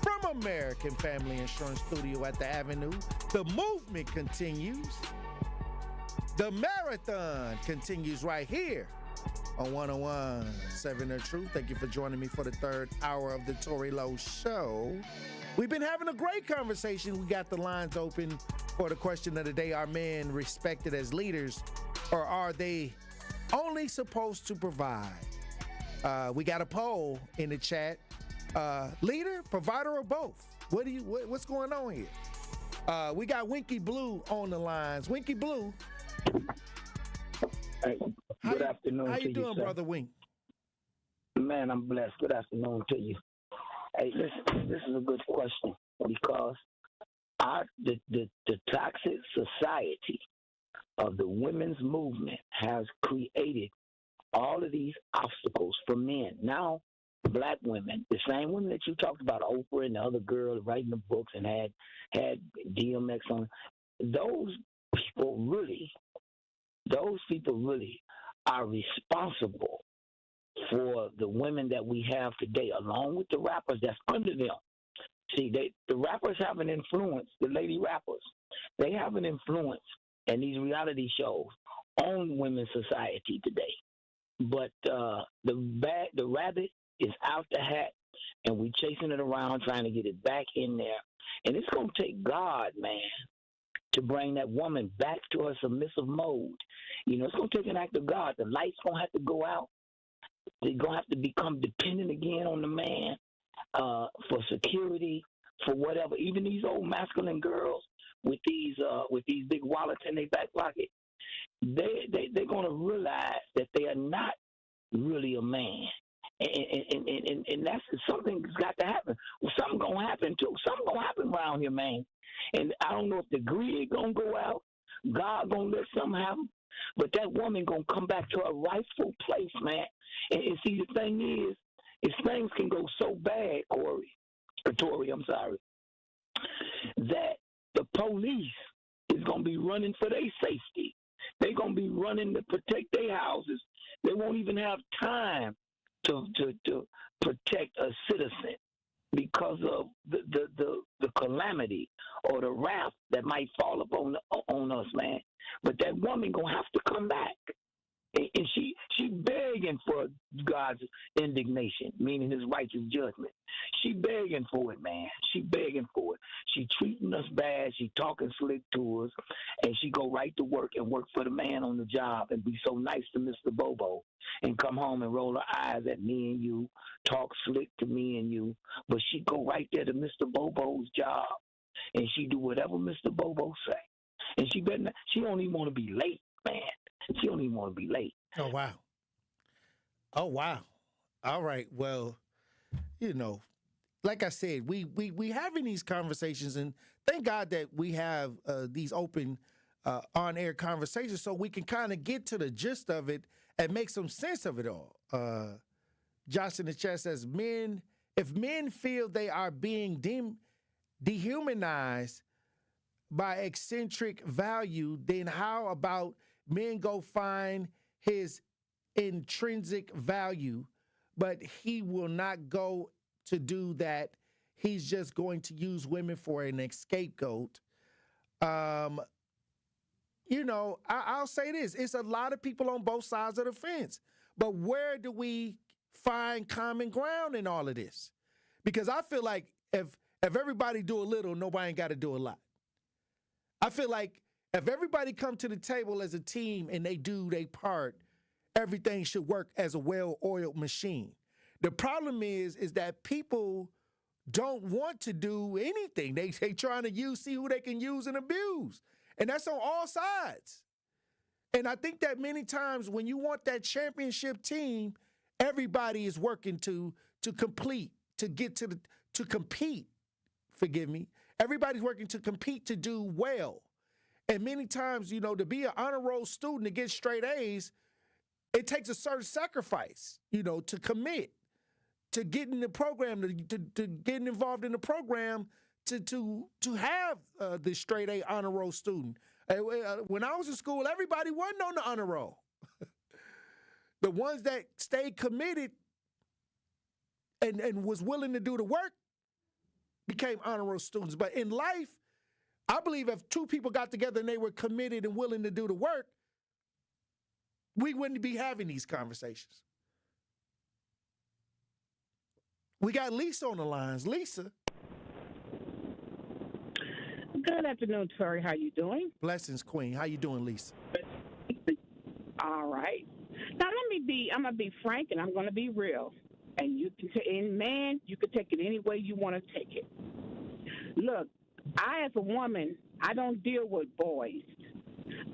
from American Family Insurance Studio at the Avenue. The movement continues. The marathon continues right here on 101.7 The Truth. Thank you for joining me for the third hour of the Tory Lowe Show. We've been having a great conversation. We got the lines open for the question of the day. Are men respected as leaders, or are they only supposed to provide? We got a poll in the chat. Leader, provider, or both? What's going on here? We got Winky Blue on the lines. Winky Blue. Hey, good afternoon to you. How you doing, Brother Wink? Man, I'm blessed. Good afternoon to you. Hey, listen, this is a good question because the toxic society of the women's movement has created all of these obstacles for men. Now, black women, the same women that you talked about, Oprah and the other girl writing the books and had DMX on, those people really are responsible for the women that we have today, along with the rappers that's under them. See, the rappers have an influence, the lady rappers, they have an influence in these reality shows on women's society today. But the rabbit is out the hat, and we chasing it around trying to get it back in there. And it's going to take God, man, to bring that woman back to her submissive mode. You know, it's going to take an act of God. The light's going to have to go out. They're going to have to become dependent again on the man for security, for whatever. Even these old masculine girls with these big wallets in their back pocket, they're going to realize that they are not really a man. And that's something's got to happen. Well, something going to happen, too. Something going to happen around here, man. And I don't know if the grid going to go out. God going to let something happen. But that woman going to come back to her rightful place, man. And see, the thing is things can go so bad, Tory, I'm sorry, that the police is going to be running for their safety. They're going to be running to protect their houses. They won't even have time to protect a citizen because of the calamity or the wrath that might fall upon on us, man. But that woman going to have to come back. And she begging for God's indignation, meaning his righteous judgment. She begging for it, man. She begging for it. She treating us bad. She talking slick to us. And she go right to work and work for the man on the job and be so nice to Mr. Bobo and come home and roll her eyes at me and you, talk slick to me and you. But she go right there to Mr. Bobo's job and she do whatever Mr. Bobo say. And she don't even want to be late, man. She don't even want to be late. Oh, wow. Oh, wow. All right. Well, you know, like I said, we having these conversations, and thank God that we have these open on-air conversations so we can kind of get to the gist of it and make some sense of it all. Josh in the chat says, if men feel they are being dehumanized by eccentric value, then how about men go find his intrinsic value, but he will not go to do that. He's just going to use women for an scapegoat. You know, I'll say this. It's a lot of people on both sides of the fence. But where do we find common ground in all of this? Because I feel like if everybody do a little, nobody ain't got to do a lot. I feel like if everybody come to the table as a team and they do their part, everything should work as a well-oiled machine. The problem is that people don't want to do anything. They trying to see who they can use and abuse. And that's on all sides. And I think that many times when you want that championship team, everybody is working to complete, to get to compete. Forgive me. Everybody's working to compete to do well. And many times, you know, to be an honor roll student to get straight A's, it takes a certain sacrifice, you know, to commit, to get in the program, to getting involved in the program, to have the straight A honor roll student. When I was in school, everybody wasn't on the honor roll. The ones that stayed committed and was willing to do the work became honor roll students. But in life, I believe if two people got together and they were committed and willing to do the work, we wouldn't be having these conversations. We got Lisa on the lines. Lisa. Good afternoon, Tory. How you doing? Blessings, Queen. How you doing, Lisa? All right. Now I'm gonna be frank and I'm gonna be real. And you can take it any way you want to take it. Look, I as a woman, I don't deal with boys.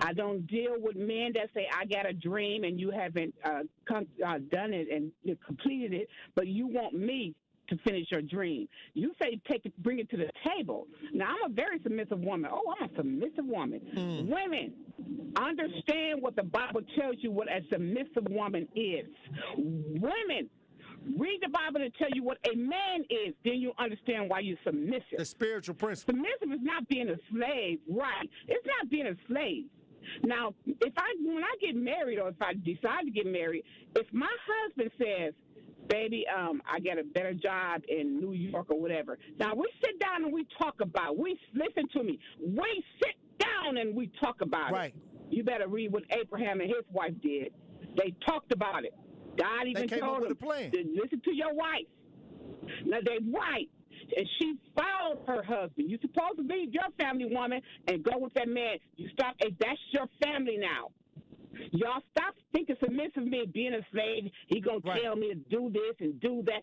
I don't deal with men that say, I got a dream and you haven't done it and completed it, but you want me to finish your dream. You say bring it to the table. Now, I'm a very submissive woman. Oh, I'm a submissive woman. Women, understand what the Bible tells you what a submissive woman is. Women, read the Bible to tell you what a man is. Then you understand why you're submissive. The spiritual principle. Submissive is not being a slave, right? It's not being a slave. Now, when I get married or if I decide to get married, if my husband says, baby, I got a better job in New York or whatever. Now, we sit down and we talk about it. Listen to me. We sit down and we talk about it. You better read what Abraham and his wife did. They talked about it. God even told them, listen to your wife. Now, they're right. And she followed her husband. You're supposed to leave your family, woman, and go with that man. You stop. That's your family now. Y'all stop thinking submissive means being a slave. He gonna tell me to do this and do that.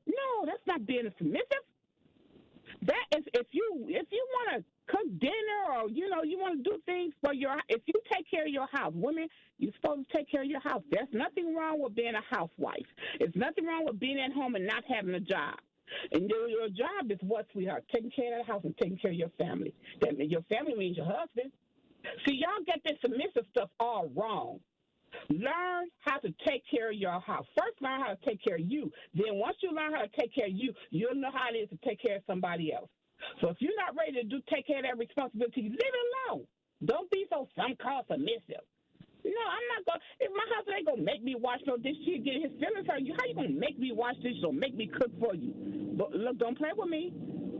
No, that's not being a submissive. That is if you want to cook dinner or you want to do things for if you take care of your house, women, you're supposed to take care of your house. There's nothing wrong with being a housewife. There's nothing wrong with being at home and not having a job. And your job is what, sweetheart? Taking care of the house and taking care of your family. That means your family means your husband. See, y'all get this submissive stuff all wrong. Learn how to take care of your house. First, learn how to take care of you. Then once you learn how to take care of you, you'll know how it is to take care of somebody else. So if you're not ready to take care of that responsibility, leave it alone. Don't be so some-called submissive. No, I'm not going to. If my husband ain't going to make me wash no dishes, he'll get his feelings hurt. How you going to make me wash dishes or make me cook for you? But look, don't play with me.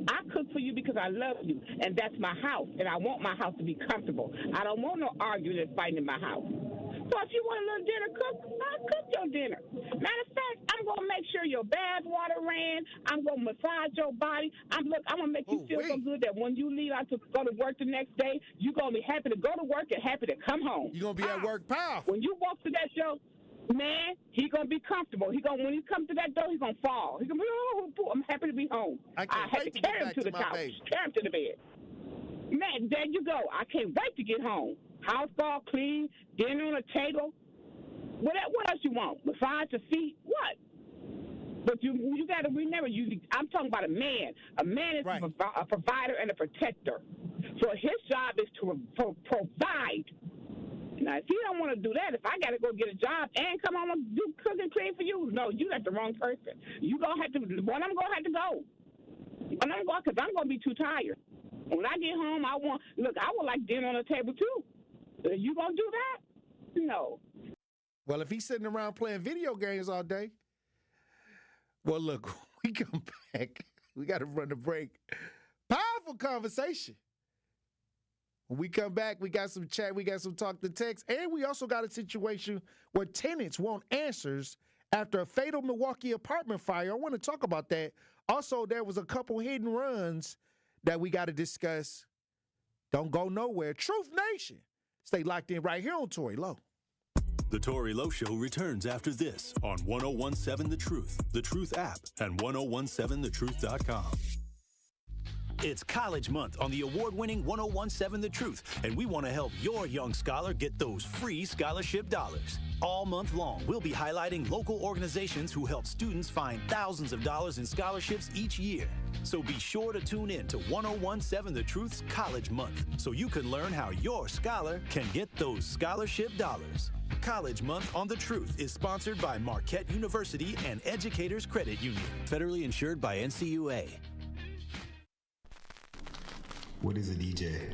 I cook for you because I love you, and that's my house, and I want my house to be comfortable. I don't want no arguing and fighting in my house. So if you want a little dinner cooked, I'll cook your dinner. Matter of fact, I'm going to make sure your bath water ran. I'm going to massage your body. I'm going to make you feel so good that when you leave out to go to work the next day, you're going to be happy to go to work and happy to come home. You're going to be at work powerful. When you walk to that show, man, he's going to be comfortable. When he comes to that door, he's going to fall. He's going to be, I'm happy to be home. I had to carry him to the couch, carry him to the bed. Man, there you go. I can't wait to get home. House all clean, dinner on the table. What else you want? Massage your feet? What? But you got to remember, I'm talking about a man. A man is a provider and a protector. So his job is to provide. Now, if you don't want to do that, if I got to go get a job and come on and do cook and clean for you, no, you got the wrong person. I'm going to have to go. When I'm going, because I'm going to be too tired. When I get home, I would like dinner on the table too. You gonna do that? No. Well, if he's sitting around playing video games all day, well, look, we come back. We got to run the break. Powerful conversation. When we come back, we got some chat, we got some talk to text, and we also got a situation where tenants want answers after a fatal Milwaukee apartment fire. I want to talk about that. Also, there was a couple hidden runs that we got to discuss. Don't go nowhere. Truth Nation. Stay locked in right here on Tory Lowe. The Tory Lowe Show returns after this on 1017 The Truth app and 1017thetruth.com. It's College Month on the award-winning 1017 The Truth, and we want to help your young scholar get those free scholarship dollars. All month long, we'll be highlighting local organizations who help students find thousands of dollars in scholarships each year. So be sure to tune in to 1017 The Truth's College Month so you can learn how your scholar can get those scholarship dollars. College Month on The Truth is sponsored by Marquette University and Educators Credit Union. Federally insured by NCUA. What is a DJ?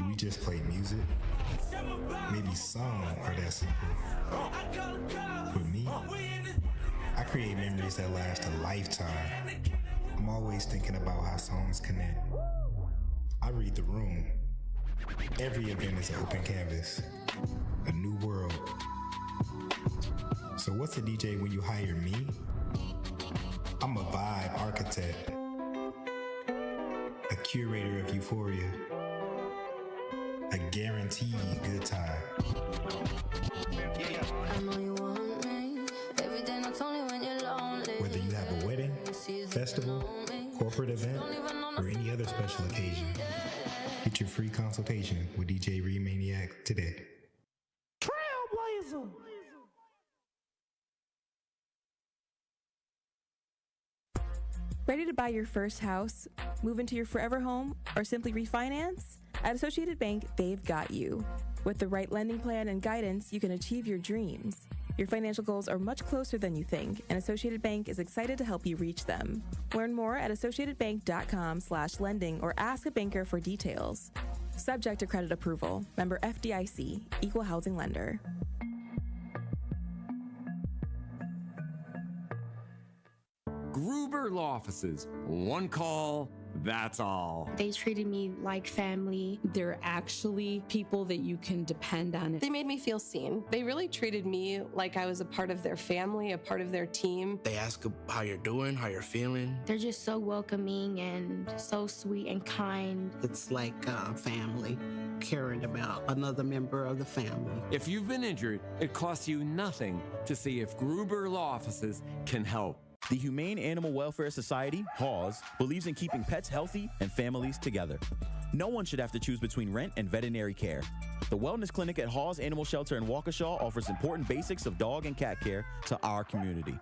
Do we just play music? Maybe some are that simple. For me, I create memories that last a lifetime. I'm always thinking about how songs connect. I read the room. Every event is an open canvas, a new world. So what's a DJ when you hire me? I'm a vibe architect, a curator of euphoria, a guaranteed good time. I know you want me. Every day, not only when you're lonely. Whether you have a wedding, festival, corporate event, or any other special occasion, get your free consultation with DJ Remaniac today. Trailblazer. Ready to buy your first house, move into your forever home, or simply refinance? At Associated Bank, they've got you. With the right lending plan and guidance, you can achieve your dreams. Your financial goals are much closer than you think, and Associated Bank is excited to help you reach them. Learn more at associatedbank.com/lending or ask a banker for details. Subject to credit approval. Member FDIC, Equal Housing Lender. Gruber Law Offices. One call, that's all. They treated me like family. They're actually people that you can depend on. They made me feel seen. They really treated me like I was a part of their family, a part of their team. They ask how you're doing, how you're feeling. They're just so welcoming and so sweet and kind. It's like family, caring about another member of the family. If you've been injured, it costs you nothing to see if Gruber Law Offices can help. The Humane Animal Welfare Society, HAWS, believes in keeping pets healthy and families together. No one should have to choose between rent and veterinary care. The Wellness Clinic at HAWS Animal Shelter in Waukesha offers important basics of dog and cat care to our community.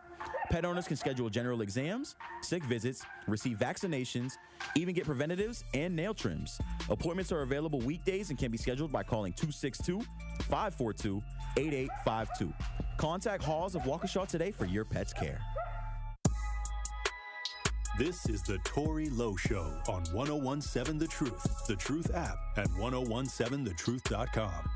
Pet owners can schedule general exams, sick visits, receive vaccinations, even get preventatives and nail trims. Appointments are available weekdays and can be scheduled by calling 262-542-8852. Contact HAWS of Waukesha today for your pet's care. This is the Tory Lowe Show on 1017 The Truth app at 1017thetruth.com.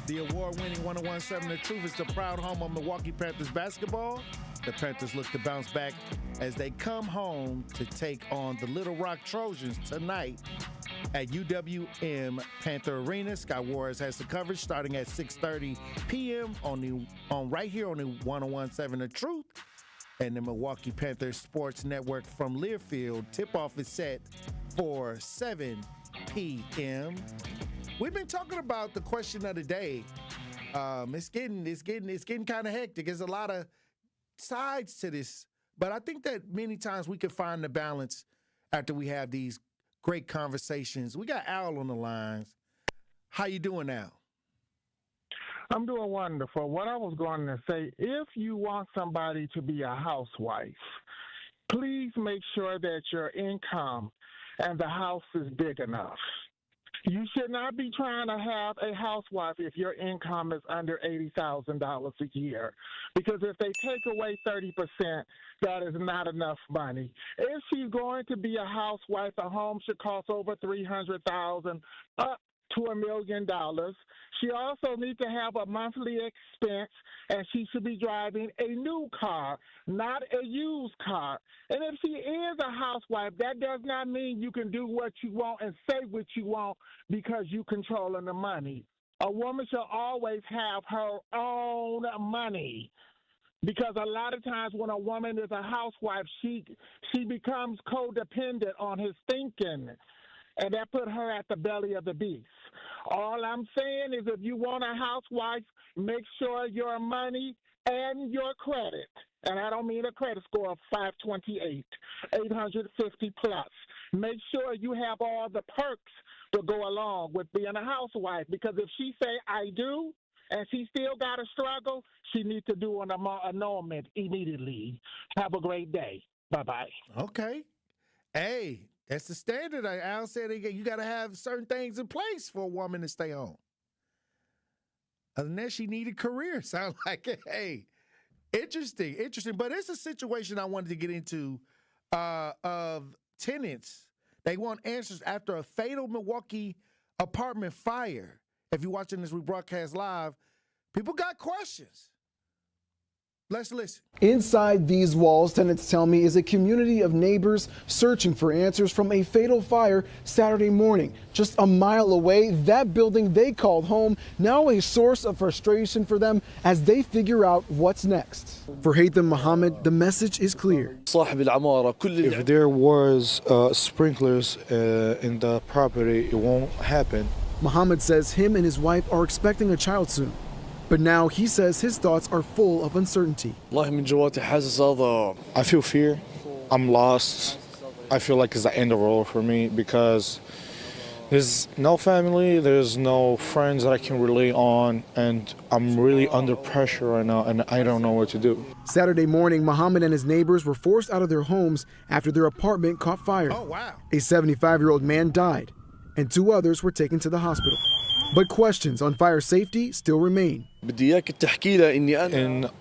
The award-winning 1017 The Truth is the proud home of Milwaukee Panthers basketball. The Panthers look to bounce back as they come home to take on the Little Rock Trojans tonight at UWM Panther Arena. Sky Warriors has the coverage starting at 6:30 p.m. right here on the 1017 The Truth and the Milwaukee Panthers Sports Network from Learfield. Tip-off is set for 7 p.m. We've been talking about the question of the day. It's getting kind of hectic. There's a lot of sides to this, but I think that many times we can find the balance after we have these great conversations. We got Al on the lines. How you doing, Al? I'm doing wonderful. What I was going to say, if you want somebody to be a housewife, please make sure that your income and the house is big enough. You should not be trying to have a housewife if your income is under $80,000 a year, because if they take away 30%, that is not enough money. If she's going to be a housewife, a home should cost over $300,000 up to $1 million. She also needs to have a monthly expense, and she should be driving a new car, not a used car. And if she is a housewife, that does not mean you can do what you want and say what you want because you controlling the money. A woman should always have her own money. Because a lot of times when a woman is a housewife, she becomes codependent on his thinking. And that put her at the belly of the beast. All I'm saying is if you want a housewife, make sure your money and your credit, and I don't mean a credit score of 528, 850 plus. Make sure you have all the perks to go along with being a housewife, because if she say, I do, and she still got to struggle, she needs to do an annulment immediately. Have a great day. Bye-bye. Okay. Hey, that's the standard. Al said you got to have certain things in place for a woman to stay home. unless she needed career. Sound like it. Hey, interesting. But it's a situation I wanted to get into of tenants. They want answers after a fatal Milwaukee apartment fire. If you're watching this rebroadcast live, people got questions. Let's listen. Inside these walls, tenants tell me, is a community of neighbors searching for answers from a fatal fire Saturday morning. Just a mile away, that building they called home, now a source of frustration for them as they figure out what's next. For Haytham Muhammad, the message is clear. If there was sprinklers in the property, it won't happen. Muhammad says him and his wife are expecting a child soon. But now he says his thoughts are full of uncertainty. I feel fear. I'm lost. I feel like it's the end of the world for me because there's no family, there's no friends that I can rely on, and I'm really under pressure right now, and I don't know what to do. Saturday morning, Muhammad and his neighbors were forced out of their homes after their apartment caught fire. Oh, wow. A 75-year-old man died, and 2 others were taken to the hospital. But questions on fire safety still remain. In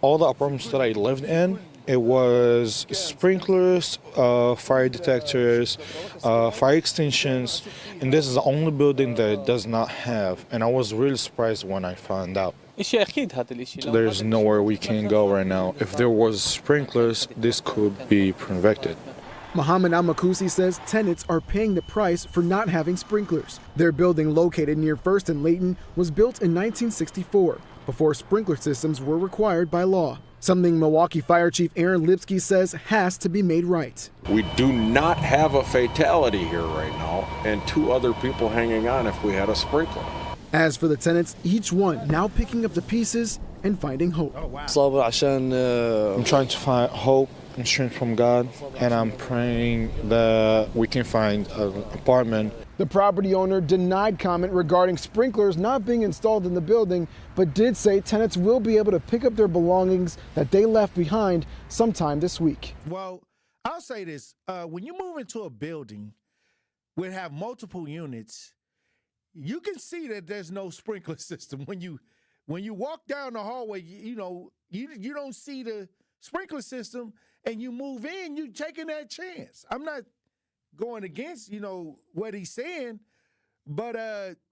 all the apartments that I lived in, it was sprinklers, fire detectors, fire extinguishers, and this is the only building that it does not have. And I was really surprised when I found out. There's nowhere we can go right now. If there was sprinklers, this could be prevented. Muhammad Al-Makusi says tenants are paying the price for not having sprinklers. Their building, located near 1st and Layton, was built in 1964, before sprinkler systems were required by law. Something Milwaukee Fire Chief Aaron Lipsky says has to be made right. We do not have a fatality here right now, and 2 other people hanging on if we had a sprinkler. As for the tenants, each one now picking up the pieces and finding hope. Oh, wow. I'm trying to find hope and strength from God, and I'm praying that we can find an apartment. The property owner denied comment regarding sprinklers not being installed in the building, but did say tenants will be able to pick up their belongings that they left behind sometime this week. Well, I'll say this. When you move into a building where have multiple units, you can see that there's no sprinkler system. When you walk down the hallway, you don't see the sprinkler system, and you move in, you taking that chance. I'm not going against, what he's saying, but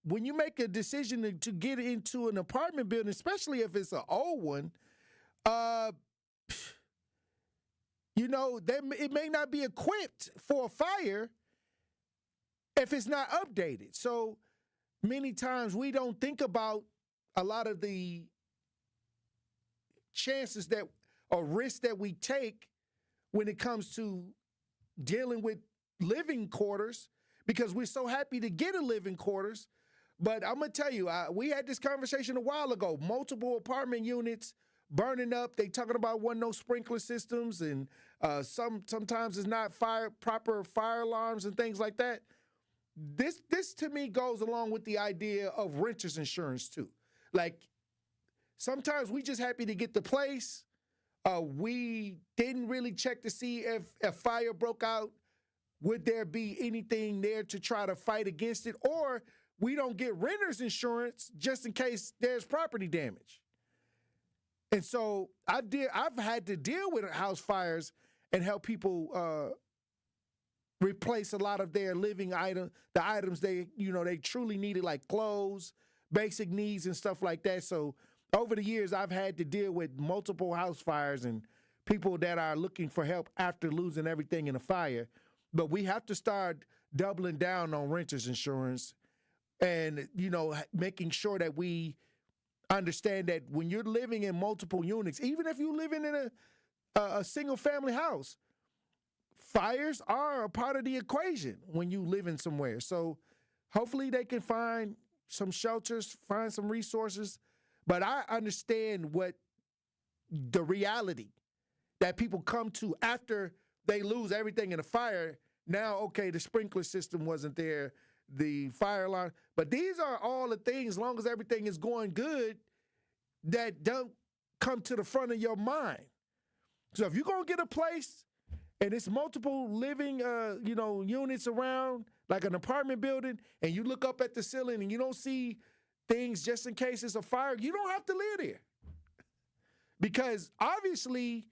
when you make a decision to get into an apartment building, especially if it's an old one, it may not be equipped for a fire if it's not updated. So many times we don't think about a lot of the chances or risks that we take when it comes to dealing with living quarters, because we're so happy to get a living quarters. But I'm going to tell you, we had this conversation a while ago, multiple apartment units burning up. They talking about no sprinkler systems, and sometimes it's not proper fire alarms and things like that. This to me goes along with the idea of renter's insurance too. Like, sometimes we just happy to get the place. We didn't really check to see if a fire broke out, would there be anything there to try to fight against it, or we don't get renter's insurance just in case there's property damage. And so I've had to deal with house fires and help people replace a lot of their living items, the items they truly needed, like clothes, basic needs and stuff like that. So over the years, I've had to deal with multiple house fires and people that are looking for help after losing everything in a fire. But we have to start doubling down on renter's insurance and, making sure that we understand that when you're living in multiple units, even if you're living in a single family house, fires are a part of the equation when you live in somewhere. So hopefully they can find some shelters, find some resources. But I understand what the reality that people come to after they lose everything in a fire. Now, okay, the sprinkler system wasn't there, the fire alarm. But these are all the things, as long as everything is going good, that don't come to the front of your mind. So if you're going to get a place and it's multiple living, units around, like an apartment building, and you look up at the ceiling and you don't see things just in case it's a fire. You don't have to live there. Because obviously,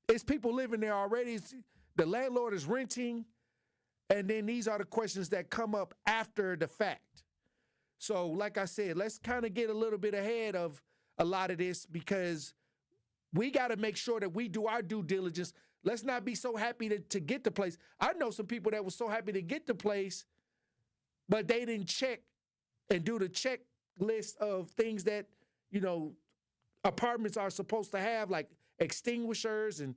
it's people living there already. The landlord is renting. And then these are the questions that come up after the fact. So, like I said, let's kind of get a little bit ahead of a lot of this because we got to make sure that we do our due diligence. Let's not be so happy to get the place. I know some people that were so happy to get the place, but they didn't check and do the checklist of things that, you know, apartments are supposed to have, like extinguishers, and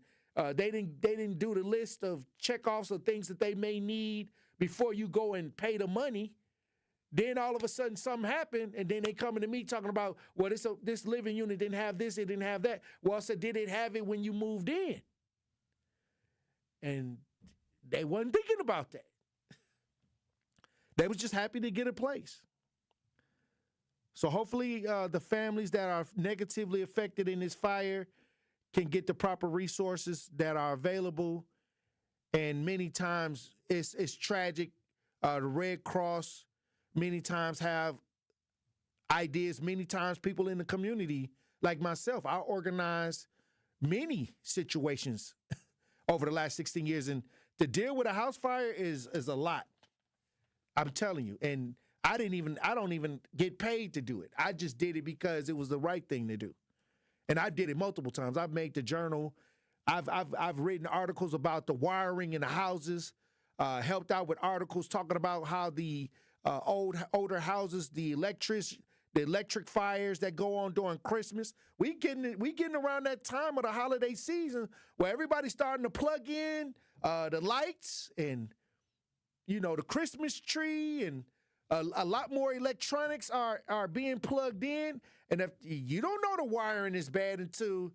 they didn't do the list of checkoffs of things that they may need before you go and pay the money. Then all of a sudden something happened, and then they coming to me talking about, well, this living unit didn't have this, it didn't have that. Well, I said, did it have it when you moved in? And they wasn't thinking about that. They was just happy to get a place. So hopefully the families that are negatively affected in this fire can get the proper resources that are available. And many times it's tragic. The Red Cross many times have ideas. Many times people in the community, like myself, I organized many situations over the last 16 years. And to deal with a house fire is a lot. I'm telling you. And I don't even get paid to do it. I just did it because it was the right thing to do. And I did it multiple times. I've made the journal. I've written articles about the wiring in the houses, helped out with articles talking about how the older houses, the electric fires that go on during Christmas. We getting around that time of the holiday season where everybody's starting to plug in the lights and, you know, the Christmas tree, and a lot more electronics are being plugged in. And if you don't know the wiring is bad until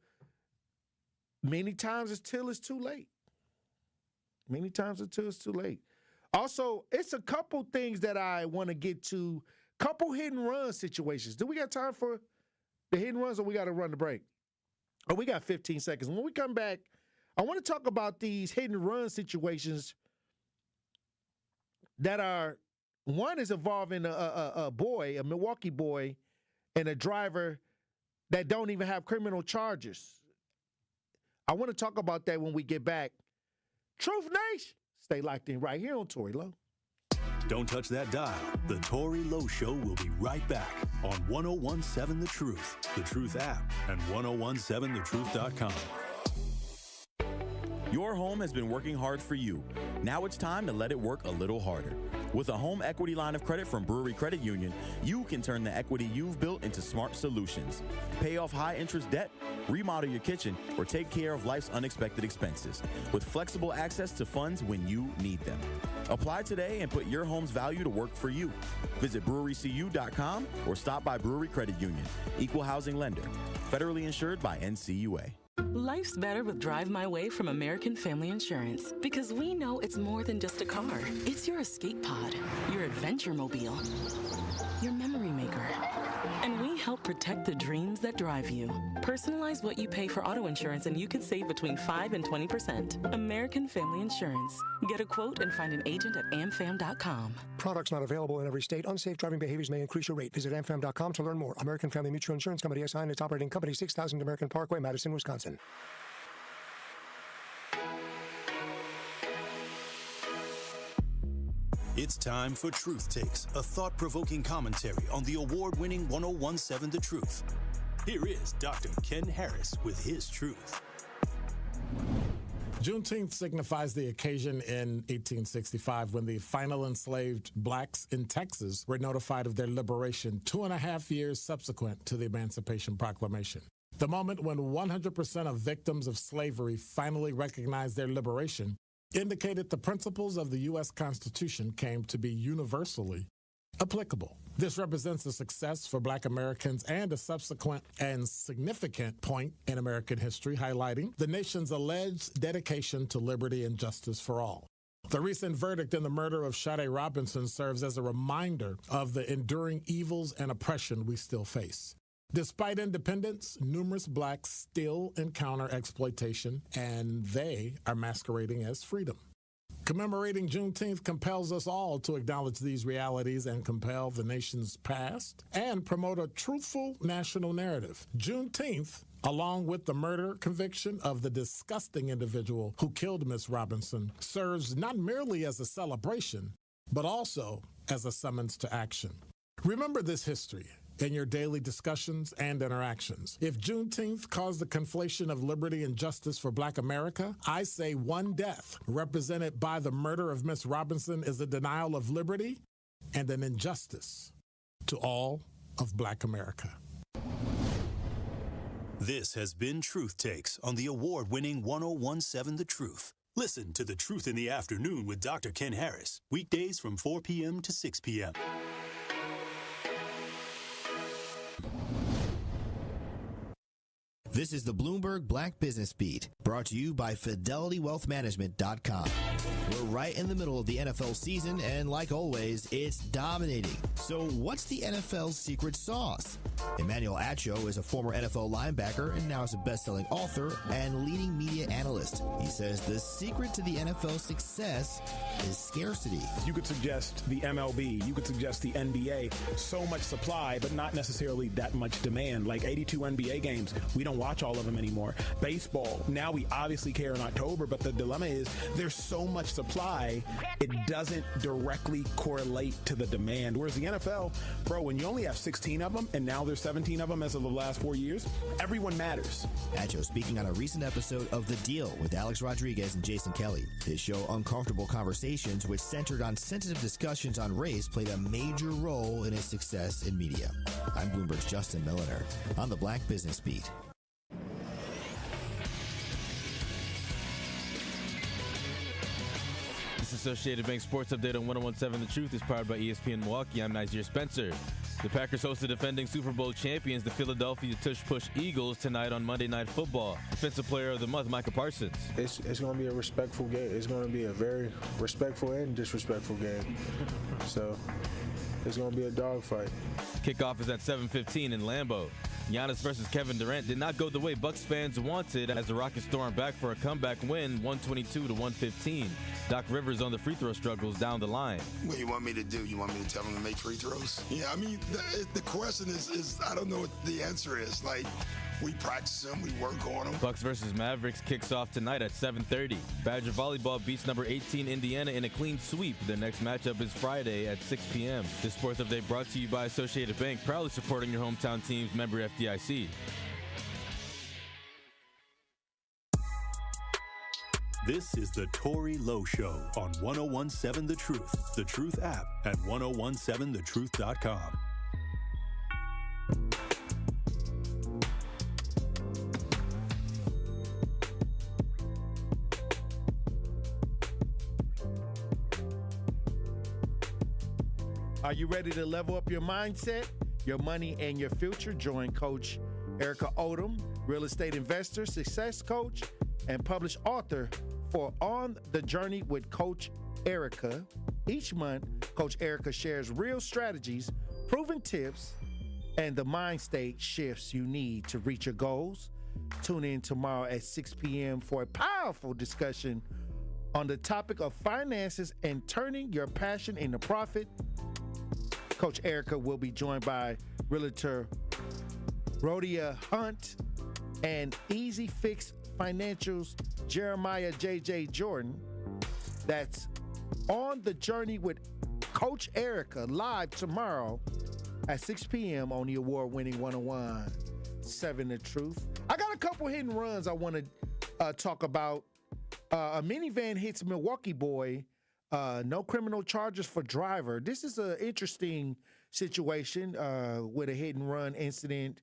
many times until it's too late. Many times until it's too late. Also, it's a couple things that I want to get to. Couple hit and run situations. Do we got time for the hit and runs, or we got to run the break? Oh, we got 15 seconds. When we come back, I want to talk about these hit and run situations that are, one is involving a Milwaukee boy, and a driver that don't even have criminal charges. I want to talk about that when we get back. Truth Nation, stay locked in right here on Tory Lowe. Don't touch that dial. The Tory Lowe Show will be right back on 1017 The Truth app, and 1017thetruth.com. Your home has been working hard for you. Now it's time to let it work a little harder. With a home equity line of credit from Brewery Credit Union, you can turn the equity you've built into smart solutions. Pay off high-interest debt, remodel your kitchen, or take care of life's unexpected expenses with flexible access to funds when you need them. Apply today and put your home's value to work for you. Visit brewerycu.com or stop by Brewery Credit Union. Equal housing lender. Federally insured by NCUA. Life's better with Drive My Way from American Family Insurance, because we know it's more than just a car. It's your escape pod, your adventure mobile, your memory maker. And we help protect the dreams that drive you. Personalize what you pay for auto insurance and you could save between 5 and 20%. American Family Insurance. Get a quote and find an agent at amfam.com. Products not available in every state. Unsafe driving behaviors may increase your rate. Visit amfam.com to learn more. American Family Mutual Insurance Company, SI, and its operating company, 6000 American Parkway, Madison, Wisconsin. It's time for Truth Takes, a thought-provoking commentary on the award-winning 1017 The Truth. Here is Dr. Ken Harris with his truth. Juneteenth signifies the occasion in 1865 when the final enslaved blacks in Texas were notified of their liberation 2.5 years subsequent to the Emancipation Proclamation. The moment when 100% of victims of slavery finally recognized their liberation indicated the principles of the U.S. Constitution came to be universally applicable. This represents a success for Black Americans and a subsequent and significant point in American history, highlighting the nation's alleged dedication to liberty and justice for all. The recent verdict in the murder of Sade Robinson serves as a reminder of the enduring evils and oppression we still face. Despite independence, numerous blacks still encounter exploitation, and they are masquerading as freedom. Commemorating Juneteenth compels us all to acknowledge these realities and compel the nation's past and promote a truthful national narrative. Juneteenth, along with the murder conviction of the disgusting individual who killed Miss Robinson, serves not merely as a celebration, but also as a summons to action. Remember this history in your daily discussions and interactions. If Juneteenth caused the conflation of liberty and justice for Black America, I say one death represented by the murder of Miss Robinson is a denial of liberty and an injustice to all of Black America. This has been Truth Takes on the award-winning 1017 The Truth. Listen to The Truth in the Afternoon with Dr. Ken Harris, weekdays from 4 p.m. to 6 p.m. This is the Bloomberg Black Business Beat, brought to you by FidelityWealthManagement.com. We're right in the middle of the NFL season, and like always, it's dominating. So what's the NFL's secret sauce? Emmanuel Acho is a former NFL linebacker and now is a best-selling author and leading media analyst. He says the secret to the NFL's success is scarcity. You could suggest the MLB, you could suggest the NBA, so much supply, but not necessarily that much demand. Like 82 NBA games, we don't watch all of them anymore. Baseball, now we obviously care in October, but the dilemma is there's so much supply, it doesn't directly correlate to the demand. Whereas the NFL, bro, when you only have 16 of them, and now there's 17 of them as of the last 4 years, everyone matters. Acho speaking on a recent episode of The Deal with Alex Rodriguez and Jason Kelly. His show Uncomfortable Conversations, which centered on sensitive discussions on race, played a major role in his success in media. I'm Bloomberg's Justin Milliner on the Black Business Beat. This Associated Bank Sports Update on 1017 The Truth is powered by ESPN Milwaukee. I'm Nazir Spencer. The Packers host the defending Super Bowl champions, the Philadelphia Tush-Push Eagles, tonight on Monday Night Football. Defensive Player of the Month, Micah Parsons. It's going to be a respectful game. It's going to be a very respectful and disrespectful game. So it's going to be a dogfight. Kickoff is at 7:15 in Lambeau. Giannis versus Kevin Durant did not go the way Bucks fans wanted as the Rockets stormed back for a comeback win, 122-115. Doc Rivers on the free throw struggles down the line. What do you want me to do? You want me to tell him to make free throws? Yeah, I mean, the question is I don't know what the answer is. Like, we practice them, we work on them. Bucks versus Mavericks kicks off tonight at 7:30. Badger Volleyball beats number 18 Indiana in a clean sweep. Their next matchup is Friday at 6 p.m. This sports update brought to you by Associated Bank, proudly supporting your hometown teams, member FDIC. This is the Tory Lowe Show on 1017 The Truth, the Truth app at 1017thetruth.com. Are you ready to level up your mindset, your money, and your future? Join Coach Erica Odom, real estate investor, success coach, and published author for On the Journey with Coach Erica. Each month, Coach Erica shares real strategies, proven tips, and the mind state shifts you need to reach your goals. Tune in tomorrow at 6 p.m. for a powerful discussion on the topic of finances and turning your passion into profit. Coach Erica will be joined by realtor Rhea Hunt and Easy Fix Financials Jeremiah J.J. Jordan. That's On the Journey with Coach Erica, live tomorrow at 6 p.m. on the award-winning 1017 The Truth. I got a couple hidden runs I want to talk about. A minivan hits Milwaukee boy. No criminal charges for driver. This is an interesting situation with a hit and run incident.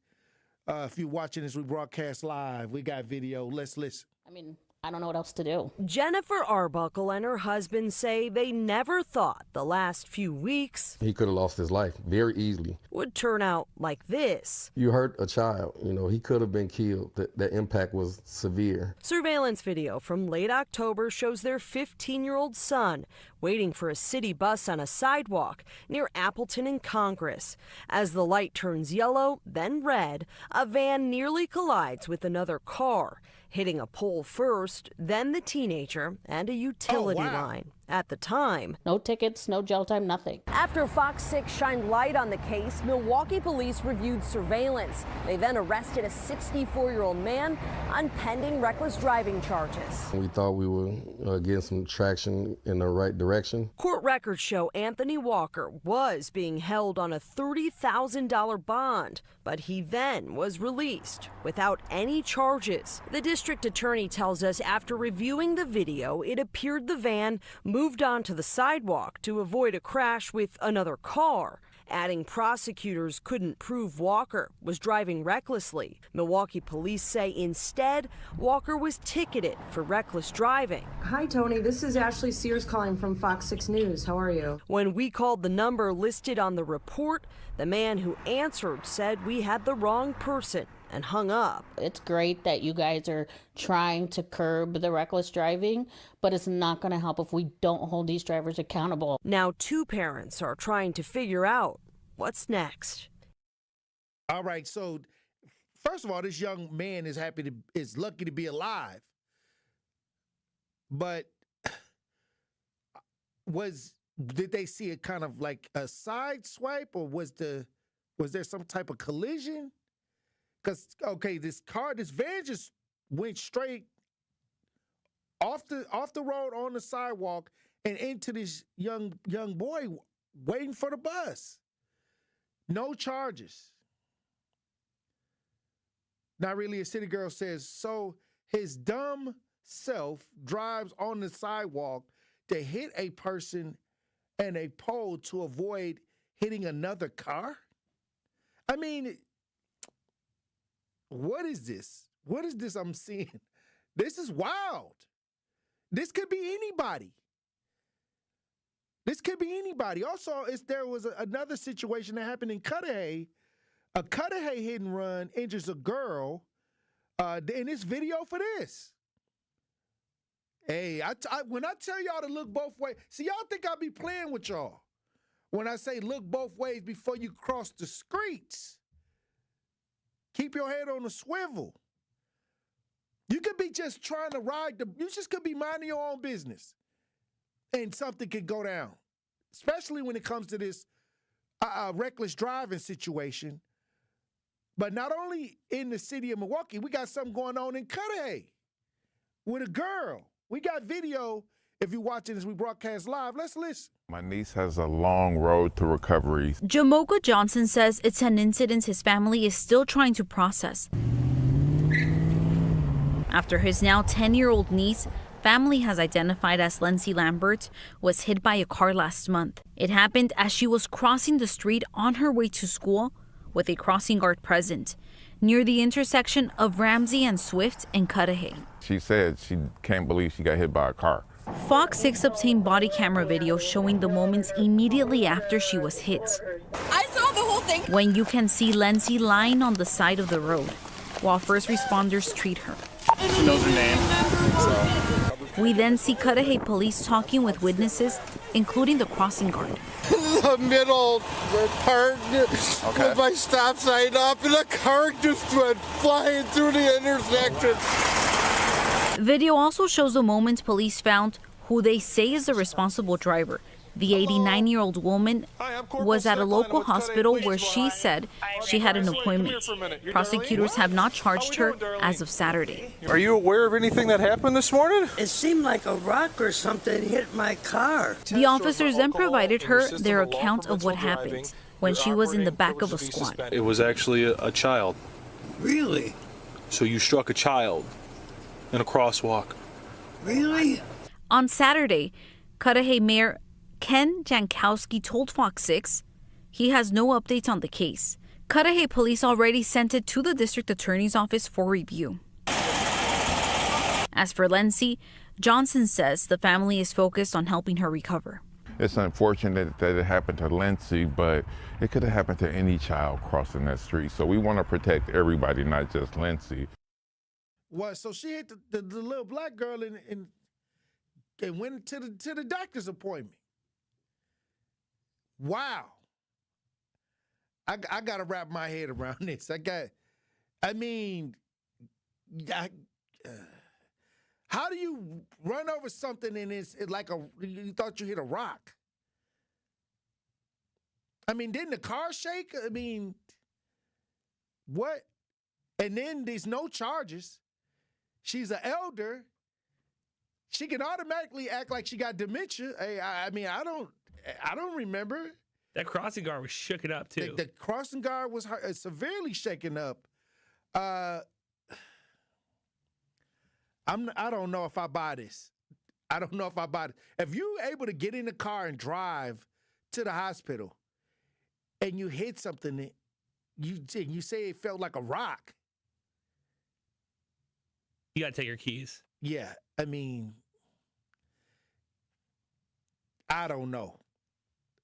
If you're watching this, we broadcast live. We got video. Let's listen. I mean, I don't know what else to do. Jennifer Arbuckle and her husband say they never thought the last few weeks he could have lost his life very easily. Would turn out like this. You hurt a child, he could have been killed. The impact was severe. Surveillance video from late October shows their 15-year-old son waiting for a city bus on a sidewalk near Appleton and Congress. As the light turns yellow, then red, a van nearly collides with another car, hitting a pole first, then the teenager and a utility line. At the time, no tickets, no jail time, nothing. After Fox 6 shined light on the case, Milwaukee police reviewed surveillance. They then arrested a 64-year-old man on pending reckless driving charges. We thought we were getting some traction in the right direction. Court records show Anthony Walker was being held on a $30,000 bond, but he then was released without any charges. The district attorney tells us after reviewing the video, it appeared the van moved onto the sidewalk to avoid a crash with another car. Adding prosecutors couldn't prove Walker was driving recklessly. Milwaukee police say instead, Walker was ticketed for reckless driving. Hi, Tony. This is Ashley Sears calling from Fox 6 News. How are you? When we called the number listed on the report, the man who answered said we had the wrong person and hung up. It's great that you guys are trying to curb the reckless driving, but it's not going to help if we don't hold these drivers accountable. Now 2 parents are trying to figure out what's next. All right, so first of all, this young man is lucky to be alive. But did they see it kind of like a side swipe, or was there some type of collision? Because, okay, this van just went straight off the road on the sidewalk and into this young boy waiting for the bus. No charges. Not really, a city girl says, so his dumb self drives on the sidewalk to hit a person and a pole to avoid hitting another car? I mean, what is this? What is this I'm seeing? This is wild. This could be anybody. This could be anybody. Also, there was another situation that happened in Cudahy. A Cudahy hit and run injures a girl in this video for this. Hey, when I tell y'all to look both ways, see, y'all think I be playing with y'all. When I say look both ways before you cross the streets. Keep your head on a swivel. You could be just trying to you just could be minding your own business. And something could go down. Especially when it comes to this reckless driving situation. But not only in the city of Milwaukee, we got something going on in Cudahy with a girl. We got video. If you're watching this, we broadcast live. Let's listen. My niece has a long road to recovery. Jamoka Johnson says it's an incident his family is still trying to process. After his now 10-year-old niece, family has identified as Lindsay Lambert, was hit by a car last month. It happened as she was crossing the street on her way to school with a crossing guard present near the intersection of Ramsey and Swift in Cudahy. She said she can't believe she got hit by a car. Fox 6 obtained body camera video showing the moments immediately after she was hit. I saw the whole thing. When you can see Lindsay lying on the side of the road while first responders treat her. She knows her name. We then see Cudahy police talking with witnesses, including the crossing guard. The middle part with my stop sign up, and the car just went flying through the intersection. Video also shows the moment police found who they say is the responsible driver. The 89-year-old woman was at a local hospital where she said she had an appointment. Prosecutors have not charged her as of Saturday. Are you aware of anything that happened this morning? It seemed like a rock or something hit my car. The officers then provided her their account of what happened when she was in the back of a squad. It was actually a child. Really? So you struck a child in a crosswalk. Really? On Saturday, Cudahy Mayor Ken Jankowski told Fox 6 he has no updates on the case. Cudahy police already sent it to the district attorney's office for review. As for Lindsay, Johnson says the family is focused on helping her recover. It's unfortunate that it happened to Lindsay, but it could have happened to any child crossing that street. So we want to protect everybody, not just Lindsay. What? So she hit the little black girl and went to the doctor's appointment. Wow. I got to wrap my head around this. How do you run over something and it's like you thought you hit a rock? I mean, didn't the car shake? I mean, what? And then there's no charges. She's an elder. She can automatically act like she got dementia. Hey, I mean, I don't remember. That crossing guard was shooken up too. The crossing guard was severely shaken up. I don't know if I buy this. I don't know if I buy it. If you're able to get in the car and drive to the hospital, and you hit something, you say it felt like a rock. You got to take your keys. Yeah, I mean, I don't know.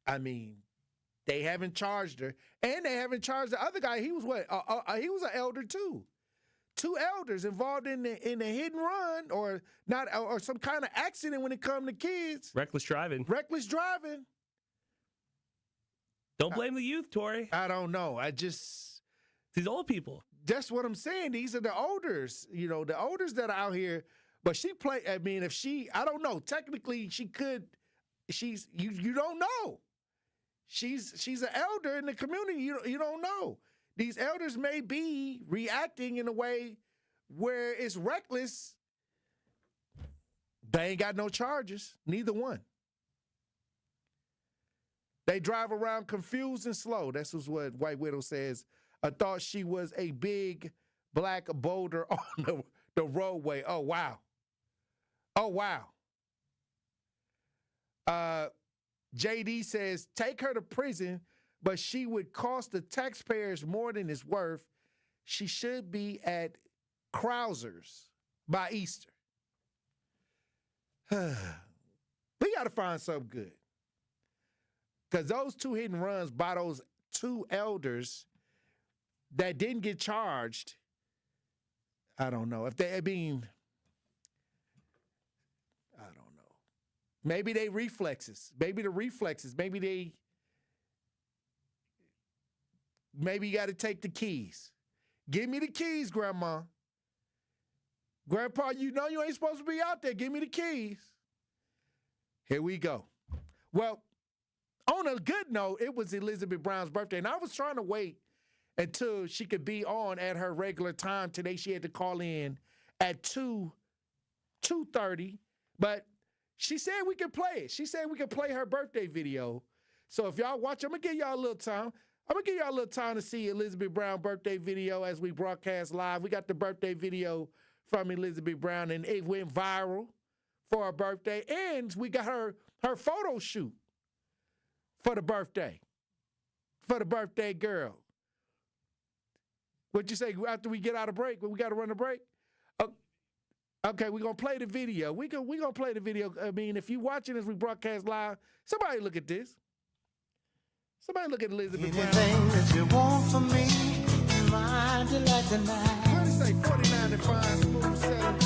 I mean, they haven't charged her, and they haven't charged the other guy. He was what? He was an elder too. 2 elders involved in the hit and run, or not, or some kind of accident when it comes to kids. Reckless driving. Reckless driving. Don't blame the youth, Tory. I don't know. These old people. That's what I'm saying. These are the elders, the elders that are out here. But I mean, I don't know. Technically, she could. You don't know. She's an elder in the community. You don't know. These elders may be reacting in a way where it's reckless. They ain't got no charges. Neither one. They drive around confused and slow. That's what White Widow says. I thought she was a big black boulder on the roadway. Oh, wow. Oh, wow. JD says, take her to prison, but she would cost the taxpayers more than it's worth. She should be at Krauser's by Easter. We got to find something good. Because those 2 hit and runs by those 2 elders that didn't get charged, I don't know. I don't know. Maybe they reflexes. Maybe the reflexes. Maybe you got to take the keys. Give me the keys, Grandma. Grandpa, you know you ain't supposed to be out there. Give me the keys. Here we go. Well, on a good note, it was Elizabeth Brown's birthday, and I was trying to wait until she could be on at her regular time. Today she had to call in at 2:30, but she said we could play it. She said we could play her birthday video. So if y'all watch, I'm going to give y'all a little time. I'm going to give y'all a little time to see Elizabeth Brown birthday video as we broadcast live. We got the birthday video from Elizabeth Brown, and it went viral for her birthday, and we got her photo shoot for the birthday girl. What'd you say after we get out of break? We got to run a break? Okay, we're going to play the video. We're going to play the video. I mean, if you're watching as we broadcast live, somebody look at this. Somebody look at Elizabeth Brown. Anything that you want from me, mind you like the night. What did it say? 49 and 5, smooth 7,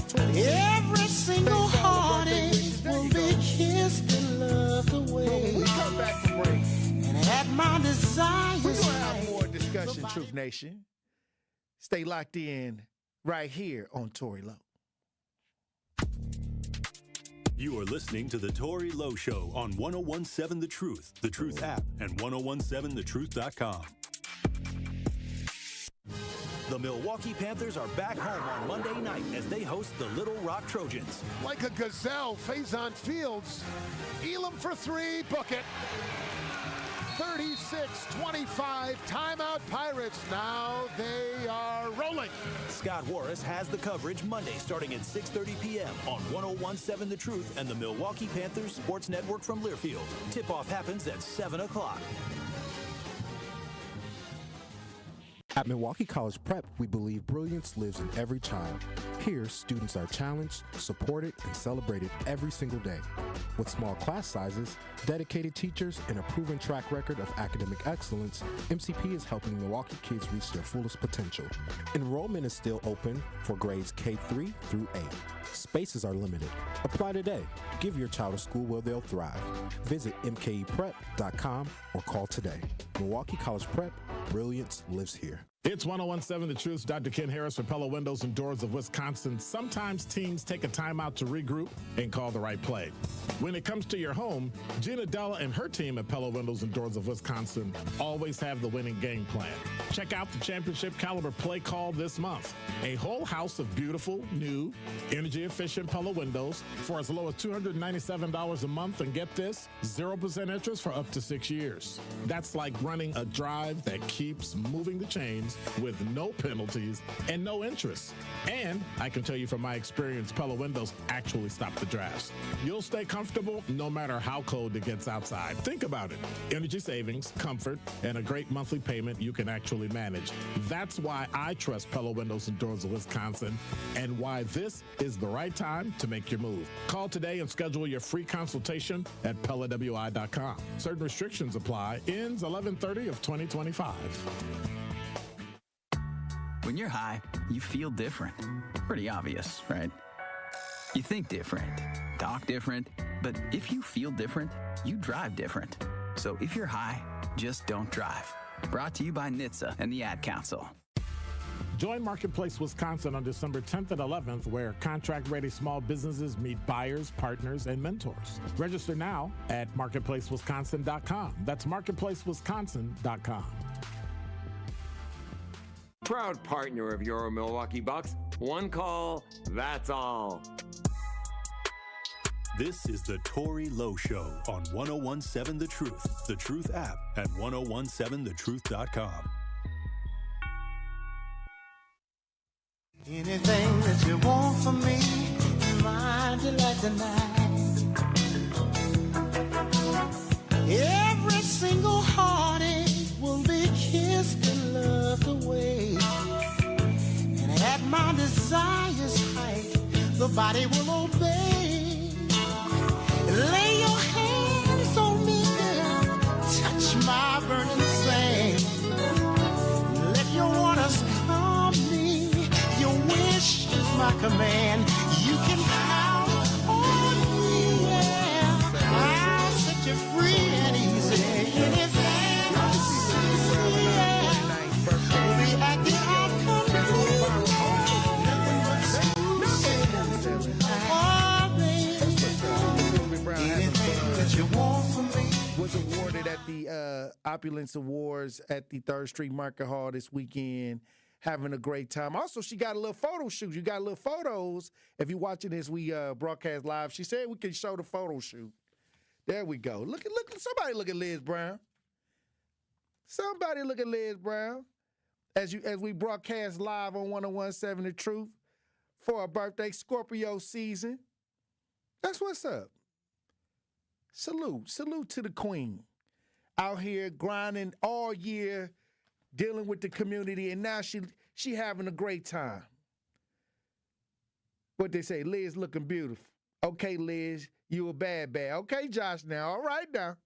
20. Every single heartache will be kissed and loved away. We come back from break. And at my desires. We're going to have more discussion, Truth Nation. Stay locked in right here on Tory Lowe. You are listening to the Tory Lowe Show on 1017 The Truth app, and 1017thetruth.com. The Milwaukee Panthers are back home on Monday night as they host the Little Rock Trojans. Like a gazelle, Faison Fields. Elam for 3, book it. 36-25, timeout Pirates. Now they are rolling. Scott Warris has the coverage Monday starting at 6:30 p.m. on 1017 The Truth and the Milwaukee Panthers Sports Network from Learfield. Tip-off happens at 7 o'clock. At Milwaukee College Prep, we believe brilliance lives in every child. Here, students are challenged, supported, and celebrated every single day. With small class sizes, dedicated teachers, and a proven track record of academic excellence, MCP is helping Milwaukee kids reach their fullest potential. Enrollment is still open for grades K-3 through 8. Spaces are limited. Apply today. Give your child a school where they'll thrive. Visit mkeprep.com or call today. Milwaukee College Prep, brilliance lives here. It's 1017 The Truth. Dr. Ken Harris for Pella Windows and Doors of Wisconsin. Sometimes teams take a timeout to regroup and call the right play. When it comes to your home, Gina Della and her team at Pella Windows and Doors of Wisconsin always have the winning game plan. Check out the championship caliber play call this month. A whole house of beautiful, new, energy-efficient Pella windows for as low as $297 a month. And get this, 0% interest for up to 6 years. That's like running a drive that keeps moving the chains with no penalties and no interest. And I can tell you from my experience, Pella Windows actually stop the drafts. You'll stay comfortable no matter how cold it gets outside. Think about it. Energy savings, comfort, and a great monthly payment you can actually manage. That's why I trust Pella Windows and Doors of Wisconsin and why this is the right time to make your move. Call today and schedule your free consultation at PellaWI.com. Certain restrictions apply. Ends 11/30 of 2025. When you're high, you feel different. Pretty obvious, right? You think different, talk different, but if you feel different, you drive different. So if you're high, just don't drive. Brought to you by NHTSA and the Ad Council. Join Marketplace Wisconsin on December 10th and 11th, where contract-ready small businesses meet buyers, partners, and mentors. Register now at marketplacewisconsin.com. That's marketplacewisconsin.com. Proud partner of your Milwaukee Bucks. One call, that's all. This is the Tory Lowe Show on 1017 The Truth, The Truth app, at 1017thetruth.com. Anything that you want from me, my delight tonight. Every single heartache will be kissed and loved away. And at my desire's height, the body will obey. Lay your hands on me, girl, touch my burning sand. Let your waters calm me, your wish is my command. You can count on me, yeah. I'll set you free and easy. Anything I see, yeah, will be at the outcome. Anything that you want from me. Was awarded at the Opulence Awards at the 3rd Street Market Hall this weekend. Having a great time. Also, she got a little photo shoot. You got little photos. If you're watching this, we broadcast live. She said we can show the photo shoot. There we go. Look, somebody look at Liz Brown. Somebody look at Liz Brown. As we broadcast live on 1017 The Truth for our birthday, Scorpio season. That's what's up. Salute to the queen. Out here grinding all year, dealing with the community, and now she having a great time. What they say, Liz looking beautiful. Okay, Liz, you a bad. Okay, Josh, now, all right now.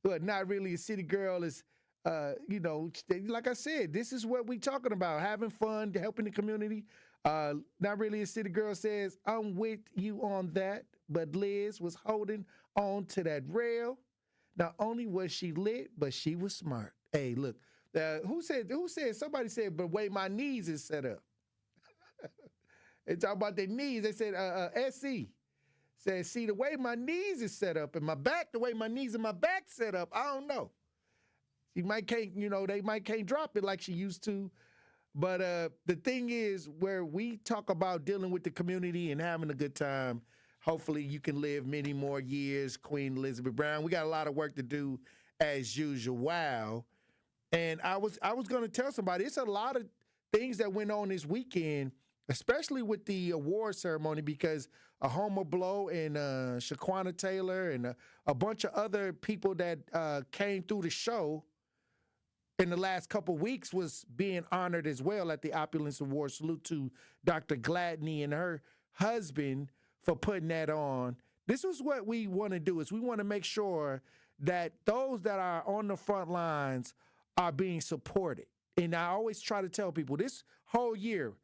But not really a city girl is, like I said, this is what we talking about, having fun, helping the community. Not really a city girl says, I'm with you on that, but Liz was holding on to that rail. Not only was she lit, but she was smart. Hey, look. Who said? Somebody said, but way my knees is set up. They talk about their knees. They said, SC said, see, the way my knees is set up and my back, the way my knees and my back set up, I don't know. They might can't drop it like she used to. But the thing is, where we talk about dealing with the community and having a good time, hopefully you can live many more years, Queen Elizabeth Brown. We got a lot of work to do as usual. Wow. And I was going to tell somebody, it's a lot of things that went on this weekend, especially with the award ceremony, because a Homer Blow and Shaquana Taylor and a bunch of other people that came through the show in the last couple weeks was being honored as well at the Opulence Awards. Salute to Dr. Gladney and her husband for putting that on. This is what we want to do, is we want to make sure that those that are on the front lines are being supported. And I always try to tell people this whole year,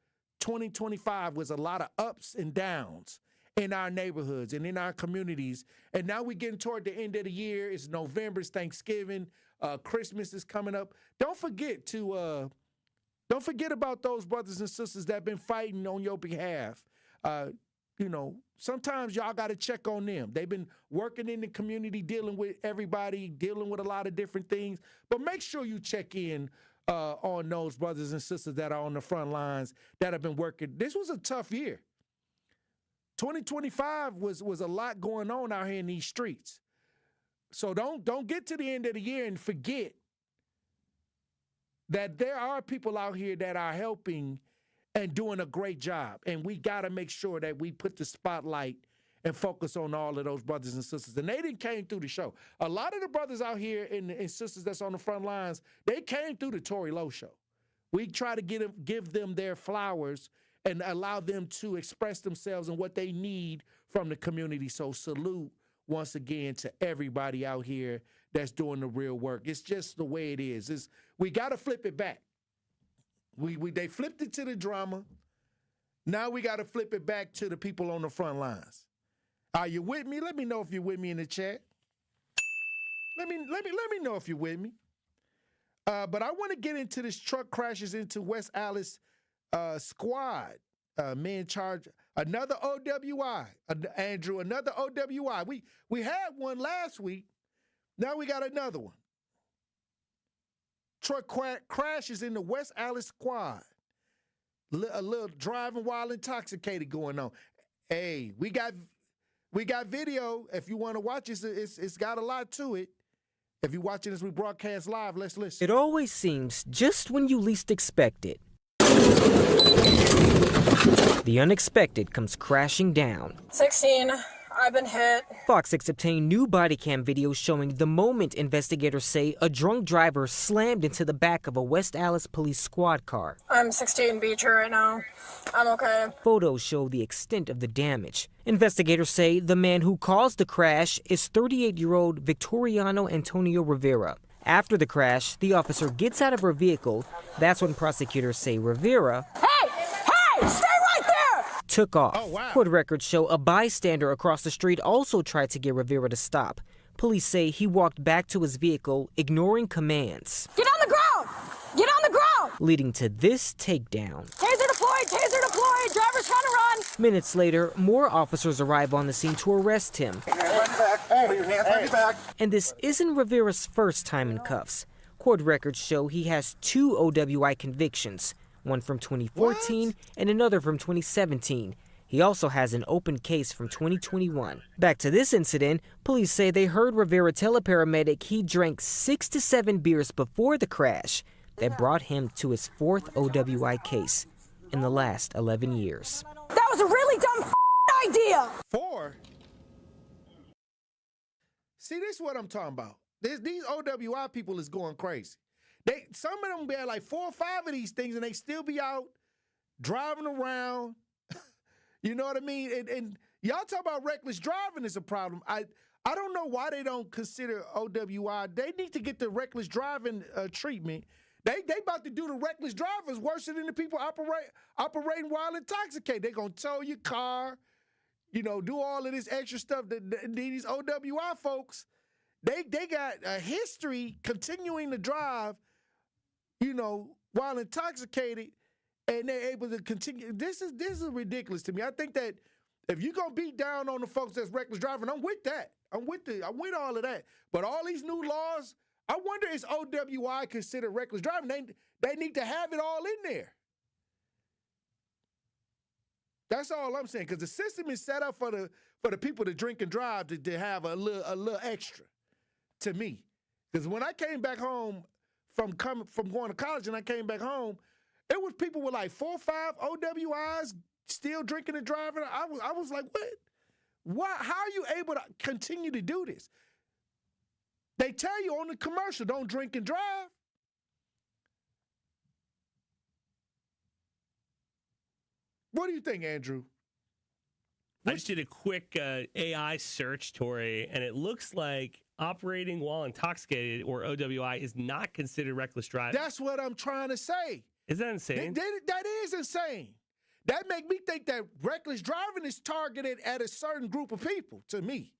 2025, was a lot of ups and downs in our neighborhoods and in our communities. And now we're getting toward the end of the year. It's November, it's Thanksgiving, Christmas is coming up. Don't forget to Don't forget about those brothers and sisters that have been fighting on your behalf. Sometimes y'all got to check on them. They've been working in the community, dealing with everybody, dealing with a lot of different things. But make sure you check in on those brothers and sisters that are on the front lines that have been working. This was a tough year. 2025 was a lot going on out here in these streets. So don't get to the end of the year and forget that there are people out here that are helping and doing a great job. And we got to make sure that we put the spotlight and focus on all of those brothers and sisters. And they didn't came through the show. A lot of the brothers out here and sisters that's on the front lines, they came through the Tory Lowe show. We try to give them their flowers and allow them to express themselves and what they need from the community. So salute once again to everybody out here that's doing the real work. It's just the way it is. We got to flip it back. They flipped it to the drama. Now we got to flip it back to the people on the front lines. Are you with me? Let me know if you're with me in the chat. Let me know if you're with me. But I want to get into this truck crashes into West Allenz squad. Men charged another OWI. Andrew, another OWI. We had one last week. Now we got another one. Truck crashes in the West Allenz squad. A little driving while intoxicated going on. Hey, we got video. If you want to watch it, it's got a lot to it. If you're watching as we broadcast live, let's listen. It always seems just when you least expect it. The unexpected comes crashing down. 16. I've been hit. Fox 6 obtained new body cam video showing the moment investigators say a drunk driver slammed into the back of a West Allenz police squad car. I'm 16 Beecher right now. I'm okay. Photos show the extent of the damage. Investigators say the man who caused the crash is 38-year-old Victoriano Antonio Rivera. After the crash, the officer gets out of her vehicle. That's when prosecutors say Rivera Stay right there! took off. Oh, wow. Court records show a bystander across the street also tried to get Rivera to stop. Police say he walked back to his vehicle, ignoring commands. Get on the ground! Get on the ground! Leading to this takedown. Taser deployed! Taser deployed! Driver's trying to run! Minutes later, more officers arrive on the scene to arrest him. Put your hands behind your back. Put your hands behind your back. And this isn't Rivera's first time in cuffs. Court records show he has 2 OWI convictions, one from 2014 and another from 2017. He also has an open case from 2021. Back to this incident, police say they heard Rivera tell a paramedic he drank 6 to 7 beers before the crash that brought him to his 4th OWI case in the last 11 years. That was a really dumb idea! 4? See, this is what I'm talking about. These OWI people is going crazy. Some of them be like 4 or 5 of these things, and they still be out driving around. You know what I mean? And y'all talk about reckless driving is a problem. I don't know why they don't consider OWI. They need to get the reckless driving treatment. They about to do the reckless drivers worse than the people operating while intoxicated. They gonna tow your car, do all of this extra stuff. These OWI folks, they got a history continuing to drive, while intoxicated, and they're able to continue. This is ridiculous to me. I think that if you're gonna beat down on the folks that's reckless driving, I'm with that. I'm with all of that. But all these new laws, I wonder, is OWI considered reckless driving? They need to have it all in there. That's all I'm saying, because the system is set up for the people to drink and drive to have a little extra. To me, because when I came back home from going to college and I came back home, it was people with like 4 or 5 OWIs still drinking and driving. I was like, what? Why? How are you able to continue to do this? They tell you on the commercial, don't drink and drive. What do you think, Andrew? I just did a quick AI search, Tory, and it looks like operating while intoxicated, or OWI, is not considered reckless driving. That's what I'm trying to say. Is that insane? That is insane. That make me think that reckless driving is targeted at a certain group of people, to me.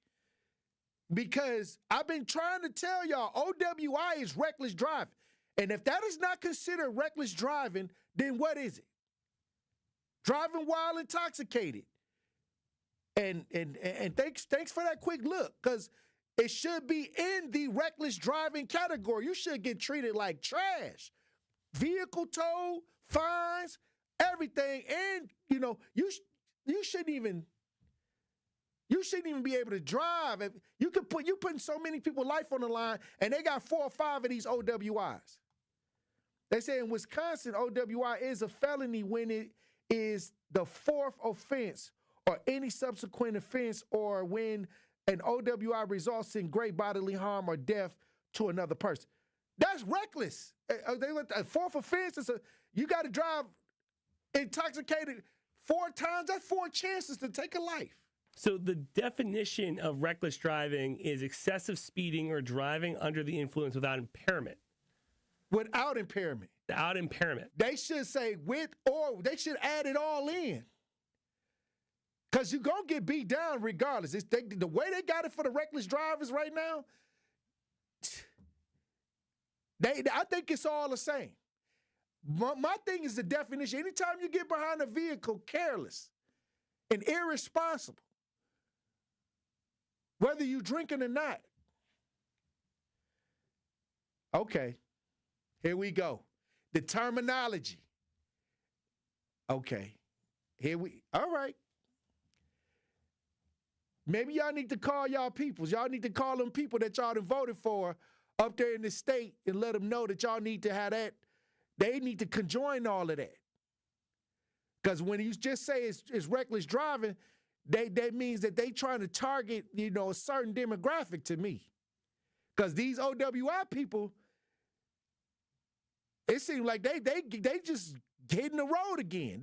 Because I've been trying to tell y'all, OWI is reckless driving. And if that is not considered reckless driving, then what is it? Driving while intoxicated. And thanks for that quick look, because it should be in the reckless driving category. You should get treated like trash. Vehicle tow, fines, everything. And, you shouldn't even be able to drive. You're putting so many people's life on the line, and they got 4 or 5 of these OWIs. They say in Wisconsin, OWI is a felony when it is the 4th offense or any subsequent offense, or when an OWI results in great bodily harm or death to another person. That's reckless. A 4th offense, you got to drive intoxicated 4 times. That's 4 chances to take a life. So the definition of reckless driving is excessive speeding or driving under the influence without impairment. Without impairment. Without impairment. They should say with, or they should add it all in. Because you're going to get beat down regardless. The way they got it for the reckless drivers right now, I think it's all the same. My thing is the definition. Anytime you get behind a vehicle careless and irresponsible, whether you drinking or not. Okay, here we go. The terminology. Okay, all right. Maybe y'all need to call y'all peoples. Y'all need to call them people that y'all done voted for up there in the state and let them know that y'all need to have that. They need to conjoin all of that. Because when you just say it's reckless driving, that means that they trying to target, a certain demographic to me. Because these OWI people, it seems like they just hitting the road again.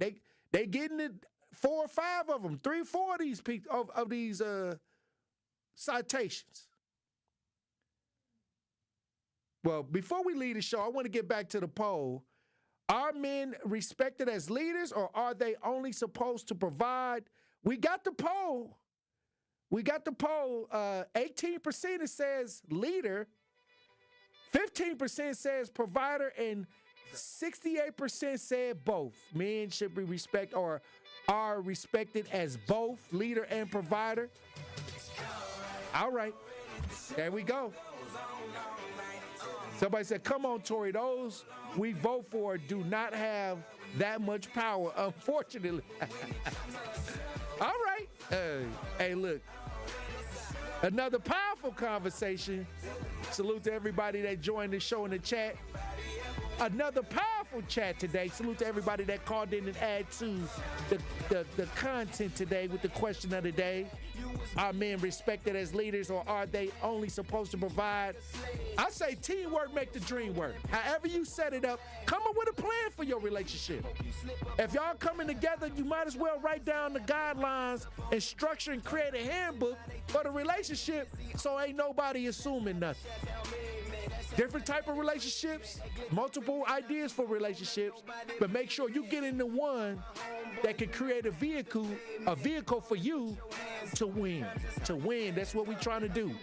They getting it. 4 or 5 of them, 3 or 4 of these of these citations. Well, before we leave the show, I want to get back to the poll. Are men respected as leaders, or are they only supposed to provide? We got the poll. 18% it says leader, 15% says provider, and 68% said both. Men should be respected or are respected as both leader and provider. All right, there we go. Somebody said, come on, Tory, those we vote for do not have that much power, unfortunately. All right. Hey, look, another powerful conversation. Salute to everybody that joined the show in the chat. Another powerful chat today. Salute to everybody that called in and add to the content today with the question of the day. Are men respected as leaders, or are they only supposed to provide? I say teamwork make the dream work. However you set it up, come up with a plan for your relationship. If y'all coming together, you might as well write down the guidelines and structure and create a handbook for the relationship so ain't nobody assuming nothing. Different type of relationships, multiple ideas for relationships, but make sure you get into one that can create a vehicle for you to win. To win, that's what we're trying to do.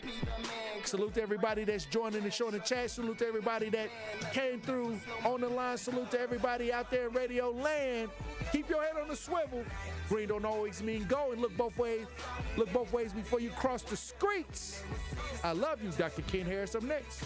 Salute to everybody that's joining the show in the chat. Salute to everybody that came through on the line. Salute to everybody out there in radio land. Keep your head on the swivel. Green don't always mean go, and look both ways. Look both ways before you cross the streets. I love you, Dr. Ken Harris. Up next.